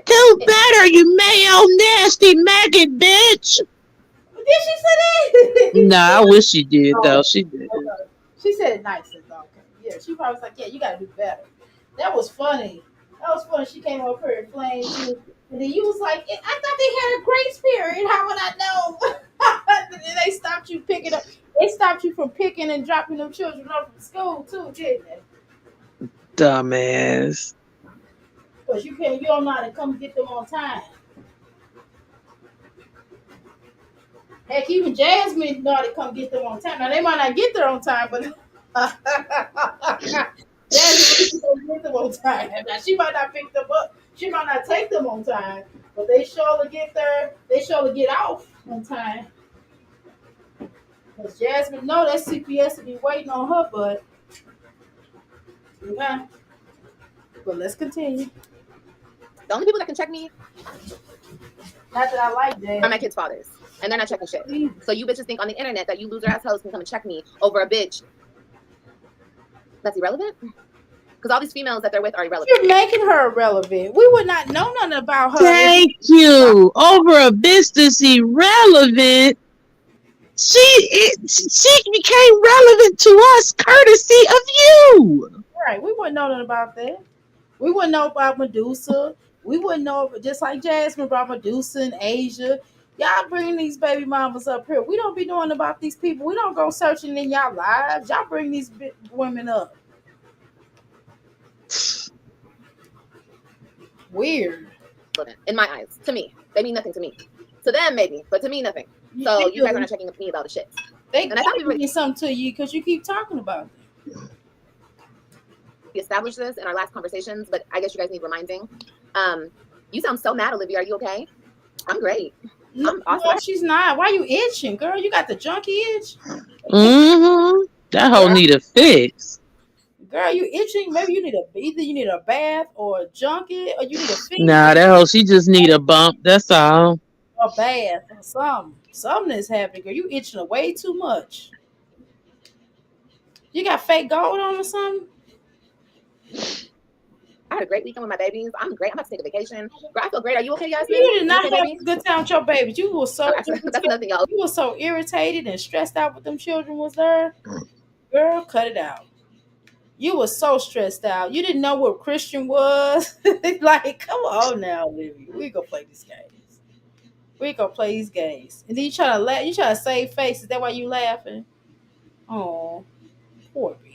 Do better, you mayo nasty maggot bitch.
Did she say that?
Nah, I wish she did, though. She did.
Okay. She said it nicely, though. Okay. Yeah, she probably was like, yeah, you got to do better. That was funny. She came up here and flamed you. And then you was like, I thought they had a grace period. How would I know? And then they stopped you picking up. They stopped you from picking and dropping them children off from school, too, didn't they?
Dumbass.
Because you don't know how to come get them on time. Heck, even Jasmine know how to come get them on time. Now, they might not get there on time, but Jasmine will get them on time. Now, she might not pick them up. She might not take them on time, but they surely get there. They surely get off on time. Because Jasmine know that CPS will be waiting on her butt. Okay? But let's continue.
The only people that can check me
Not that I like that.
are my kids' fathers. And they're not checking shit. So you bitches think on the internet that you loser assholes can come and check me over a bitch that's irrelevant? Because all these females that they're with are irrelevant.
You're making her irrelevant. We would not know nothing about her.
Thank you. Over a business irrelevant. She became relevant to us courtesy of you.
Right. We wouldn't know nothing about that. We wouldn't know about Medusa. We wouldn't know, just like Jasmine about Medusa and Asia. Y'all bring these baby mamas up here. We don't be knowing about these people. We don't go searching in y'all lives. Y'all bring these women up. Weird.
In my eyes. To me. They mean nothing to me. To them, maybe. But to me, nothing. So you guys are not checking me about the shit.
They
and I thought
mean something to you because you keep talking about them.
established this in our last conversations, but I guess you guys need reminding. You sound so mad, Olivia. Are you okay? I'm great.
No,
awesome.
she's not. Why you itching, girl? You got the junkie itch?
Mm-hmm. That whole need a fix.
Girl, you itching? Maybe you need either you need a bath or a junkie, or you need a fix.
Nah, that whole she just need a bump. That's all.
A bath or something. Something is happening, girl. You itching way too much. You got fake gold on or something?
I had a great weekend with my babies. I'm great. I'm about to take a vacation. Girl, I feel great. Are you okay, Yasmin?
You did not
okay,
have
baby?
a good time with your babies. You were so
That's nothing else.
you were so irritated and stressed out with them children was there. Girl, cut it out. You were so stressed out. You didn't know what Christian was. Like, come on now, Olivia. We gonna play these games. We gonna play these games. And then you try to laugh. You try to save face. Is that why you laughing? Oh, poor baby.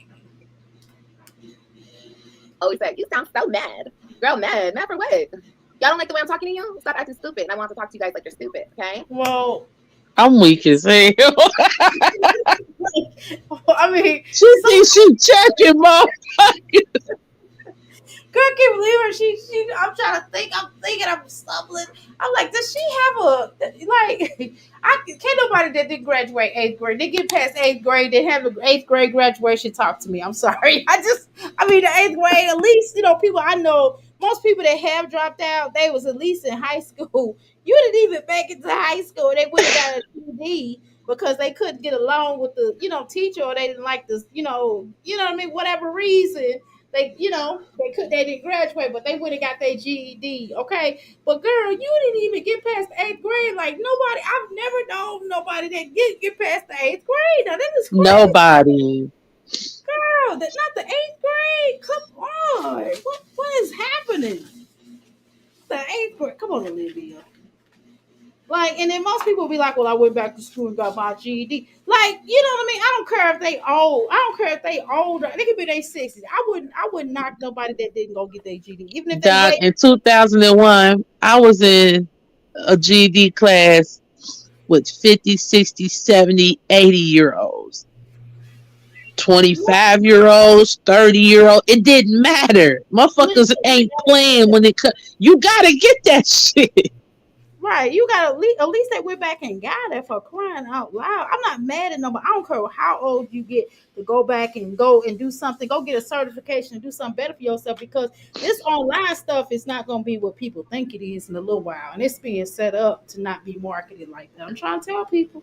Oh, he said, you sound so mad. Girl, mad. Mad for what? Y'all don't like the way I'm talking to you? Stop acting stupid. I want to talk to you guys like you're stupid, okay?
Well,
I'm weak as hell.
I mean,
She thinks she checking, mom.
girl, I can't believe her. She. I'm trying to think. I'm thinking. I'm stumbling. I'm like, does she have a like? Can't nobody that didn't graduate 8th grade. They get past 8th grade. They have an 8th grade graduation. Talk to me. I'm sorry. I mean, the 8th grade. At least people I know. Most people that have dropped out, they was at least in high school. You didn't even make it to high school. They went and got a GED because they couldn't get along with the teacher, or they didn't like this what I mean, whatever reason. They didn't graduate, but they went and got their GED. Okay, but girl, you didn't even get past the 8th grade. Like nobody, I've never known nobody that get past the 8th grade. Now that is crazy.
Nobody.
Girl, that's not the 8th grade. Come on, what is happening? The 8th grade. Come on, Olivia. Like, and then most people be like, well, I went back to school and got my GED. Like, you know what I mean? I don't care if they old. I don't care if they older. They could be their 60s. I wouldn't knock nobody that didn't go get their GED. Even if
Doc, in 2001, I was in a GED class with 50, 60, 70, 80-year-olds. 25-year-olds, 30-year-olds. It didn't matter. Motherfuckers ain't playing when it comes. You gotta get that shit.
Right, you got at least they went back and got it, for crying out loud. I'm not mad at nobody. I don't care how old you get to go back and go and do something. Go get a certification and do something better for yourself, because this online stuff is not going to be what people think it is in a little while, and it's being set up to not be marketed like that. I'm trying to tell people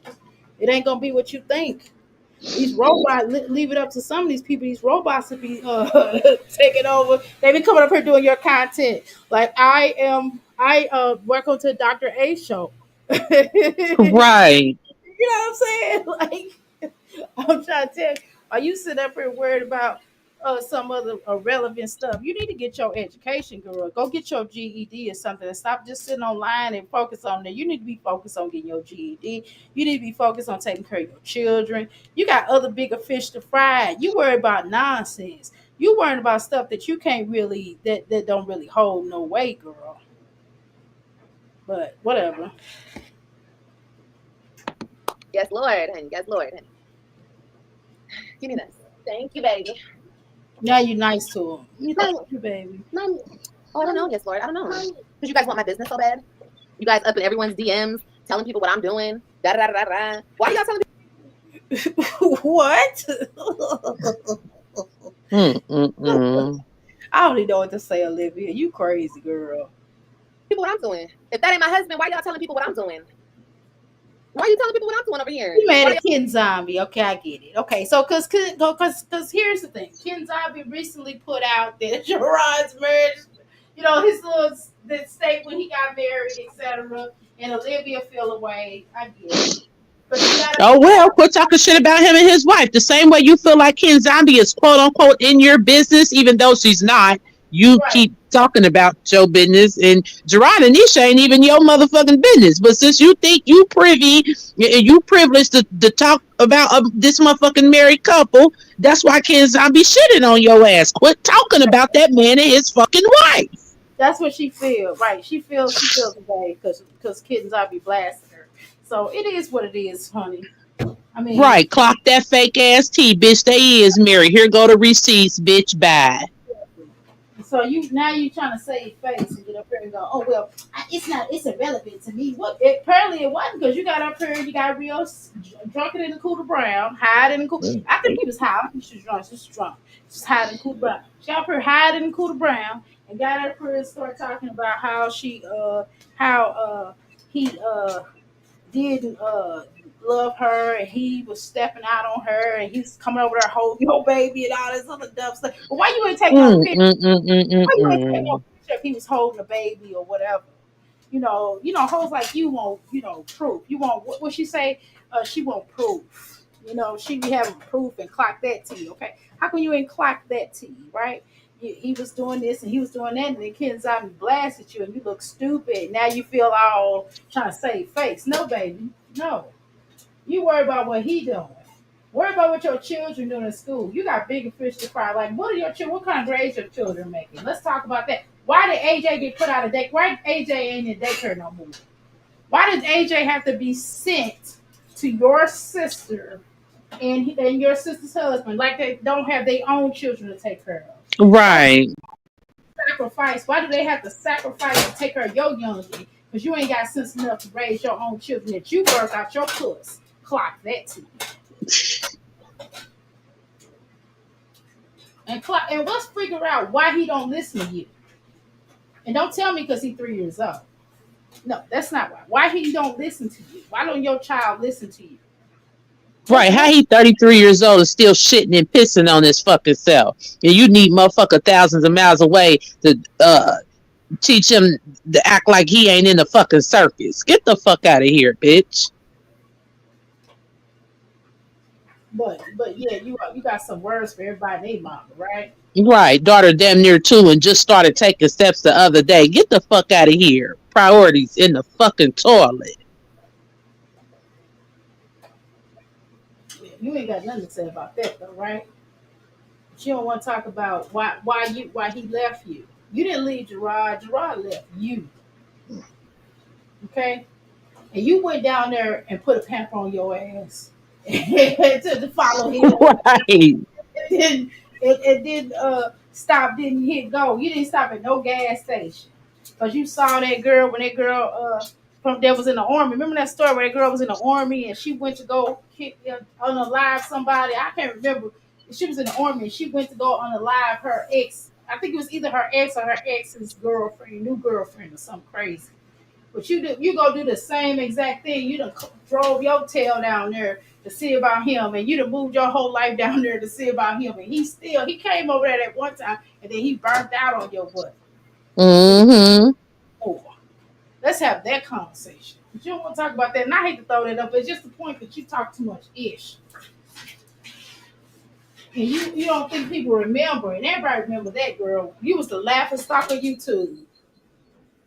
it ain't going to be what you think. These robots, leave it up to some of these people. These robots to be taking over. They be coming up here doing your content. Like I welcome to Dr. A show.
Right.
You know what I'm saying? Like, I'm trying to tell you, are you sitting up here worried about some other irrelevant stuff? You need to get your education, girl. Go get your GED or something, and stop just sitting online and focus on that. You need to be focused on getting your GED. You need to be focused on taking care of your children. You got other bigger fish to fry. You worry about nonsense. You worrying about stuff that you can't really, that don't really hold no weight, girl. But whatever.
Yes, Lord, honey. Yes, Lord, honey. Give me this. Thank you, baby.
Now you're nice to him. You
Mommy.
thank you, baby.
Mommy.
Oh, I don't know. Yes, Lord. I don't know.
Mommy.
Because you guys want my business so bad? You guys up in everyone's DMs, telling people what I'm doing. Da da da da da. Why are y'all telling people?
What? I don't even know what to say, Olivia. You crazy, girl.
People what I'm doing? If that ain't my husband, why y'all telling people what I'm doing? Why are you telling people what I'm doing over here?
You mad at Ken Zombie. Okay, I get it. Okay, so because here's the thing. Ken Zombie recently put out that Gerard's marriage, his little the state when he got married, etc. And Olivia feel away. I get it. But you gotta,
Oh well, quit talking shit about him and his wife. The same way you feel like Ken Zombie is quote unquote in your business, even though she's not. You
Right.
keep talking about your business, and Gerard and Nisha ain't even your motherfucking business. But since you think you privy, you privileged to talk about this motherfucking married couple, that's why Ken Zombie shitting on your ass. Quit talking about that man and his fucking wife.
that's what she feels. Right. She feels away because Ken Zombie blasted her. So it is what it is, honey. I mean,
Right, clock that fake ass tea, bitch. They is married. Here go the receipts, bitch. Bye.
So you trying to save face and get up here and go, oh well, it's irrelevant to me. What? Apparently it wasn't because you got up here and you got real drunk in the Cooter Brown, hide in the Cooter. I think he was high. I think she was drunk. She was drunk. Just hide in the Cooter Brown. She got up here hiding in the Cooter Brown and got up here and started talking about how he didn't love her and he was stepping out on her and he's coming over there holding your baby and all this other dumb stuff. But why you ain't taking no picture? Why you ain't taking no picture if he was holding a baby or whatever? Hoes like you want, proof. You want what she say? She want proof. She be having proof and clock that to you. Okay, how come you ain't clock that to you, right? He was doing this and he was doing that, and then kids out and blasted you, and you look stupid. Now you feel all trying to save face. No, baby, no. You worry about what he doing. Worry about what your children doing in school. You got bigger fish to fry. Like, what are your children? What kind of grades your children making? Let's talk about that. Why did AJ get put out of daycare? Why AJ ain't in daycare no more? Why did AJ have to be sent to your sister and your sister's husband? Like they don't have their own children to take care of.
Right.
Sacrifice. Why do they have to sacrifice to take care of your youngin? Because you ain't got sense enough to raise your own children that you birth out your puss. Clock that to you. And let's figure out why he don't listen to you. And don't tell me because he's 3 years old. No, that's not why. Why he don't listen to you? Why don't your child listen to you?
Right, how he 33 years old and still shitting and pissing on his fucking self. And you need motherfucker thousands of miles away to teach him to act like he ain't in the fucking circus. Get the fuck out of here, bitch.
But yeah, you got some words for everybody named mama, right?
Right, daughter damn near 2 and just started taking steps the other day. Get the fuck out of here. Priorities in the fucking toilet.
You ain't got nothing to say about that though, right? But you don't want to talk about why he left you. You didn't leave Gerard. Gerard left you. Okay? And you went down there and put a pamper on your ass to follow him.
Right.
It didn't stop, didn't hit go. You didn't stop at no gas station. Because you saw that girl when that girl that was in the army. Remember that story where that girl was in the army and she went to go unalive somebody? I can't remember. She was in the army and she went to go unalive her ex. I think it was either her ex or her ex's girlfriend, new girlfriend or something crazy. But you go do the same exact thing. You done drove your tail down there to see about him, and you done moved your whole life down there to see about him. And he came over there at one time, and then he burnt out on your butt.
Mm-hmm.
Oh, let's have that conversation. But you don't want to talk about that. And I hate to throw that up, but it's just the point that you talk too much ish. And you don't think people remember, and everybody remember that girl. You was the laughing stock of YouTube.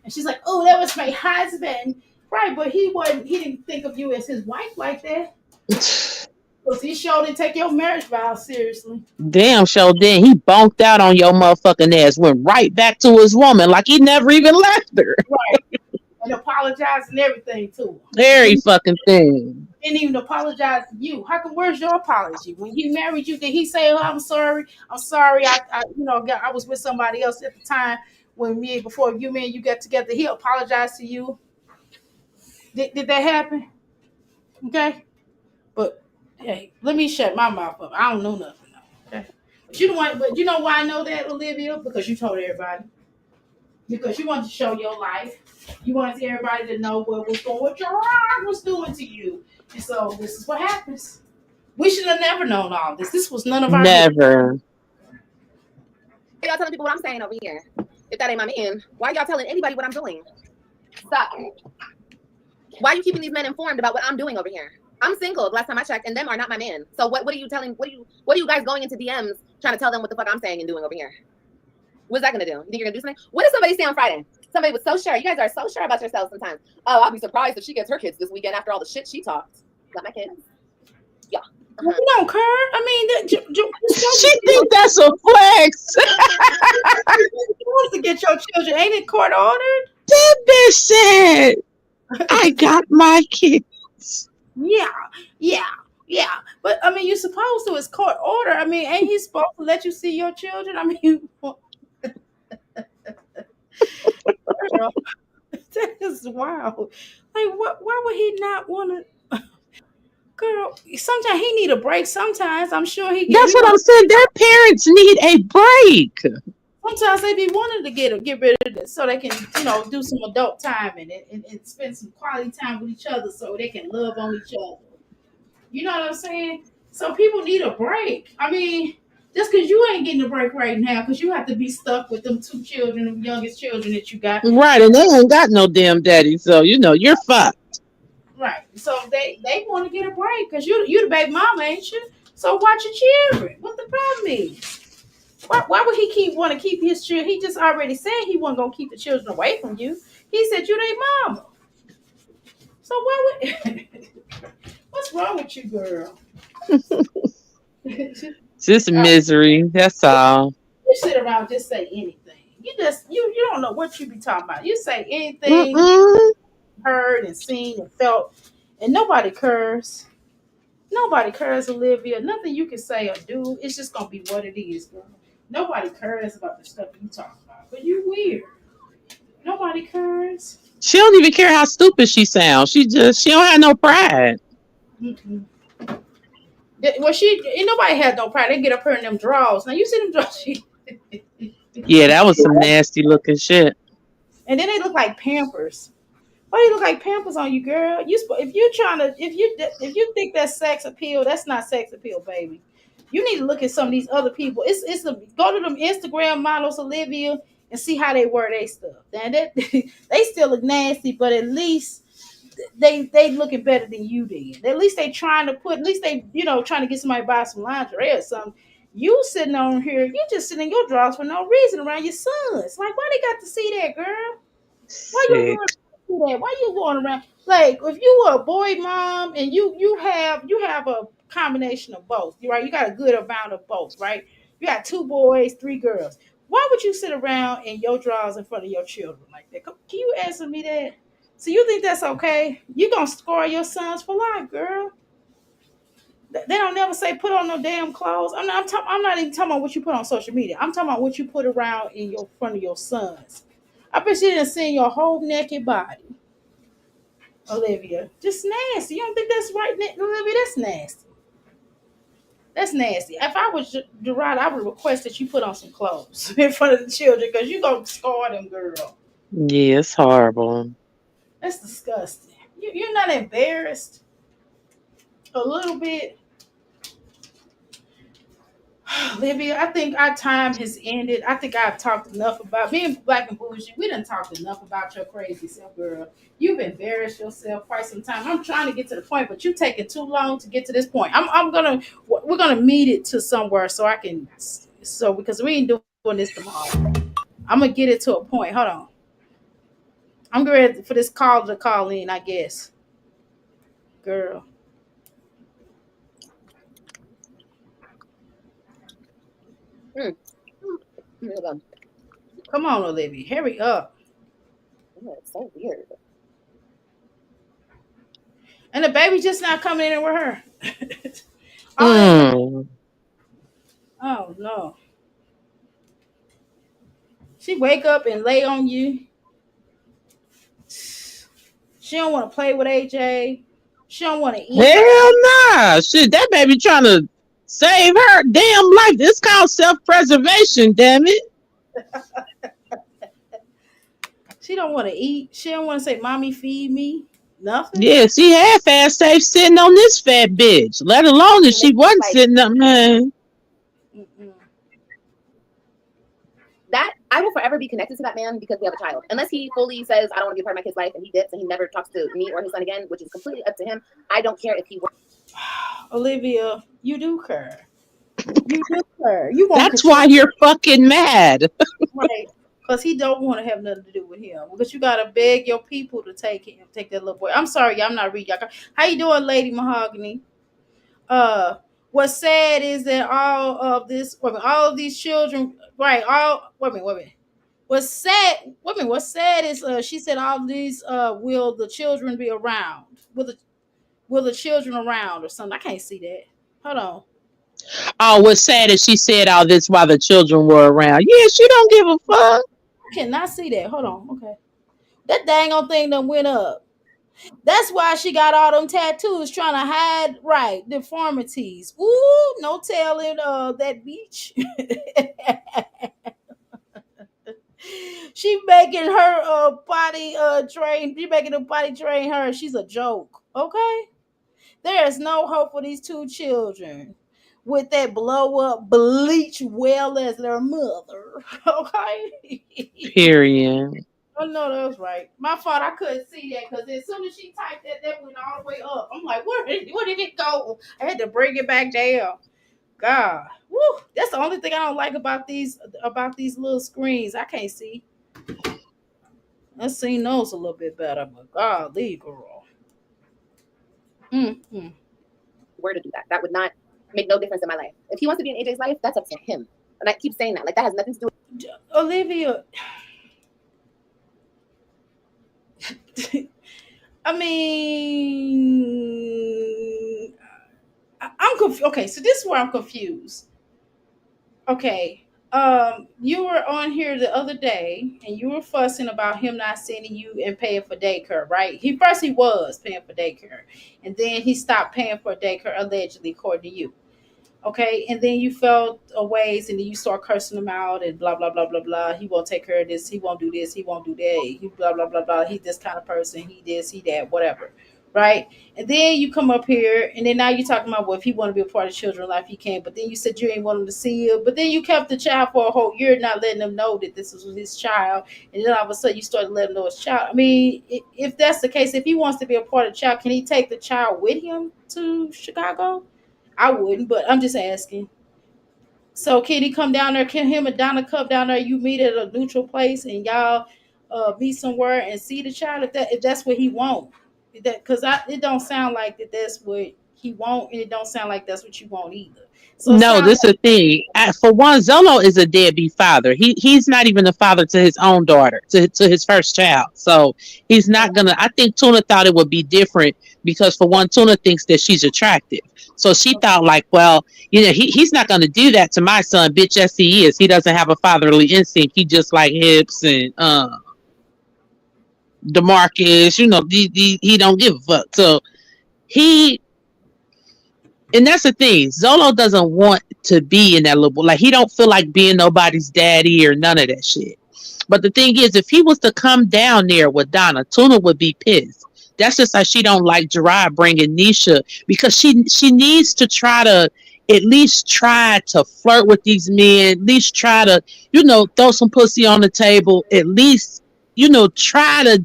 And she's like, oh, that was my husband. Right, but he didn't think of you as his wife like that. Because he sure didn't take your marriage vow seriously.
Damn sure did. He bonked out on your motherfucking ass, went right back to his woman like he never even left her.
Right. And apologized and everything to her.
Every fucking thing.
Didn't even apologize to you. How come? Where's your apology? When he married you, did he say, "Oh, I'm sorry. I was with somebody else at the time before me and you got together"? He apologized to you. Did that happen? Okay, but hey, let me shut my mouth up. I don't know nothing. Okay, but you know why I know that, Olivia? Because you told everybody. Because you wanted to show your life. You wanted everybody to know what Gerard was doing to you. And so this is what happens. We should have never known all this. This was none of our
Never.
Y'all telling people what I'm saying over here. If that ain't my man, why y'all telling anybody what I'm doing? Stop. Why are you keeping these men informed about what I'm doing over here? I'm single. The last time I checked, and them are not my man. So what are you telling? What are you guys going into DMs trying to tell them what the fuck I'm saying and doing over here? What's that gonna do? You think you're gonna do something? What did somebody say on Friday? Somebody was so sure. You guys are so sure about yourselves sometimes. Oh, I'll be surprised if she gets her kids this weekend after all the shit she talked. Got my kids? Yeah.
You don't care. I mean,
she think that's a flex.
You want to get your children? Ain't it court ordered?
That bitch said, "I got my kids."
Yeah. But I mean, you're supposed to. It's court order. I mean, ain't he supposed to let you see your children? I mean, is wild. Like, what? Why would he not want to? Girl, sometimes he need a break. Sometimes I'm sure he get.
That's what I'm saying. Their parents need a break.
Sometimes they be wanting to get rid of this so they can, do some adult time and spend some quality time with each other so they can love on each other. You know what I'm saying? So people need a break. I mean, just because you ain't getting a break right now, because you have to be stuck with them two children, them youngest children that you got.
Right, and they ain't got no damn daddy, so you're fucked.
Right. So they want to get a break because you the baby mama, ain't you? So watch your children. What the problem is? Why would he want to keep his children? He just already said he wasn't gonna keep the children away from you. He said you their mama. So why would what's wrong with you, girl?
Just misery. That's all.
You sit around and just say anything. You don't know what you be talking about. You say anything heard and seen and felt, and nobody cares. Nobody cares, Olivia. Nothing you can say or do. It's just gonna be what it is, girl. Nobody cares about the stuff you talk about. But you weird. Nobody cares.
She don't even care how stupid she sounds. She don't have no pride.
Mm-mm. Well, nobody had no pride. They get up here in them drawers. Now you see them drawers.
Yeah, that was some nasty looking shit.
And then they look like Pampers. Why do you look like Pampers on you, girl? If you think that's sex appeal, that's not sex appeal, baby. You need to look at some of these other people. Go to them Instagram models, Olivia, and see how they wear their stuff. And they still look nasty, but at least they looking better than you did. At least they trying to get somebody to buy some lingerie or something. You sitting on here, you just sitting in your drawers for no reason around your sons. Like, why they got to see that, girl? Why you going to see that? Why you going around? Like, if you were a boy mom and you have a combination of both, right? You got a good amount of both, right? You got 2 boys, 3 girls. Why would you sit around in your drawers in front of your children like that? Can you answer me that? So you think that's okay? You gonna scar your sons for life, girl. They don't never say put on no damn clothes. I'm not even talking about what you put on social media. I'm talking about what you put around in your front of your sons. I bet you didn't see your whole naked body, Olivia. Just nasty. You don't think that's right, Olivia? That's nasty. That's nasty. If I was Gerard, I would request that you put on some clothes in front of the children because you gonna scar them, girl.
Yeah, it's horrible.
That's disgusting. You're not embarrassed a little bit? Olivia, I think our time has ended. I think I've talked enough about being black and bougie. We done talked enough about your crazy self, girl. You've embarrassed yourself quite some time. I'm trying to get to the point, but you're taking too long to get to this point. We're gonna meet it to somewhere because we ain't doing this tomorrow. I'm gonna get it to a point. Hold on. I'm ready for this call to call in, I guess. Girl. Come on, Olivia. Hurry up.
It's so weird.
And the baby just not coming in with her.
Mm.
Oh, no. She wake up and lay on you. She don't want to play with AJ. She don't want to eat.
Hell nah. Shit, that baby trying to save her damn life. It's called self-preservation, damn it.
She don't want to eat. She don't want to say, "Mommy, feed me." Nothing.
Yeah, she half-ass safe sitting on this fat bitch. Let alone if she wasn't sitting up, man.
That I will forever be connected to that man because we have a child. Unless he fully says, I don't want to be a part of my kid's life, and he dips and he never talks to me or his son again, which is completely up to him. I don't care if he works.
Olivia, you do care. You do care. You want
That's why you're fucking mad.
Right. Because he don't want to have nothing to do with him. Because you got to beg your people to take that little boy. I'm sorry, I'm not reading. How you doing, Lady Mahogany? What's sad is that all of these children, right? What's sad? What's sad is she said all of these. Will the children be around? Will the children around or something? I can't see that. Hold on.
Oh, what's sad is she said all this while the children were around. Yeah, she don't give a fuck.
I cannot see that. Hold on. Okay. That dang old thing done went up. That's why she got all them tattoos, trying to hide right deformities. Ooh, no telling that beach. She making her body train. She making the body train her. She's a joke. Okay, there is no hope for these two children with that blow up bleach well as their mother. Okay.
Period.
Oh no, that was right. My fault. I couldn't see that because as soon as she typed that, that went all the way up. I'm like, where did it go? I had to bring it back down. God, woo! That's the only thing I don't like about these little screens. I can't see. Let's see those a little bit better, but golly, girl. Mm-hmm.
Where to do that? That would not make no difference in my life. If he wants to be in AJ's life, that's up to him. And I keep saying that. Like, that has nothing to do with
Olivia. I mean, I'm confused. Okay, so this is where I'm confused. Okay, you were on here the other day and you were fussing about him not sending you and paying for daycare, right? He was paying for daycare, and then he stopped paying for daycare allegedly, according to you. Okay, and then you felt a ways, and then you start cursing him out and blah blah blah blah blah. He won't take care of this. He won't do this. He won't do that. He blah blah blah blah. He's this kind of person. He this. He that. Whatever, right? And then you come up here, and then now you're talking about well, if he want to be a part of children's life, he can. But then you said you ain't want him to see you. But then you kept the child for a whole year, not letting him know that this was his child. And then all of a sudden, you started letting him know his child. I mean, if that's the case, if he wants to be a part of the child, can he take the child with him to Chicago? I wouldn't, but I'm just asking. So can he come down there? Can him and Donna come down there? You meet at a neutral place and y'all meet somewhere and see the child if that's what he want. Because it don't sound like that's what he want, and it don't sound like that's what you want either. So
No, this is the thing. For one, Zolo is a deadbeat father. He's not even a father to his own daughter, to his first child. So he's not gonna. I think Tuna thought it would be different because for one, Tuna thinks that she's attractive. So she thought like, well, he's not gonna do that to my son, bitch. Yes, he is. He doesn't have a fatherly instinct. He just like Hips and DeMarcus. He don't give a fuck. So he. And that's the thing. Zolo doesn't want to be in that little, like he don't feel like being nobody's daddy or none of that shit. But the thing is, if he was to come down there with Donna, Tuna would be pissed. That's just like she don't like Gerard bringing Nisha because she needs to try to at least try to flirt with these men, at least try to, throw some pussy on the table, at least, try to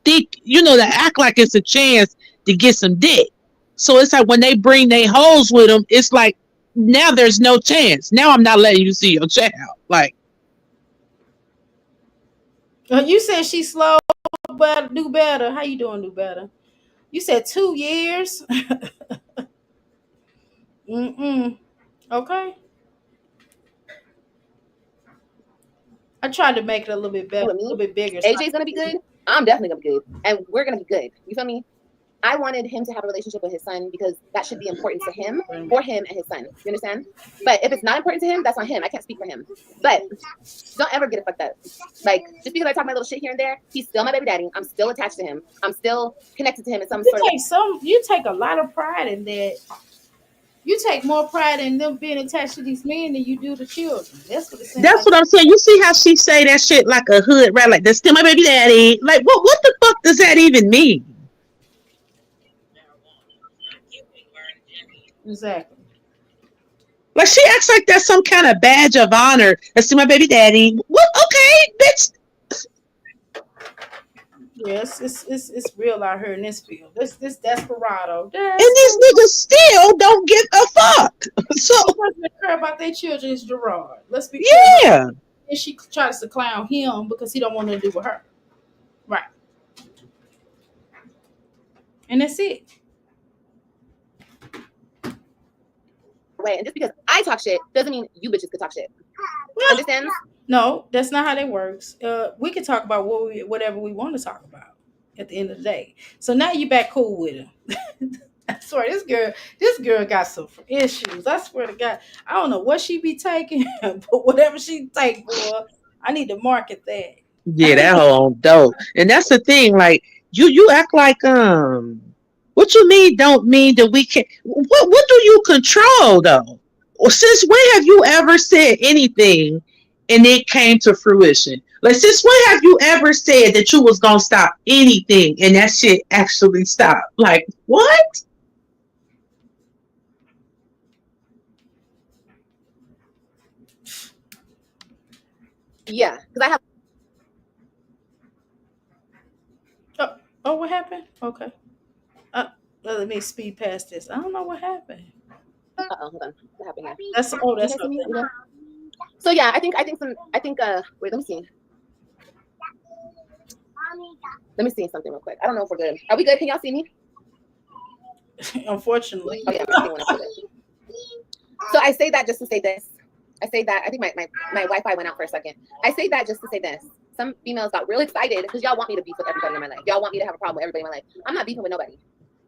think, to act like it's a chance to get some dick. So it's like when they bring their hoes with them, it's like now there's no chance. Now I'm not letting you see your child. Like
you said she's slow, but do better. How you doing? Do better. You said 2 years. Okay. I tried to make it a little bit better, a little bit bigger.
AJ's gonna be good. I'm definitely gonna be good, and we're gonna be good. You feel me? I wanted him to have a relationship with his son because that should be important to him, for him and his son. You understand? But if it's not important to him, that's on him. I can't speak for him. But don't ever get it fucked up. Like, just because I talk my little shit here and there, he's still my baby daddy. I'm still attached to him. I'm still connected to him in some sort of way.
You take a lot of pride in that. You take more pride in them being attached to these men than you do the children. That's what
I'm saying. You see how she say that shit like a hood rat, like that's still my baby daddy. Like what the fuck does that even mean?
Exactly.
Like she acts like that's some kind of badge of honor. That's still my baby daddy. What? Okay, bitch.
Yes, it's real out here in this field. This desperado.
And these niggas still don't give a fuck. So
the person that care about their children is Gerard. Let's be
clear.
And she tries to clown him because he don't want to do with her. Right. And that's it.
Way. And just because I talk shit doesn't mean you bitches could talk shit. Understand?
No, that's not how that works. We can talk about whatever we want to talk about at the end of the day. So now you back cool with him. I swear, this girl got some issues. I swear to God, I don't know what she be taking, but whatever she take, boy, I need to market that.
Yeah, that whole dope. And that's the thing, like you act like what you mean don't mean that we can what do you control though? Or since when have you ever said anything and it came to fruition? Like since when have you ever said that you was gonna stop anything and that shit actually stopped? Like what?
Yeah, because I have.
Oh, what happened? Okay. Let me speed past this. I don't know what happened.
Hold on. What happened here?
That's
Do you
that's
guys see me?
okay.
Yeah. So yeah, I think wait, let me see. Let me see something real quick. I don't know if we're good. Are we good? Can y'all see me?
Unfortunately.
Oh yeah, everyone else is good. So I say that just to say this. I say that I think my Wi-Fi went out for a second. I say that just to say this. Some females got real excited because y'all want me to beef with everybody in my life. Y'all want me to have a problem with everybody in my life. I'm not beefing with nobody.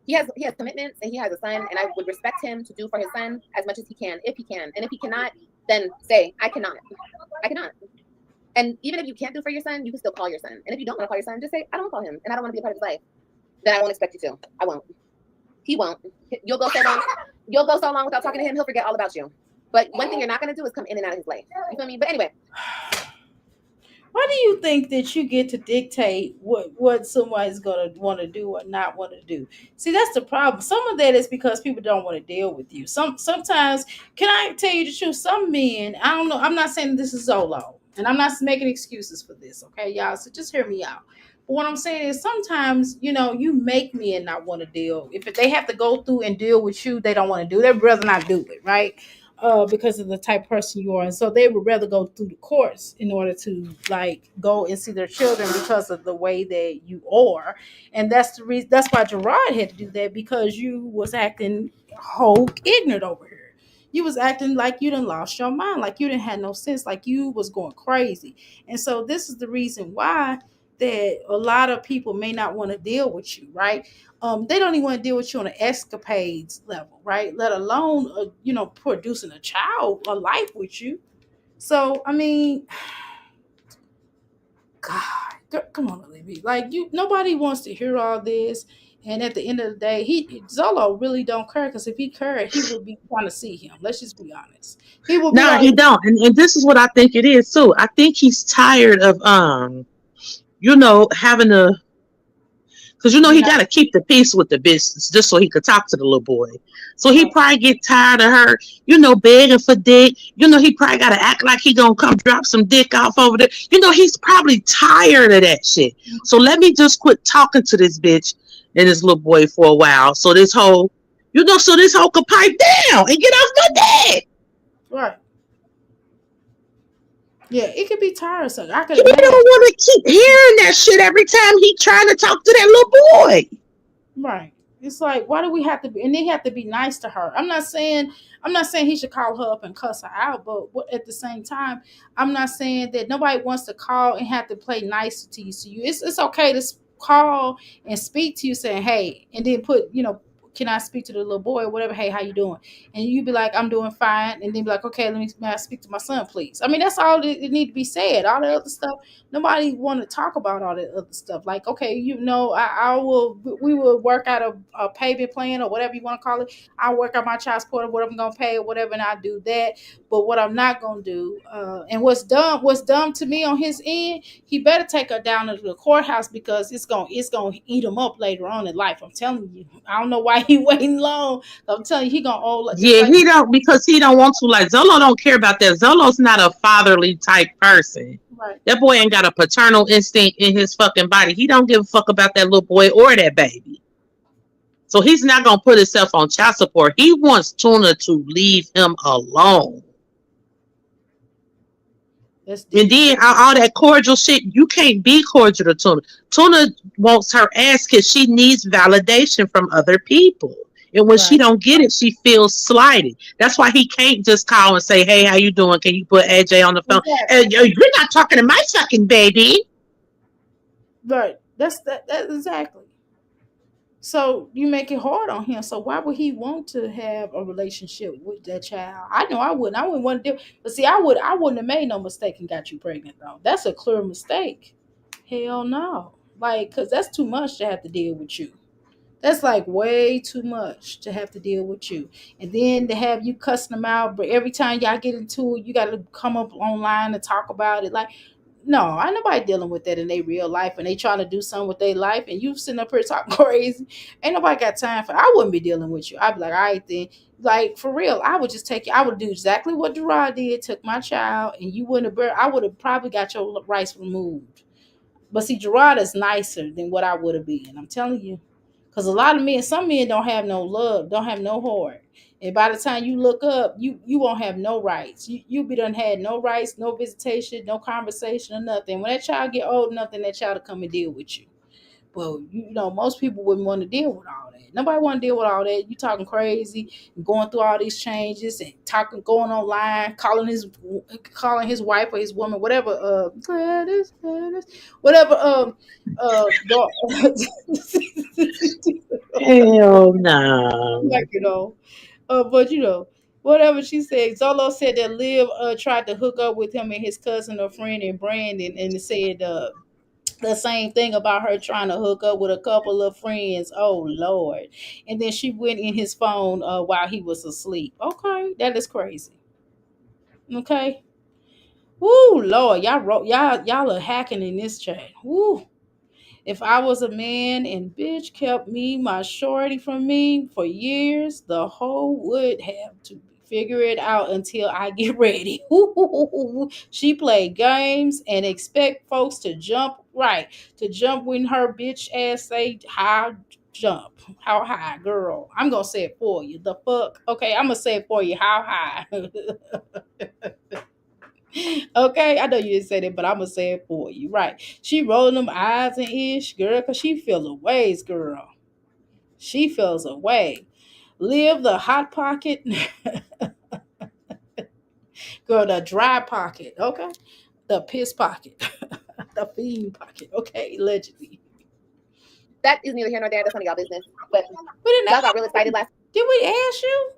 He has commitments and he has a son, and I would respect him to do for his son as much as he can, if he can. And if he cannot, then say I cannot. I cannot. And even if you can't do for your son, you can still call your son. And if you don't want to call your son, just say I don't want to call him and I don't want to be a part of his life. Then I won't expect you to. I won't. He won't. You'll go so long. You'll go so long without talking to him. He'll forget all about you. But one thing you're not going to do is come in and out of his life. You feel me? But anyway.
Why do you think that you get to dictate what somebody's going to want to do or not want to do? See, that's the problem. Some of that is because people don't want to deal with you. Sometimes, can I tell you the truth? Some men, I don't know. I'm not saying this is Zolo, and I'm not making excuses for this, okay, y'all? So just hear me out. But what I'm saying is sometimes, you make men not want to deal. If they have to go through and deal with you, they don't want to do it. They'd rather not do it, right? Because of the type of person you are. And so they would rather go through the courts in order to like go and see their children because of the way that you are. And that's the reason, that's why Gerard had to do that, because you was acting whole ignorant over here. You was acting like you done lost your mind, like you didn't have no sense, like you was going crazy. And so this is the reason why that a lot of people may not want to deal with you, right? They don't even want to deal with you on an escapades level, right? Let alone, producing a child, a life with you. So, I mean, God, come on, Olivia. Like nobody wants to hear all this. And at the end of the day, Zolo really don't care, because if he cared, he would be trying to see him. Let's just be honest. He will be
No,
like,
he don't. And this is what I think it is too. I think he's tired of having to, because he got to keep the peace with the business just so he could talk to the little boy. So he probably get tired of her, begging for dick. He probably got to act like he gonna come drop some dick off over there. He's probably tired of that shit. So let me just quit talking to this bitch and this little boy for a while. So this whole, could pipe down and get off my dad.
right. Yeah, it could be tiresome. I could
You
imagine.
don't want to keep hearing that shit every time he trying to talk to that little boy.
Right. It's like, why do we have to be? And they have to be nice to her. I'm not saying he should call her up and cuss her out, but at the same time, I'm not saying that nobody wants to call and have to play niceties to you. It's okay to call and speak to you, saying, "Hey," and then put, can I speak to the little boy or whatever? Hey, how you doing? And you be like, I'm doing fine. And then be like, okay, may I speak to my son, please? I mean, that's all it need to be said. All the other stuff, nobody want to talk about all that other stuff. Like, okay, we will work out a payment plan or whatever you want to call it. I'll work out my child support or whatever I'm going to pay or whatever, and I'll do that. But what I'm not going to do, and what's dumb to me on his end, he better take her down to the courthouse, because it's going to eat him up later on in life. I'm telling you. I don't know why he waiting long. I'm telling you, he gonna owe.
Yeah, he don't, because he don't want to. Like, Zolo don't care about that. Zolo's not a fatherly type person.
Right.
That boy ain't got a paternal instinct in his fucking body. He don't give a fuck about that little boy or that baby. So he's not gonna put himself on child support. He wants Tuna to leave him alone. And then all that cordial shit, you can't be cordial to Tuna. Tuna wants her ass because she needs validation from other people. And when she don't get it, she feels slighted. That's why he can't just call and say, "Hey, how you doing? Can you put AJ on the phone?"
Exactly.
You're not talking to my fucking baby.
Right. That's exactly. So you make it hard on him. So why would he want to have a relationship with that child? I know I wouldn't. I wouldn't want to do. But see, I wouldn't have made no mistake and got you pregnant though. That's a clear mistake. Hell no. Like, cause that's too much to have to deal with you. That's like way too much to have to deal with you. And then to have you cussing them out, but every time y'all get into it, you got to come up online and talk about it. Like, no, ain't nobody dealing with that in their real life. And they trying to do something with their life, and you sitting up here talking crazy. Ain't nobody got time for. I wouldn't be dealing with you. I'd be like, all right then. Like for real, I would just take you. I would do exactly what Gerard did. Took my child, and you wouldn't have. I would have probably got your rights removed. But see, Gerard is nicer than what I would have been. I'm telling you. Because a lot of men, some men don't have no love, don't have no heart. And by the time you look up, you won't have no rights. You be done had no rights, no visitation, no conversation, or nothing. When that child get old enough, then that child will come and deal with you. Well, you know, most people wouldn't want to deal with all that. Nobody want to deal with all that. You talking crazy and going through all these changes and talking, going online, calling his wife or his woman, whatever. Gladys, whatever.
Hell no.
Like but whatever she said. Zolo said that Liv tried to hook up with him and his cousin or friend and Brandon, and said the same thing about her trying to hook up with a couple of friends. Oh Lord. And then she went in his phone while he was asleep. Okay, that is crazy. Okay. Woo, Lord, y'all are hacking in this chat. Woo. If I was a man and bitch kept my shorty from me for years, the hoe would have to figure it out until I get ready. She played games and expect folks to jump when her bitch ass say how jump. How high, girl? I'm gonna say it for you. The fuck? Okay, I'm gonna say it for you. How high? Okay, I know you didn't say that, but I'm gonna say it for you. Right. She rolling them eyes and ish, girl, because she feels a ways, girl. She feels a way. Live the hot pocket. Girl, the dry pocket, okay? The piss pocket. The fiend pocket, okay? Allegedly.
That is neither here nor there. That's none of y'all business. But
We didn't
y'all got real excited last.
Did we ask you?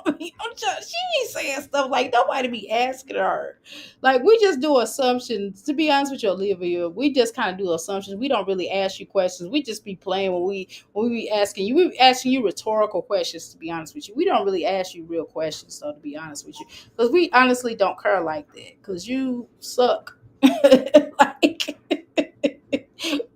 I mean, she ain't saying stuff like nobody be asking her. Like we just do assumptions. To be honest with you, Olivia, we just kind of do assumptions. We don't really ask you questions. We just be playing when we be asking you. We be asking you rhetorical questions. To be honest with you, we don't really ask you real questions. So to be honest with you, because we honestly don't care like that. Because you suck. Like.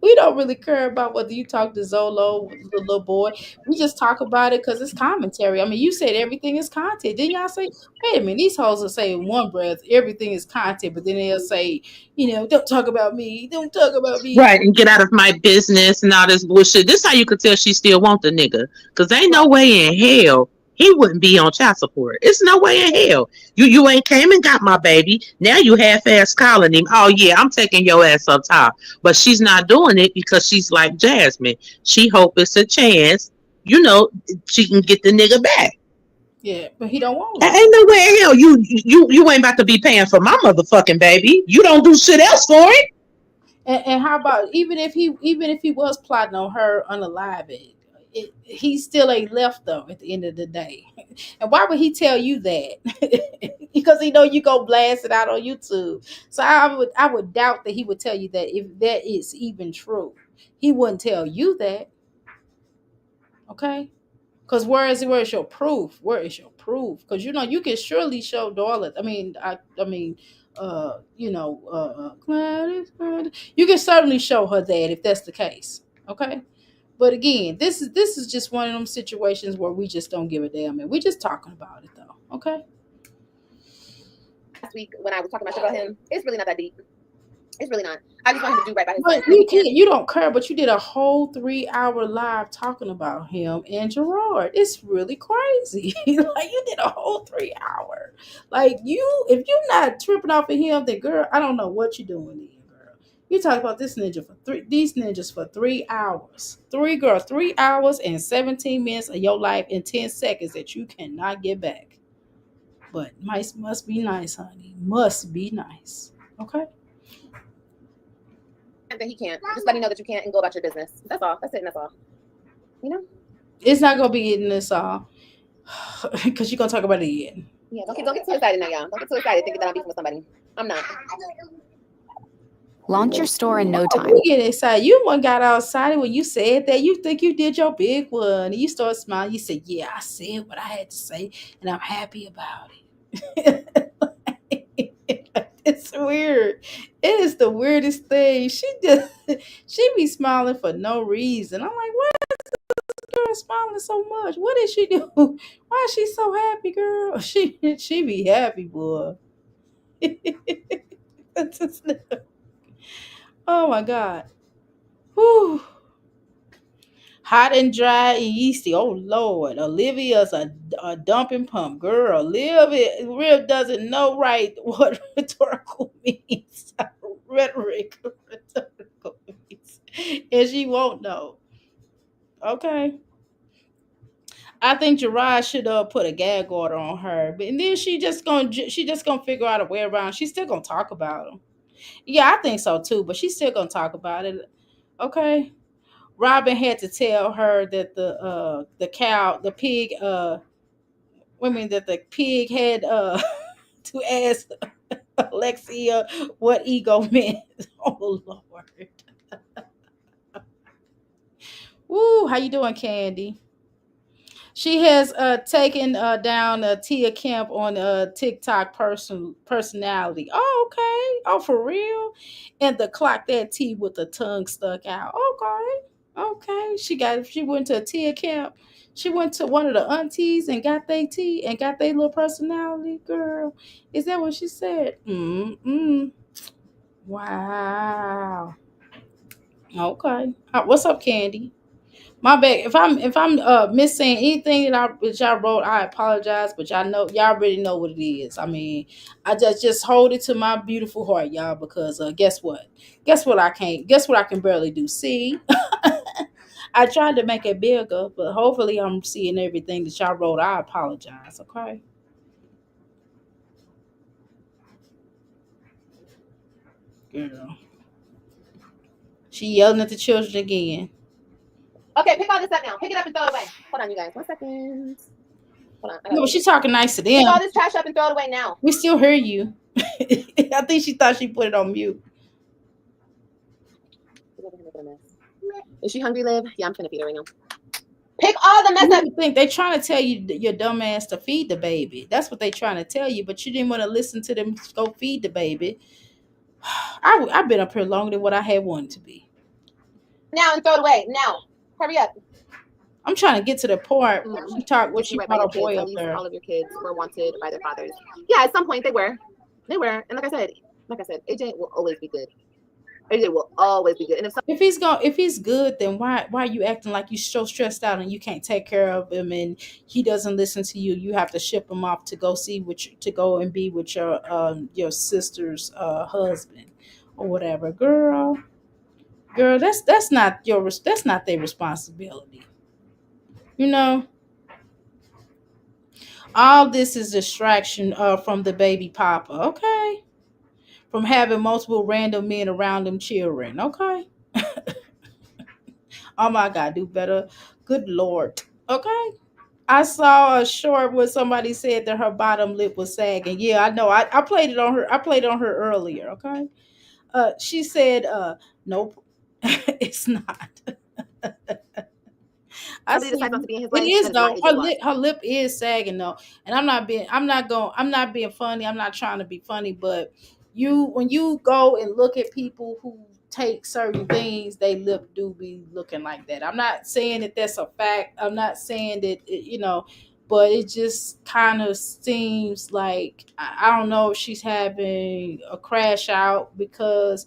We don't really care about whether you talk to Zolo, the little boy. We just talk about it because it's commentary. I mean, you said everything is content. Didn't y'all say, wait a minute, these hoes will say in one breath, everything is content, but then they'll say, don't talk about me. Don't talk about me.
Right, and get out of my business and all this bullshit. This how you could tell she still want the nigga. Because ain't no way in hell he wouldn't be on child support. It's no way in hell. You ain't came and got my baby. Now you half-ass calling him. Oh, yeah, I'm taking your ass up top. But she's not doing it because she's like Jasmine. She hope it's a chance, she can get the nigga back.
Yeah, but he don't want it.
Ain't no way in hell you ain't about to be paying for my motherfucking baby. You don't do shit else for it.
And how about even if he was plotting on her unaliving, he still ain't left though at the end of the day. And why would he tell you that? Because he know you go blast it out on YouTube. So I would doubt that he would tell you that if that is even true. He wouldn't tell you that. Okay? Because where is your proof? Where is your proof? Because you can surely show Darla. Gladys, you can certainly show her that if that's the case. Okay. But again, this is just one of them situations where we just don't give a damn, and we're just talking about it though. Okay.
Last week when I was talking about him, it's really not that deep. It's really not. I just want him to do right by his
But you don't care, but you did a whole 3-hour live talking about him and Gerard. It's really crazy. Like you did a whole 3 hour. Like if you're not tripping off of him, then girl, I don't know what you're doing then, girl. You talk about these ninjas for 3 hours. 3 hours and 17 minutes of your life in 10 seconds that you cannot get back. But must be nice, honey. Must be nice. Okay?
that he can't. Just let me know that you can't and go about your business. That's all. That's it. And that's all.
It's not gonna be in this all because you're gonna talk about it again.
Yeah, don't get too excited now, y'all. Don't get too excited thinking that I'm beefing with somebody. I'm not.
Launch your store in no time.
You get excited. You one got all excited when you said that. You think you did your big one. And you start smiling. You said, yeah, I said what I had to say, and I'm happy about it. It's weird. It is the weirdest thing. She be smiling for no reason. I'm like, why is this girl smiling so much? What did she do? Why is she so happy, girl? She be happy, boy. Oh my God. Whew. Hot and dry and yeasty. Oh Lord, Olivia's a dumping pump, girl. Liv doesn't know right what rhetorical means. Rhetorical means, and she won't know. Okay, I think Gerard should put a gag order on her, but and then she just gonna figure out a way around. She's still gonna talk about him. Yeah, I think so too, but she's still gonna talk about it. Okay. Robin had to tell her that the pig had to ask Alexia what ego meant. Oh Lord. Woo, how you doing, Candy? She has taken down Tia Kemp on TikTok personality. Oh, okay. Oh, for real? And the clock that T with the tongue stuck out. Okay. Okay. She went to Tia Kemp. She went to one of the aunties and got their tea and got their little personality, girl. Is that what she said? Mm-mm. Wow. Okay. What's up, Candy? My bad. If I'm missing anything that y'all wrote, I apologize. But y'all already know what it is. I mean, I just hold it to my beautiful heart, y'all, because guess what? Guess what I can barely do. See, I tried to make it bigger, but hopefully I'm seeing everything that y'all wrote. I apologize. Okay. Girl. She yelling at the children again.
Okay, pick all this up now. Pick it up and throw it away. Hold on, you guys. 1 second. Hold on.
No, she's talking nice to them.
Pick all this trash up and throw it away now.
We still hear you. I think she thought she put it on mute.
Is she hungry, Liv? Yeah, I'm finna feed her right now. Pick all the mess up.
You think they trying to tell you your dumb ass to feed the baby? That's what they trying to tell you, but you didn't want to listen to them go feed the baby. I've been up here longer than what I had wanted to be.
Now and throw it away. Now. Hurry up.
I'm trying to get to the part where she talked what she
Right
brought
by
a
your
boy
kids.
up
At least
there.
all of your kids were wanted by their fathers. Yeah, at some point they were. And like I said, AJ will always be good. AJ will always be good. And
If he's good, then why are you acting like you so stressed out and you can't take care of him and he doesn't listen to you? You have to ship him off to go and be with your sister's husband or whatever. Girl, that's not their responsibility. You know, all this is distraction from the baby papa. Okay, from having multiple random men around them children. Okay. Oh my God, do better. Good Lord. Okay. I saw a short where somebody said that her bottom lip was sagging. Yeah, I know. I played it on her. I played it on her earlier. Okay. She said, nope, it's not. I
somebody
see.
decides not to be in his
It
life,
is
then it's
though.
not AJ
Her lip is sagging though, and I'm not being funny. I'm not trying to be funny, but when you go and look at people who take certain things, they lip do be looking like that. I'm not saying that that's a fact. I'm not saying that but it just kind of seems like I don't know if she's having a crash out because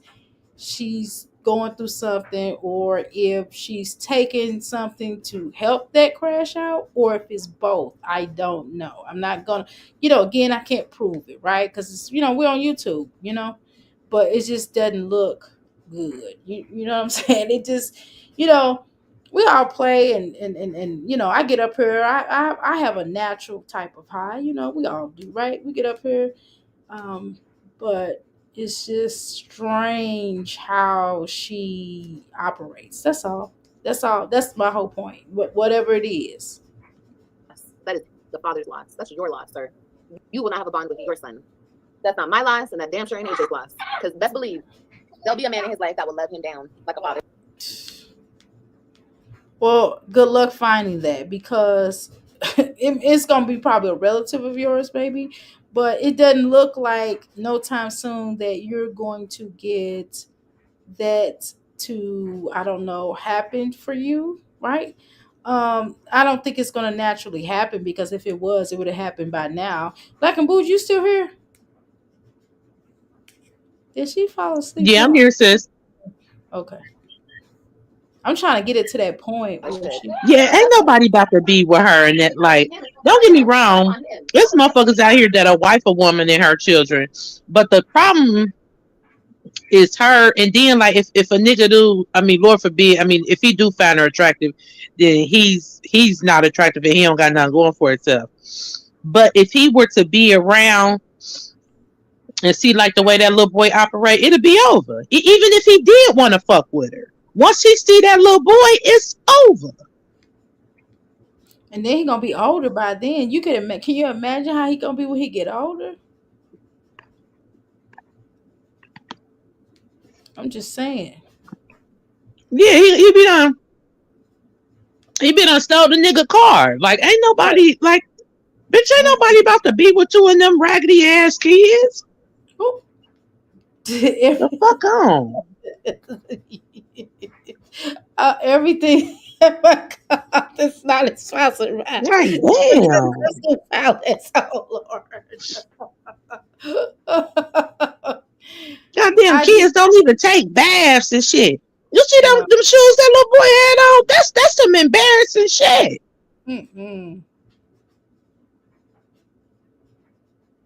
she's going through something or if she's taking something to help that crash out or if it's both. I don't know. I'm not gonna again, I can't prove it, right? Because it's we're on YouTube, but it just doesn't look good. You know what I'm saying? It just we all play and I get up here. I have a natural type of high, we all do, right? We get up here, but it's just strange how she operates. That's all. That's my whole point. Whatever it is.
That is the father's loss. That's your loss, sir. You will not have a bond with your son. That's not my loss, and that damn sure ain't AJ's loss. Because best believe There'll be a man in his life that will love him down like a father.
Well, good luck finding that, because it's gonna be probably a relative of yours, maybe, but it doesn't look like no time soon that you're going to get that to, I don't know, happen for you, right? I don't think it's gonna naturally happen, because if it was, it would have happened by now. Black and Boots, you still here? Did she fall asleep?
Yeah, I'm
y'all?
here, sis.
Okay. I'm trying to get it to that point where she.
Yeah, ain't nobody about to be with her and that. Like, don't get me wrong, there's motherfuckers out here that are wife a woman and her children, but the problem is her. And then, like, if a nigga do, I mean, Lord forbid, I mean, if he do find her attractive, then he's not attractive and he don't got nothing going for himself. But if he were to be around and see like the way that little boy operate, it'll be over. Even if he did want to fuck with her, once he see that little boy, it's over.
And then he gonna be older by then. You can you imagine how he gonna be when he get older? I'm just saying.
Yeah, he be done. He been done stole the nigga car. Like, ain't nobody like, bitch, ain't nobody about to be with two of them raggedy ass kids.
Who?
The fuck on.
Everything. Oh my God, that's not his spouse, right?
Right, damn.
Oh Lord.
Goddamn kids don't even take baths and shit. You see them shoes that little boy had on? That's some embarrassing shit.
Mm-mm.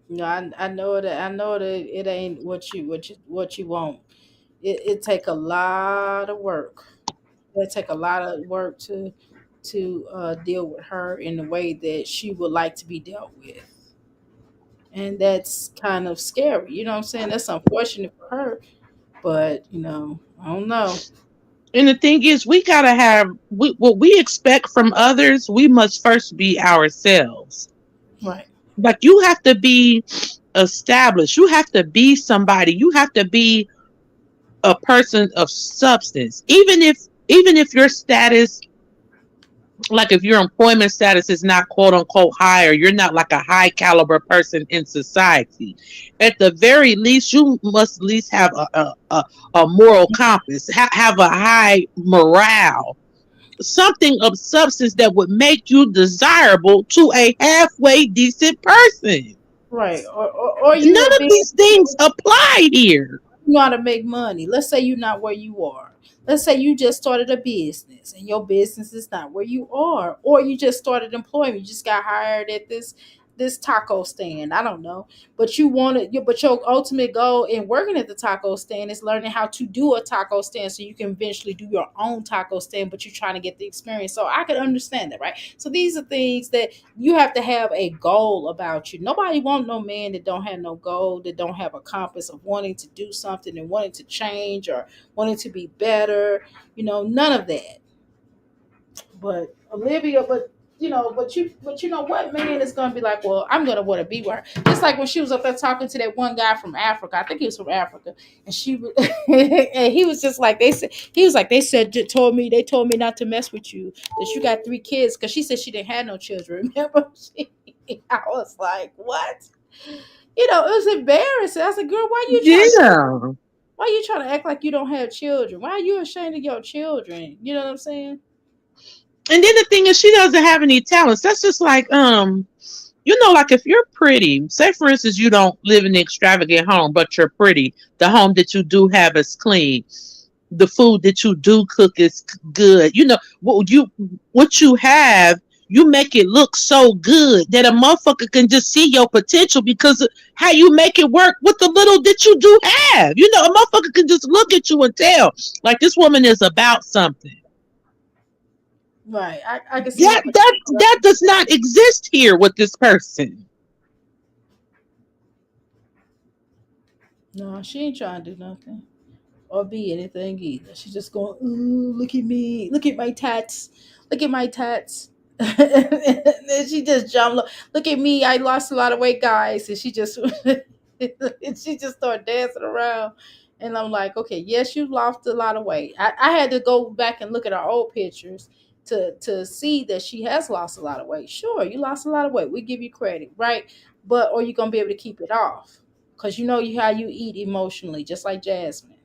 No, I know that. I know that it ain't what you want. It take a lot of work. It take a lot of work to deal with her in the way that she would like to be dealt with, and that's kind of scary. You know what I'm saying? That's unfortunate for her, but I don't know.
And the thing is, we gotta have what we expect from others. We must first be ourselves.
Right.
Like, you have to be established. You have to be somebody. You have to be a person of substance. Even if your status, like if your employment status is not quote unquote high, or you're not like a high caliber person in society, at the very least, you must at least have a moral compass, have a high morale, something of substance that would make you desirable to a halfway decent person.
Right. Or you
none of these things apply here.
You know how to make money. Let's say you're not where you are. Let's say you just started a business and your business is not where you are, or you just started employment. You just got hired at this taco stand. I don't know, but but your ultimate goal in working at the taco stand is learning how to do a taco stand, so you can eventually do your own taco stand. But you're trying to get the experience. So I can understand that, right? So these are things that you have to have a goal about you. Nobody want no man that don't have no goal, that don't have a compass of wanting to do something and wanting to change or wanting to be better. None of that. But Olivia, but you know what man is gonna be like, well, I'm gonna want to be with her. Just like when she was up there talking to that one guy from Africa. I think he was from Africa, and she was and he was just like, they told me not to mess with you, that you got 3 kids, because she said she didn't have no children. Remember? I was like, what? It was embarrassing. I said, girl, why you trying to act like you don't have children? Why are you ashamed of your children? You know what I'm saying?
And then the thing is, she doesn't have any talents. That's just like, like if you're pretty, say for instance, you don't live in an extravagant home, but you're pretty. The home that you do have is clean. The food that you do cook is good. What you have, you make it look so good that a motherfucker can just see your potential because of how you make it work with the little that you do have. A motherfucker can just look at you and tell, like, this woman is about something.
Right. I can see
that does not exist here with this person.
No, she ain't trying to do nothing or be anything either. She's just going, ooh, look at me, look at my tats, and then she just jumped. Look at me, I lost a lot of weight, guys, and she just started dancing around And I'm like, okay, yes, you lost a lot of weight. I had to go back and look at our old pictures to see that she has lost a lot of weight. Sure, you lost a lot of weight. We give you credit, right? But are you gonna be able to keep it off? Because you know how you eat emotionally, just like Jasmine.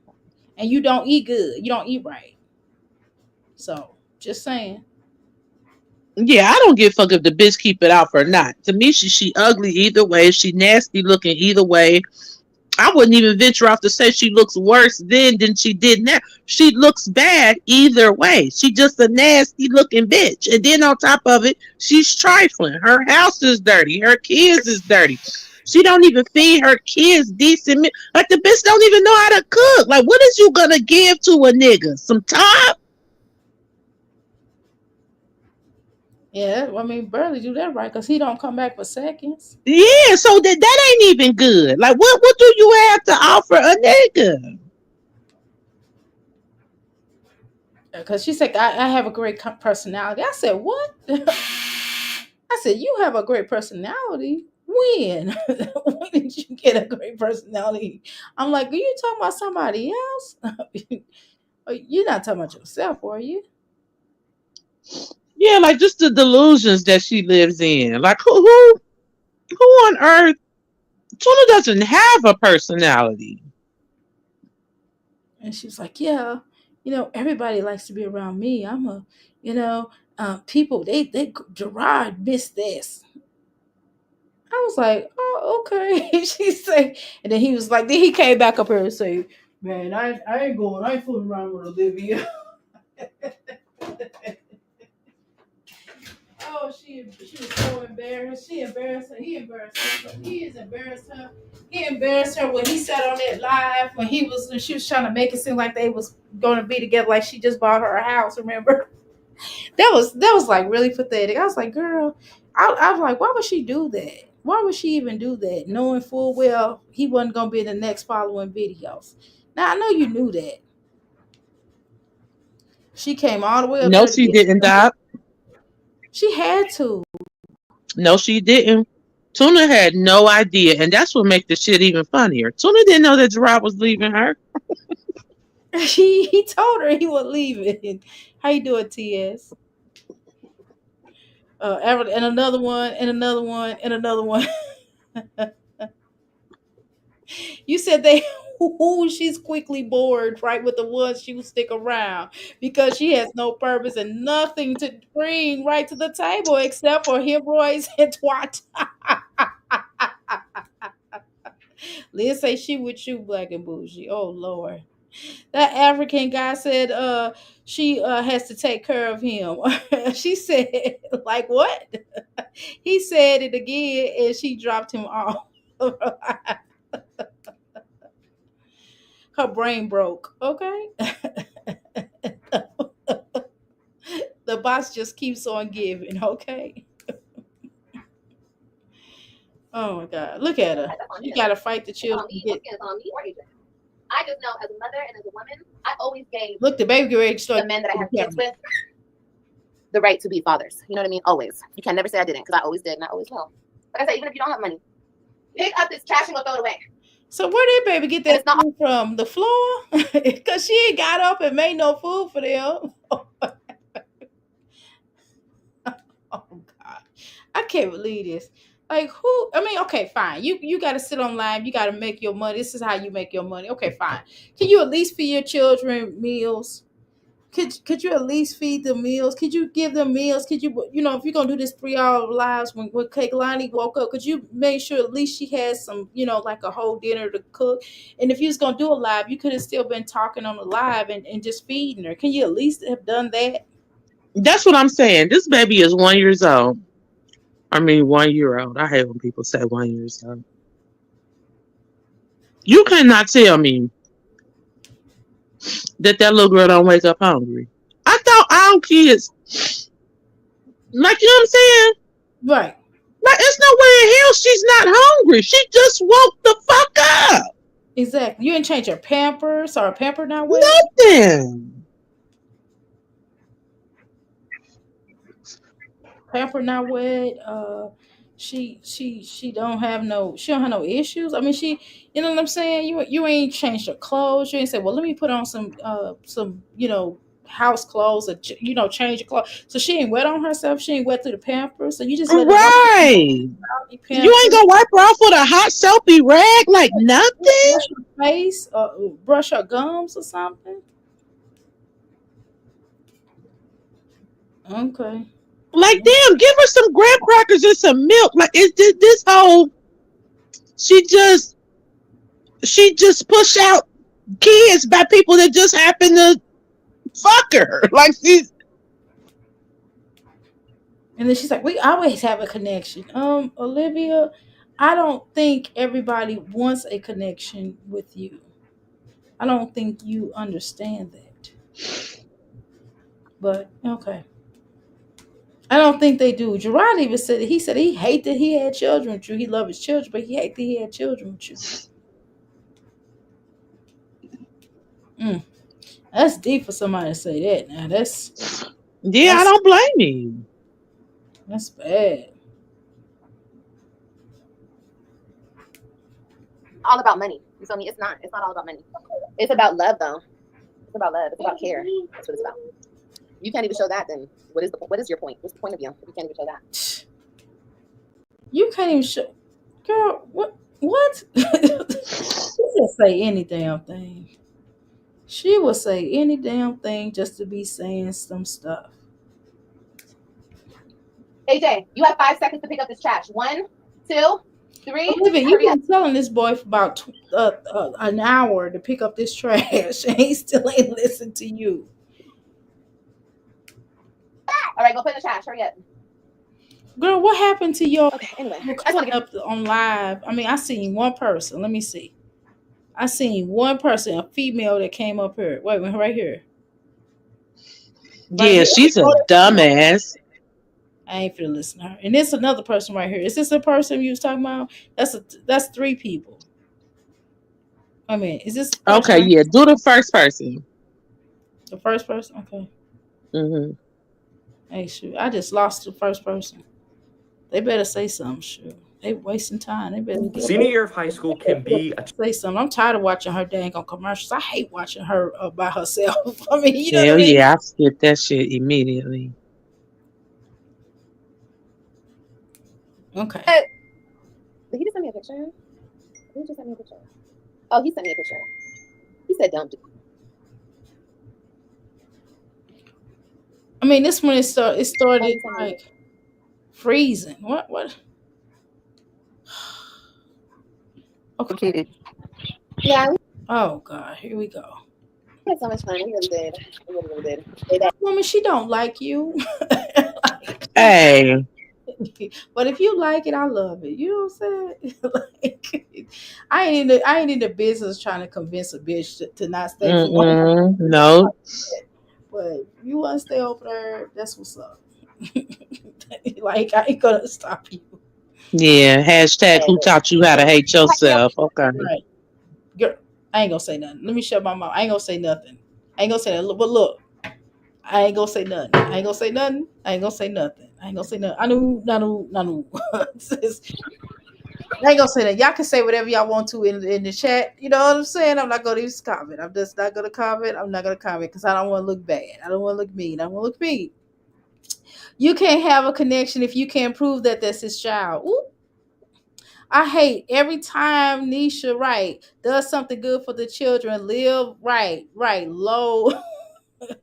And you don't eat good. You don't eat right. So just saying.
Yeah, I don't give a fuck if the bitch keep it off or not. To me, she ugly either way. She nasty looking either way. I wouldn't even venture off to say she looks worse then than she did now. She looks bad either way. She just a nasty looking bitch. And then on top of it, she's trifling. Her house is dirty. Her kids is dirty. She don't even feed her kids decent. Like the bitch don't even know how to cook. Like what is you gonna give to a nigga? Some top?
Yeah, I mean, barely do that right because he don't come back for seconds.
Yeah, so that ain't even good. Like what do you have to offer a nigga?
Because she said, I have a great personality. I said, what? I said, you have a great personality? When? When did you get a great personality? I'm like, are you talking about somebody else? You're not talking about yourself, are you?
Yeah, like just the delusions that she lives in. Like who on earth? Tuna doesn't have a personality.
And she was like, yeah, everybody likes to be around me. I'm a, people, they Gerard missed this. I was like, oh, okay. She said, and then he was like, then he came back up here and say, man, I ain't fooling around with Olivia. Oh, she was so embarrassed. She embarrassed her. He embarrassed her. But he has embarrassed her. He embarrassed her when he sat on that live when she was trying to make it seem like they was going to be together, like she just bought her a house. Remember? That was like really pathetic. I was like, girl, I was like, why would she do that? Why would she even do that, knowing full well he wasn't gonna be in the next following videos? Now I know you knew that. She came all the way up
No,
there to
she
get.
didn't, Doc.
She had to.
No, she didn't. Tuna had no idea, and that's what makes the shit even funnier. Tuna didn't know that Gerard was leaving her.
He told her he was leaving. How you doing, TS? And another one, and another one, and another one. You said she's quickly bored, right? With the ones she will stick around because she has no purpose and nothing to bring right to the table except for hemorrhoids and twat. Liz say she with you, Black and Bougie. Oh Lord. That African guy said she has to take care of him. She said, like what? He said it again and she dropped him off. Her brain broke. Okay. The boss just keeps on giving. Okay. Oh my God. Look at her. You gotta fight the children.
I just know as a mother and as a woman, I always gave
Look, the baby ready to start
the men that I have kids with the right to be fathers. You know what I mean? Always. You can never say I didn't because I always did and I always will. Like I said, even if you don't have money, pick up this trash and go throw it away.
So where did baby get that food from? The floor? Because she ain't got up and made no food for them. Oh God. I can't believe this. Like who? I mean, okay, fine. You got to sit online. You got to make your money. This is how you make your money. Okay, fine. Can you at least feed your children meals? Could you at least feed them meals? Could you give them meals? Could you, if you're gonna do this 3 hour lives when Kehlani woke up, could you make sure at least she has some, like a whole dinner to cook? And if you was gonna do a live, you could have still been talking on the live and just feeding her. Can you at least have done that?
That's what I'm saying. This baby is 1 year old. I mean, 1 year old. I hate when people say 1 year old. You cannot tell me that little girl don't wake up hungry. I thought all kids, like, you know what I'm saying?
Right.
Like, it's no way in hell she's not hungry. She just woke the fuck up.
Exactly. You didn't change her Pampers or a pamper now wet?
Nothing.
Pamper not wet. she don't have no issues. I mean, you know what I'm saying? You ain't changed her clothes. You ain't say, well, let me put on some house clothes or change your clothes. So she ain't wet on herself. She ain't wet through the Pampers. So you just let her go
Right.
through the
You ain't
Pampers.
gonna wipe her off with a hot soapy rag like nothing.
Brush her face or brush her gums or something. Okay.
Like, damn, give her some graham crackers and some milk. Like, it's this whole she just push out kids by people that just happen to fuck her. Like she's
And then she's like, we always have a connection. Olivia, I don't think everybody wants a connection with you. I don't think you understand that. But okay. I don't think they do. Gerard even said it. He said he hated that he had children with you. He loved his children, but he hated that he had children with you. That's deep for somebody to say that. Now
I don't blame him.
That's bad.
All about money. You feel me? It's not all about money. It's about love, though. It's about love. It's about care. That's what it's about. You can't even show that. Then what is your point? What's the point of you if you can't even show that?
You can't even show, girl. What? She just say any damn thing. She will say any damn thing just to be saying some stuff.
AJ, you have 5 seconds to pick up this trash. 1, 2, 3.
Olivia, you've been telling this boy for about an hour to pick up this trash, and he still ain't listen to you.
All right, go put in the trash. Hurry up.
Girl, what happened to your
Anyway,
I just want to get up on live? I mean, I seen one person. Let me see. I seen one person, a female that came up here. Wait, right here.
Yeah, she's a dumbass.
I ain't finna listen to her. And there's another person right here. Is this the person you was talking about? That's 3 people. I mean, is this
okay? Yeah, do the first person.
The first person, okay. Hey, shoot, I just lost the first person. They better say something. Shoot, they wasting time. They better
Senior year of high school can be
say something. I'm tired of watching her dang on commercials. I hate watching her by herself. I mean, you know
Hell
what I mean?
yeah, I skipped that shit immediately.
Okay.
Did he just send me a picture? Who just sent me a picture? Oh, he sent me a picture. He said, "Don't do."
I mean, this one it started like freezing. What?
Okay.
Yeah,
Oh God, here we go.
we had so much fun. We really did. We really did.
Woman, she don't like you.
Hey.
But if you like it, I love it. You know what I'm saying? Like, I ain't in the business trying to convince a bitch to not stay for long.
No.
But if you want to stay over there, that's what's up. Like, I ain't gonna stop you.
Yeah. Hashtag who taught you how to hate yourself? Okay.
Right. Girl, I ain't gonna say nothing. Let me shut my mouth. I ain't gonna say nothing. I ain't gonna say that. But look, I ain't gonna say nothing. I ain't gonna say nothing. I ain't gonna say nothing. I ain't gonna say nothing. I ain't gonna say that. Y'all can say whatever y'all want to in the chat. You know what I'm saying? I'm not gonna even comment. I'm just not gonna comment. I'm not gonna comment because I don't want to look bad. I don't want to look mean. I don't want to look mean. You can't have a connection if you can't prove that that's his child. Ooh. I hate every time Nisha does something good for the children. Live low.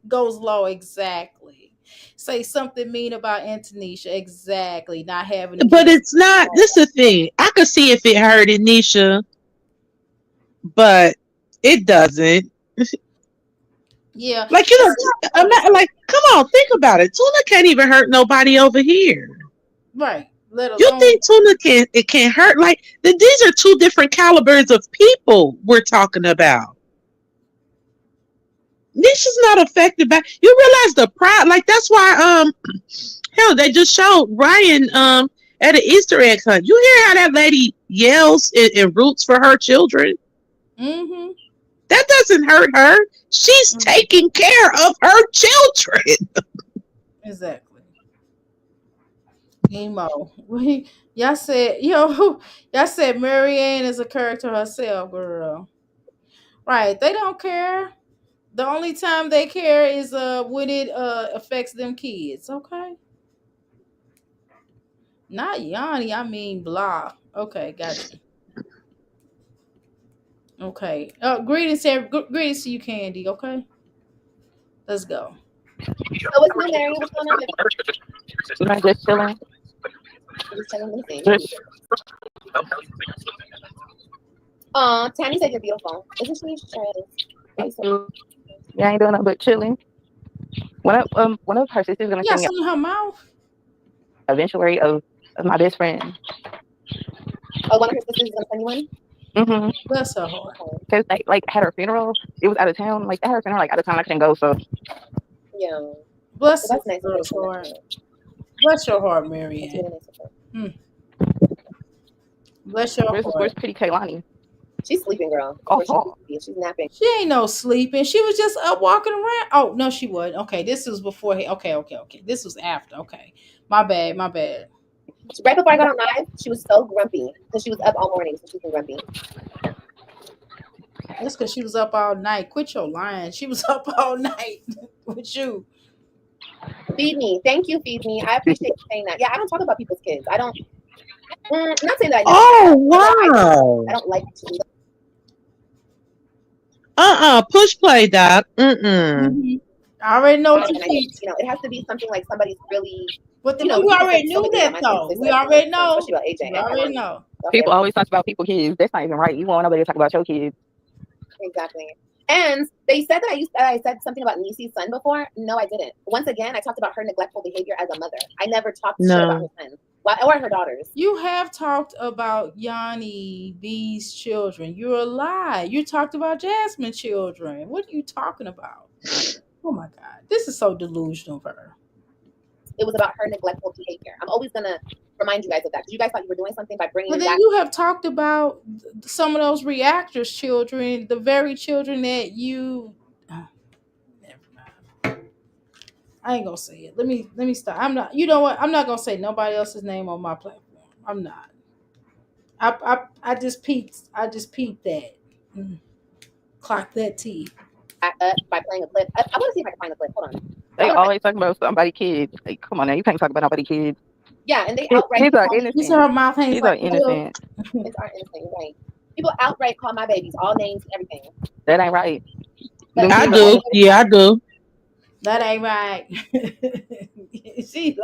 Goes low, exactly. Say something mean about Antonisha, exactly. Not having
but it's not. This is the thing. I could see if it hurted Nisha, but it doesn't.
Yeah,
like I'm not like. Come on, think about it. Tuna can't even hurt nobody over here.
Right.
You think Tuna can hurt? Like these are 2 different calibers of people we're talking about. Nisha's not affected by. You realize the pride, like that's why hell they just showed Ryan at an Easter egg hunt. You hear how that lady yells and roots for her children?
Mm-hmm.
That doesn't hurt her. She's taking care of her children.
Exactly. Emo. Y'all said, y'all said Marianne is a character herself, girl. Right. They don't care. The only time they care is when it affects them kids. Okay. Not Yanni, I mean blah. Okay, gotcha. Okay. Greetings to you, Candy. Okay. Let's go.
So what's new, Mary? What's going on?
I'm just chilling.
Just chilling, let me see.
Just
Tammy said you're beautiful. Isn't she? Sure.
yeah, I ain't doing nothing but chilling. One of her sisters gonna
Yeah,
sing
something in her mouth.
obituary of my best friend.
Oh, one of her sisters is gonna send you one.
Mm-hmm.
Bless her heart.
Cause like had her funeral. It was out of town. Like at her funeral, like out of town, I couldn't go. So
Yeah.
Bless
Well, that's nice.
girl's heart. Bless your heart,
That's
Marianne.
really nice of her.
Bless your
where's
heart.
Pretty Kaylani?
She's sleeping, girl.
Oh.
She's napping.
She ain't no sleeping. She was just up walking around. Oh no, she wasn't. Okay, this was before. Okay. This was after. Okay, my bad.
Right before I got on live, she was so grumpy because she was up all morning, so she's been grumpy.
That's because she was up all night. Quit your lying. She was up all night with you.
Feed me. Thank you, Feed me. I appreciate you saying that. Yeah, I don't talk about people's kids. I don't. I'm not saying that.
Oh wow!
I don't like to do that.
Push play, Doc.
I already know what you
And
think.
it has to be something like somebody's really.
But
You know,
we already
people
knew
say
that
my
though.
kids,
We already know.
Especially about AJ.
We already know.
People always talk about people's kids. That's not even right. You want nobody to talk about your kids.
Exactly. And they said that I said something about Nisi's son before. No, I didn't. Once again, I talked about her neglectful behavior as a mother. I never talked shit about her son or her daughters.
You have talked about Yanni B's children. You're a lie. You talked about Jasmine's children. What are you talking about? Oh my God. This is so delusional for her.
It was about her neglectful behavior. I'm always going to remind you guys of that because you guys thought you were doing something by bringing
But then
back.
you have talked about some of those reactors' children, the very children that you. Never mind. I ain't gonna say it. Let me stop. I'm not. You know what? I'm not gonna say nobody else's name on my platform. I'm not. I just peeped. I just peeped that. Clock that T.
By playing a clip. I want to see if I can find the clip. Hold on.
They always talking about somebody's kids. Like, come on now, you can't talk about nobody's kids.
Yeah, and they outright.
Kids are innocent.
You saw her mouth hangs
Kids
like
are innocent.
Kids are innocent, right? People outright call my babies all names and everything.
That ain't right.
But
I do. Yeah, I do.
That ain't right.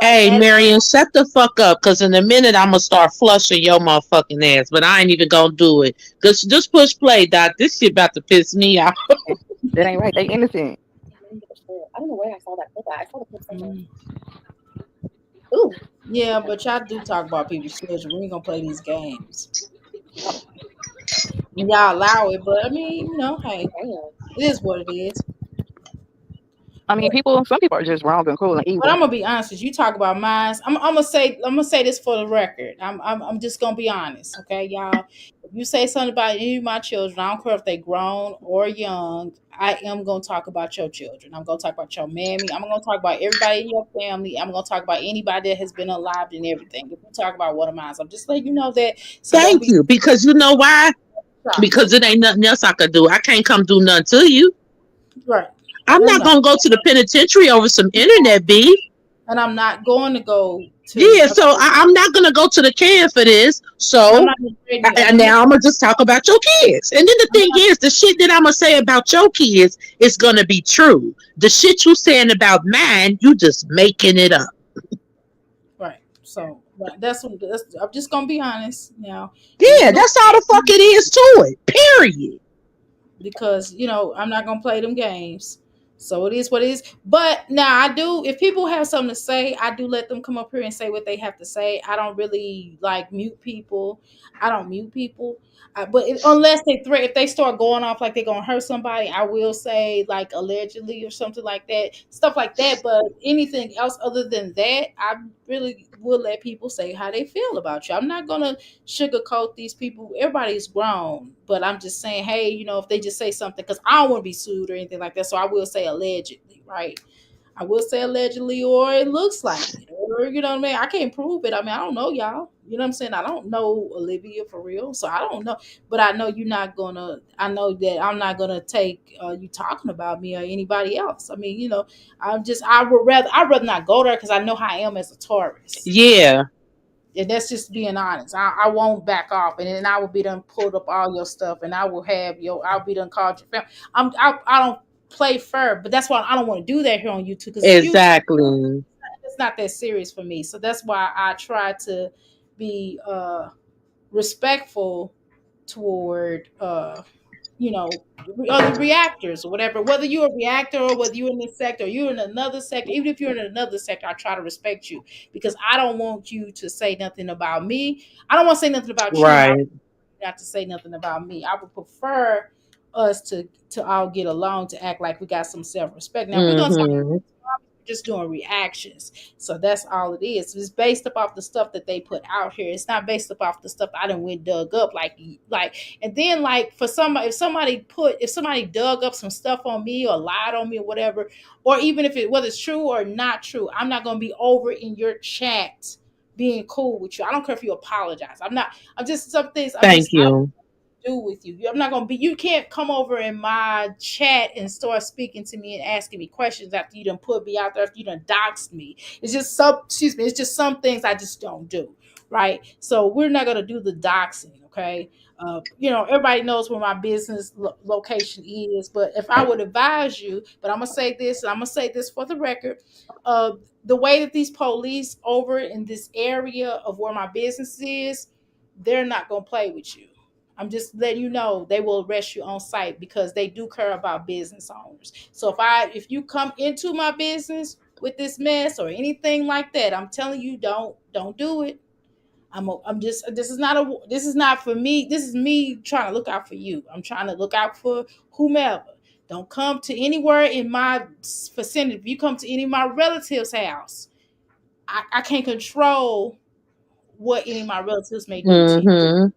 Hey, Marion, shut the fuck up, because in a minute I'm gonna start flushing your motherfucking ass, but I ain't even gonna do it. Just push play, Doc. This shit about to piss me off.
That ain't right. They innocent.
I don't know where I saw that clip at. I saw the clip somewhere. Ooh.
Yeah, but y'all do talk about people's children. We ain't gonna play these games. Y'all allow it, but I mean, hey, it is what it is.
I mean, some people are just wrong and cruel and evil.
But I'm gonna be honest. You talk about mine. I'm gonna say this for the record. I'm just gonna be honest, okay, y'all. If you say something about any of my children, I don't care if they grown or young. I am gonna talk about your children. I'm gonna talk about your mammy. I'm gonna talk about everybody in your family. I'm gonna talk about anybody that has been alive and everything. If you talk about one of mine, so I'm just letting you know that. So
thank you, because you know why? Because it ain't nothing else I could do. I can't come do nothing to you.
Right.
I'm not going to go to the penitentiary over some internet beef.
And I'm not going to go to...
Yeah, so I'm not going to go to the can for this. So now I'm going to just talk about your kids. And then the thing is, the shit that I'm going to say about your kids is going to be true. The shit you saying about mine, you just making it up.
Right. So that's I'm just going to be honest now.
Yeah, that's all the fuck it is to it. Period.
Because, I'm not going to play them games. So it is what it is. But now I do, if people have something to say, I do let them come up here and say what they have to say. I don't really mute people. I don't mute people. But unless if they start going off like they're going to hurt somebody, I will say allegedly or something like that, stuff like that. But anything else other than that, I really will let people say how they feel about you. I'm not going to sugarcoat these people. Everybody's grown, but I'm just saying, hey, if they just say something, because I don't want to be sued or anything like that. So I will say allegedly, right? I will say allegedly, or it looks like it, or whatever. You know what I mean? I can't prove it. I mean, I don't know y'all. You know what I'm saying? I don't know Olivia for real, so I don't know. But I know you're not gonna. I know that I'm not gonna take you talking about me or anybody else. I mean, I'd rather not go there because I know how I am as a Taurus.
Yeah.
And that's just being honest. I won't back off, and then I will be done pulled up all your stuff, and I will have I'll be done called your family. I don't play fair, but that's why I don't want to do that here on YouTube because
Exactly.
it's not that serious for me. So that's why I try to be respectful toward other reactors or whatever, whether you're a reactor or whether you're in this sector or you're in another sector. Even if you're in another sector, I try to respect you because I don't want you to say nothing about me. I don't want to say nothing about you.
Right.
Not to say nothing about me. I would prefer us to all get along, to act like we got some self-respect. Now we're gonna talk just doing reactions. So that's all it is. It's based off the stuff that they put out here. It's not based off the stuff I done went dug up and then like for somebody, if somebody dug up some stuff on me or lied on me or whatever, or even if whether it's true or not true, I'm not gonna be over in your chat being cool with you. I don't care if you apologize. I'm just some things
Thank you.
do with you. I'm not gonna be. You can't come over in my chat and start speaking to me and asking me questions after you done put me out there, after you done doxed me. It's just It's just some things I just don't do. Right. So we're not gonna do the doxing. Okay. Everybody knows where my business location is. But if I would advise you, but I'm gonna say this, and I'm gonna say this for the record. The way that these police over in this area of where my business is, they're not gonna play with you. I'm just letting you know they will arrest you on site because they do care about business owners. So if you come into my business with this mess or anything like that, I'm telling you, don't do it. This is not for me. This is me trying to look out for you. I'm trying to look out for whomever. Don't come to anywhere in my vicinity. If you come to any of my relatives' house, I can't control what any of my relatives may do to you.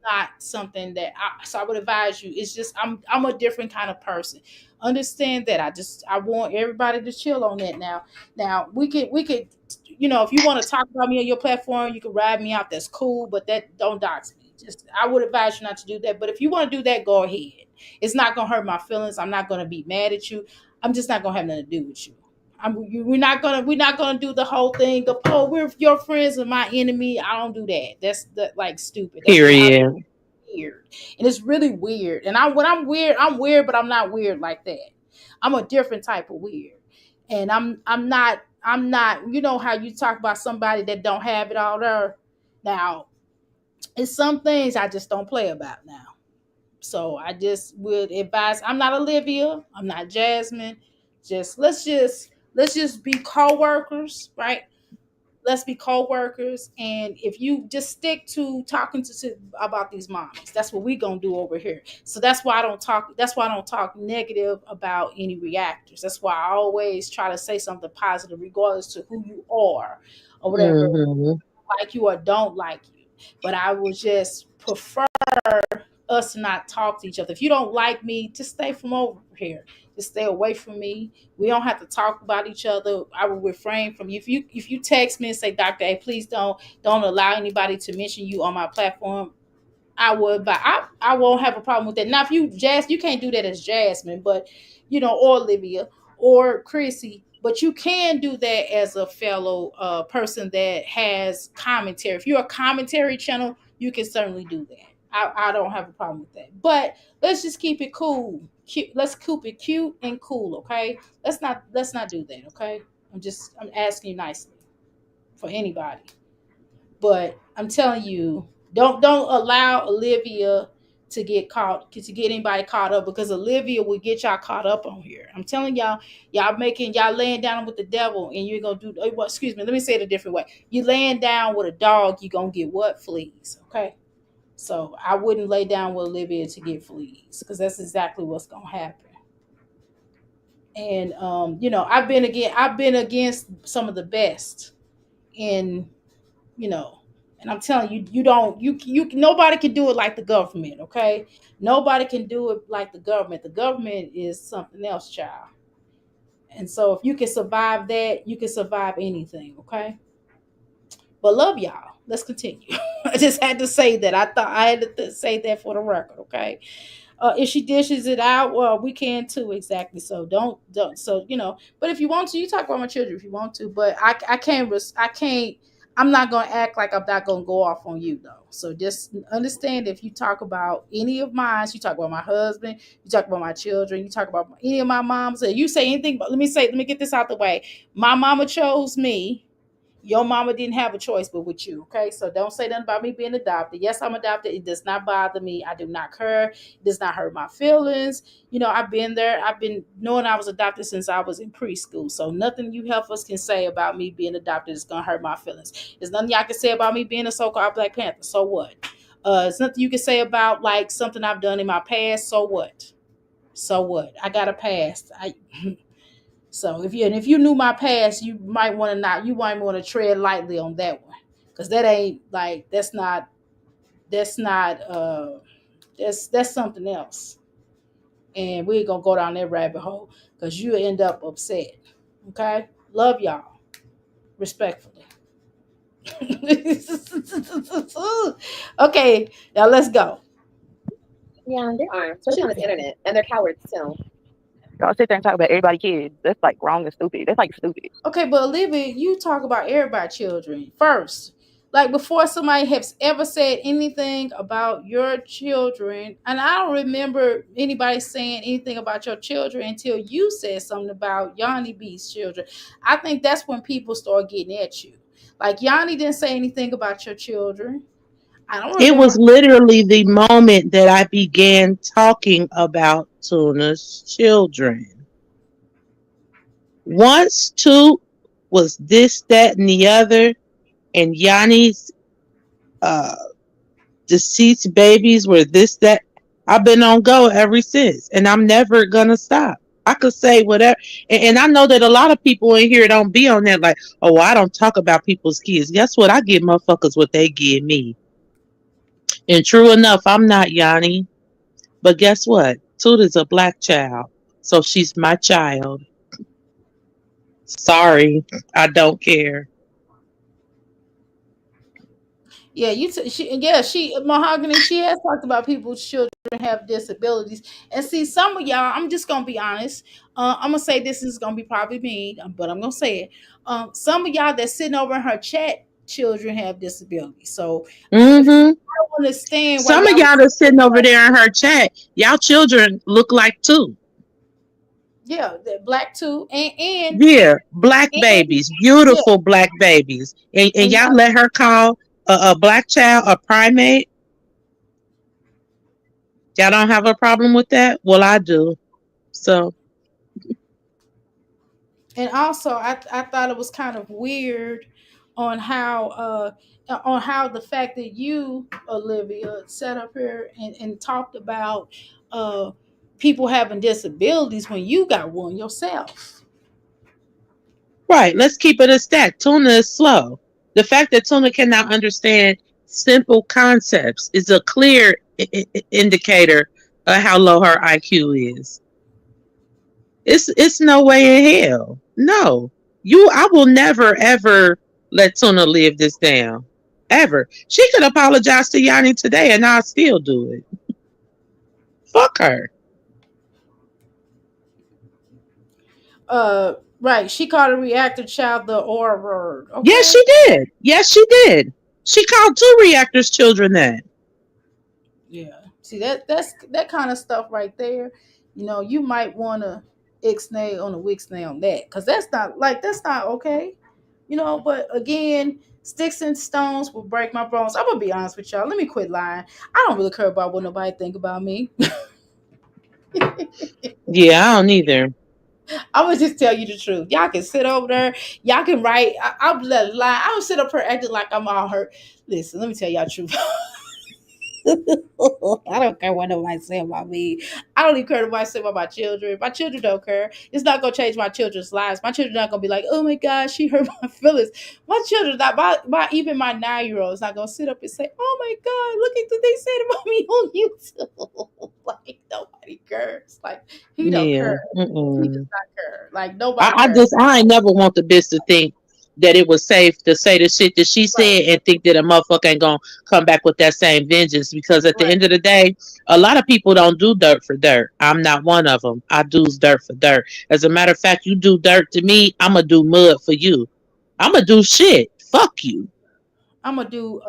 Not something that I would advise you. It's just I'm a different kind of person. Understand that. I want everybody to chill on that now. Now we could if you want to talk about me on your platform, you can ride me out. That's cool, but that don't dox me. Just I would advise you not to do that. But if you want to do that, go ahead. It's not gonna hurt my feelings. I'm not gonna be mad at you. I'm just not gonna have nothing to do with you. We're not gonna do the whole thing of we're your friends and my enemy. I don't do that. That's like stupid.
Period.
Weird, and it's really weird. And I'm weird, but I'm not weird like that. I'm a different type of weird, and I'm not. You know how you talk about somebody that don't have it all there. Now, it's some things I just don't play about now. So I just would advise. I'm not Olivia. I'm not Jasmine. Let's just be co-workers, right? Let's be co-workers, and if you just stick to talking to about these mommies, that's what we're gonna do over here. So that's why I don't talk negative about any reactors. That's why I always try to say something positive regardless to who you are or whatever, like you or don't like you. But I would just prefer us to not talk to each other. If you don't like me, just stay from over here. Just stay away from me. We don't have to talk about each other. I will refrain from you. If you text me and say, Dr. A, please don't allow anybody to mention you on my platform, I would, but I won't have a problem with that. Now, if you can't do that as Jasmine, but or Olivia or Chrissy, but you can do that as a fellow person that has commentary. If you're a commentary channel, you can certainly do that. I don't have a problem with that. But let's just keep it cool. Let's keep it cute and cool, okay? Let's not do that, okay? I'm asking you nicely for anybody. But I'm telling you, don't allow Olivia to get anybody caught up, because Olivia will get y'all caught up on here. I'm telling y'all laying down with the devil, and you're gonna do excuse me, let me say it a different way. You laying down with a dog, you're gonna get what? Fleas, okay? So I wouldn't lay down with Olivia to get fleas, because that's exactly what's gonna happen. And I've been against some of the best in and I'm telling you, nobody can do it like the government, okay? Nobody can do it like the government. The government is something else, child. And so if you can survive that, you can survive anything, okay? But love y'all. Let's continue. I just had to say that. I thought I had to say that for the record. Okay. If she dishes it out, well, we can too. Exactly. So don't. So But if you want to, you talk about my children if you want to. But I can't. I can't. I'm not gonna act like I'm not gonna go off on you though. So just understand if you talk about any of mine, you talk about my husband, you talk about my children, you talk about any of my moms, or you say anything. But let me get this out the way. My mama chose me. Your mama didn't have a choice but with you. Okay. So don't say nothing about me being adopted. Yes, I'm adopted. It does not bother me. I do not care. It does not hurt my feelings. I've been there. I've been knowing I was adopted since I was in preschool. So nothing you heifers can say about me being adopted is going to hurt my feelings. There's nothing y'all can say about me being a so-called Black Panther. So what? It's nothing you can say about like something I've done in my past. So what? So what? I got a past. So if you knew my past, you might want to tread lightly on that one, because that ain't like that's something else, and we ain't gonna go down that rabbit hole because you end up upset. Okay, love y'all respectfully. Okay, now let's go.
Yeah, they are, especially on this internet, and they're cowards too.
Y'all sit there and talk about everybody kids. That's like wrong and stupid. That's like stupid.
Okay, but Olivia, you talk about everybody's children first. Like before somebody has ever said anything about your children, and I don't remember anybody saying anything about your children until you said something about Yanni B's children. I think that's when people start getting at you. Like Yanni didn't say anything about your children. I don't
It
remember.
was literally the moment that I began talking about Tuna's children. Once two was this, that, and the other, and Yanni's deceased babies were this, that. I've been on go ever since, and I'm never gonna stop. I could say whatever, and I know that a lot of people in here don't be on that like, oh, I don't talk about people's kids. Guess what? I give motherfuckers what they give me. And true enough, I'm not Yanni, but guess what? Tuda's a Black child, so she's my child. Sorry, I don't care.
Yeah, she Mahogany. She has talked about people's children have disabilities, and see some of y'all. I'm just gonna be honest. I'm gonna say this is gonna be probably me, but I'm gonna say it. Some of y'all that's sitting over in her chat, children have disabilities. So I
Mm-hmm.
don't understand why
Some of y'all that's sitting over there in her chat, y'all children look like two.
Yeah, they're Black too,
Yeah, Black
and
babies,
yeah,
beautiful Black babies, and
and
y'all let her call a Black child a primate. Y'all don't have a problem with that? Well, I do. So,
and also I thought it was kind of weird on how the fact that you, Olivia, sat up here and talked about uh people having disabilities when you got one yourself.
right, let's keep it a stack. Tuna is slow. The fact that Tuna cannot understand simple concepts is a clear indicator of how low her IQ is. It's no way in hell. No. I will never ever let Tuna live this down. Ever. She could apologize to Yanni today and I'll still do it. Fuck her.
Right, she called a reactor child the R word. Okay.
Yes, she did. Yes, she did. She called two reactors children that.
Yeah. See that kind of stuff right there. You might want to ixnay on a wixnay on that, because that's not okay. But again, sticks and stones will break my bones. I'm gonna be honest with y'all. Let me quit lying. I don't really care about what nobody think about me.
Yeah, I don't either.
I'm gonna just tell you the truth. Y'all can sit over there. Y'all can write. I'll let it lie. I don't sit up here acting like I'm all hurt. Listen, let me tell y'all the truth. I don't care what nobody say about me. I don't even care what nobody say about my children. My children don't care. It's not gonna change my children's lives. My children not gonna be like, oh my God, she hurt my feelings. My children, not even my 9-year-old is not gonna sit up and say, oh my God, look at what they said about me on YouTube. Like nobody cares. Like he don't
Yeah.
care. He does
Mm-mm.
not care. Like nobody cares.
I ain't never want the bitch to think that it was safe to say the shit that she said and think that a motherfucker ain't gonna come back with that same vengeance. Because at the end of the day, a lot of people don't do dirt for dirt. I'm not one of them. I do dirt for dirt. As a matter of fact, you do dirt to me, I'm gonna do mud for you. I'm gonna do shit. Fuck you.
I'm gonna do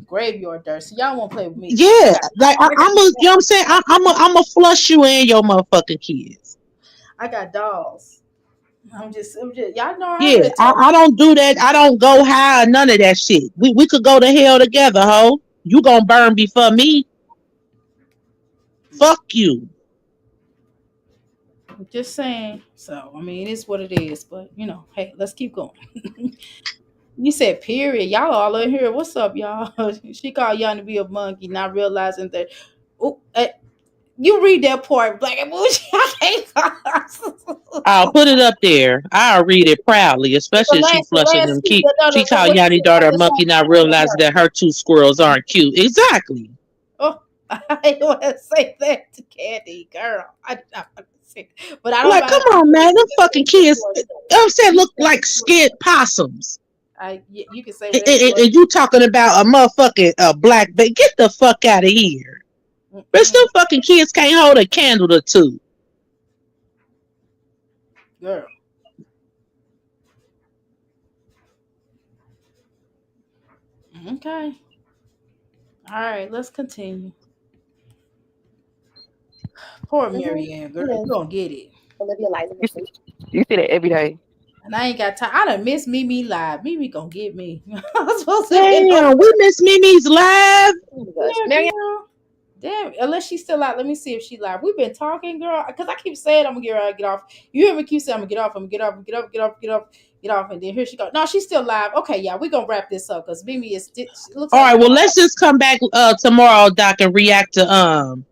graveyard dirt. So y'all won't play with me.
Yeah, like I'm gonna, you know what I'm saying? I'm gonna flush you and your motherfucking kids.
I got dolls. I'm just y'all know
Yeah, I don't do that. I don't go high or none of that shit. We could go to hell together, ho. You gonna burn before me. Fuck you.
I'm just saying. So I mean, it's what it is. But you know, hey, let's keep going. You said period. Y'all all in here. What's up, y'all? She called y'all to be a monkey, not realizing that. Oh, you read that part, Black and Bougie.
I'll put it up there. I'll read it proudly, especially if she flushing them. She called Yanni daughter a monkey, not realizing that her two squirrels aren't cute. Exactly.
Oh, I want to say that to Candy, girl. But I don't
like, come on, man. Them fucking kids, you know what I'm saying, look like scared possums.
You can say
and you talking about a motherfucking black baby. Get the fuck out of here. But them fucking kids can't hold a candle to two.
Girl. Okay. All right, let's continue. Poor Marianne, girl. You gonna get it.
Olivia Liza.
You see that every day.
And I ain't got time. I done miss Mimi live. Mimi gonna get me. I'm supposed to
Damn, we miss Mimi's live.
Yeah, damn, unless she's still out. Let me see if she live. We've been talking, girl. Because I keep saying I'm gonna get off. You hear me keep saying I'm gonna get off, get off, and then here she goes. No, she's still live. Okay, yeah, we're gonna wrap this up because Mimi is looks
all right, well, let's just come back tomorrow, Doc, and react to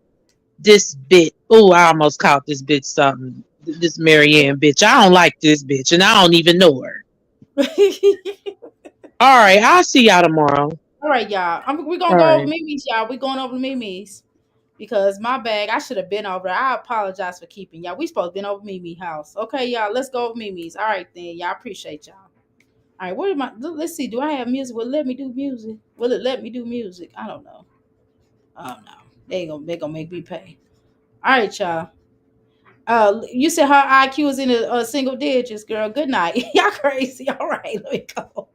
this bit. Oh, I almost called this bitch something. This Marianne bitch. I don't like this bitch, and I don't even know her. All right, I'll see y'all tomorrow.
All right, y'all. We're gonna go over Mimi's, y'all. We're going over Mimi's because my bag. I should have been over there. I apologize for keeping y'all. We supposed to been over Mimi's house. Okay, y'all. Let's go over Mimi's. All right, then. Y'all appreciate y'all. All right, what am I? Let's see. Do I have music? Will it let me do music? Will it let me do music? I don't know. Oh no, they gonna make me pay. All right, y'all. You said her IQ is in a single digits, girl. Good night. Y'all crazy. All right, let me go.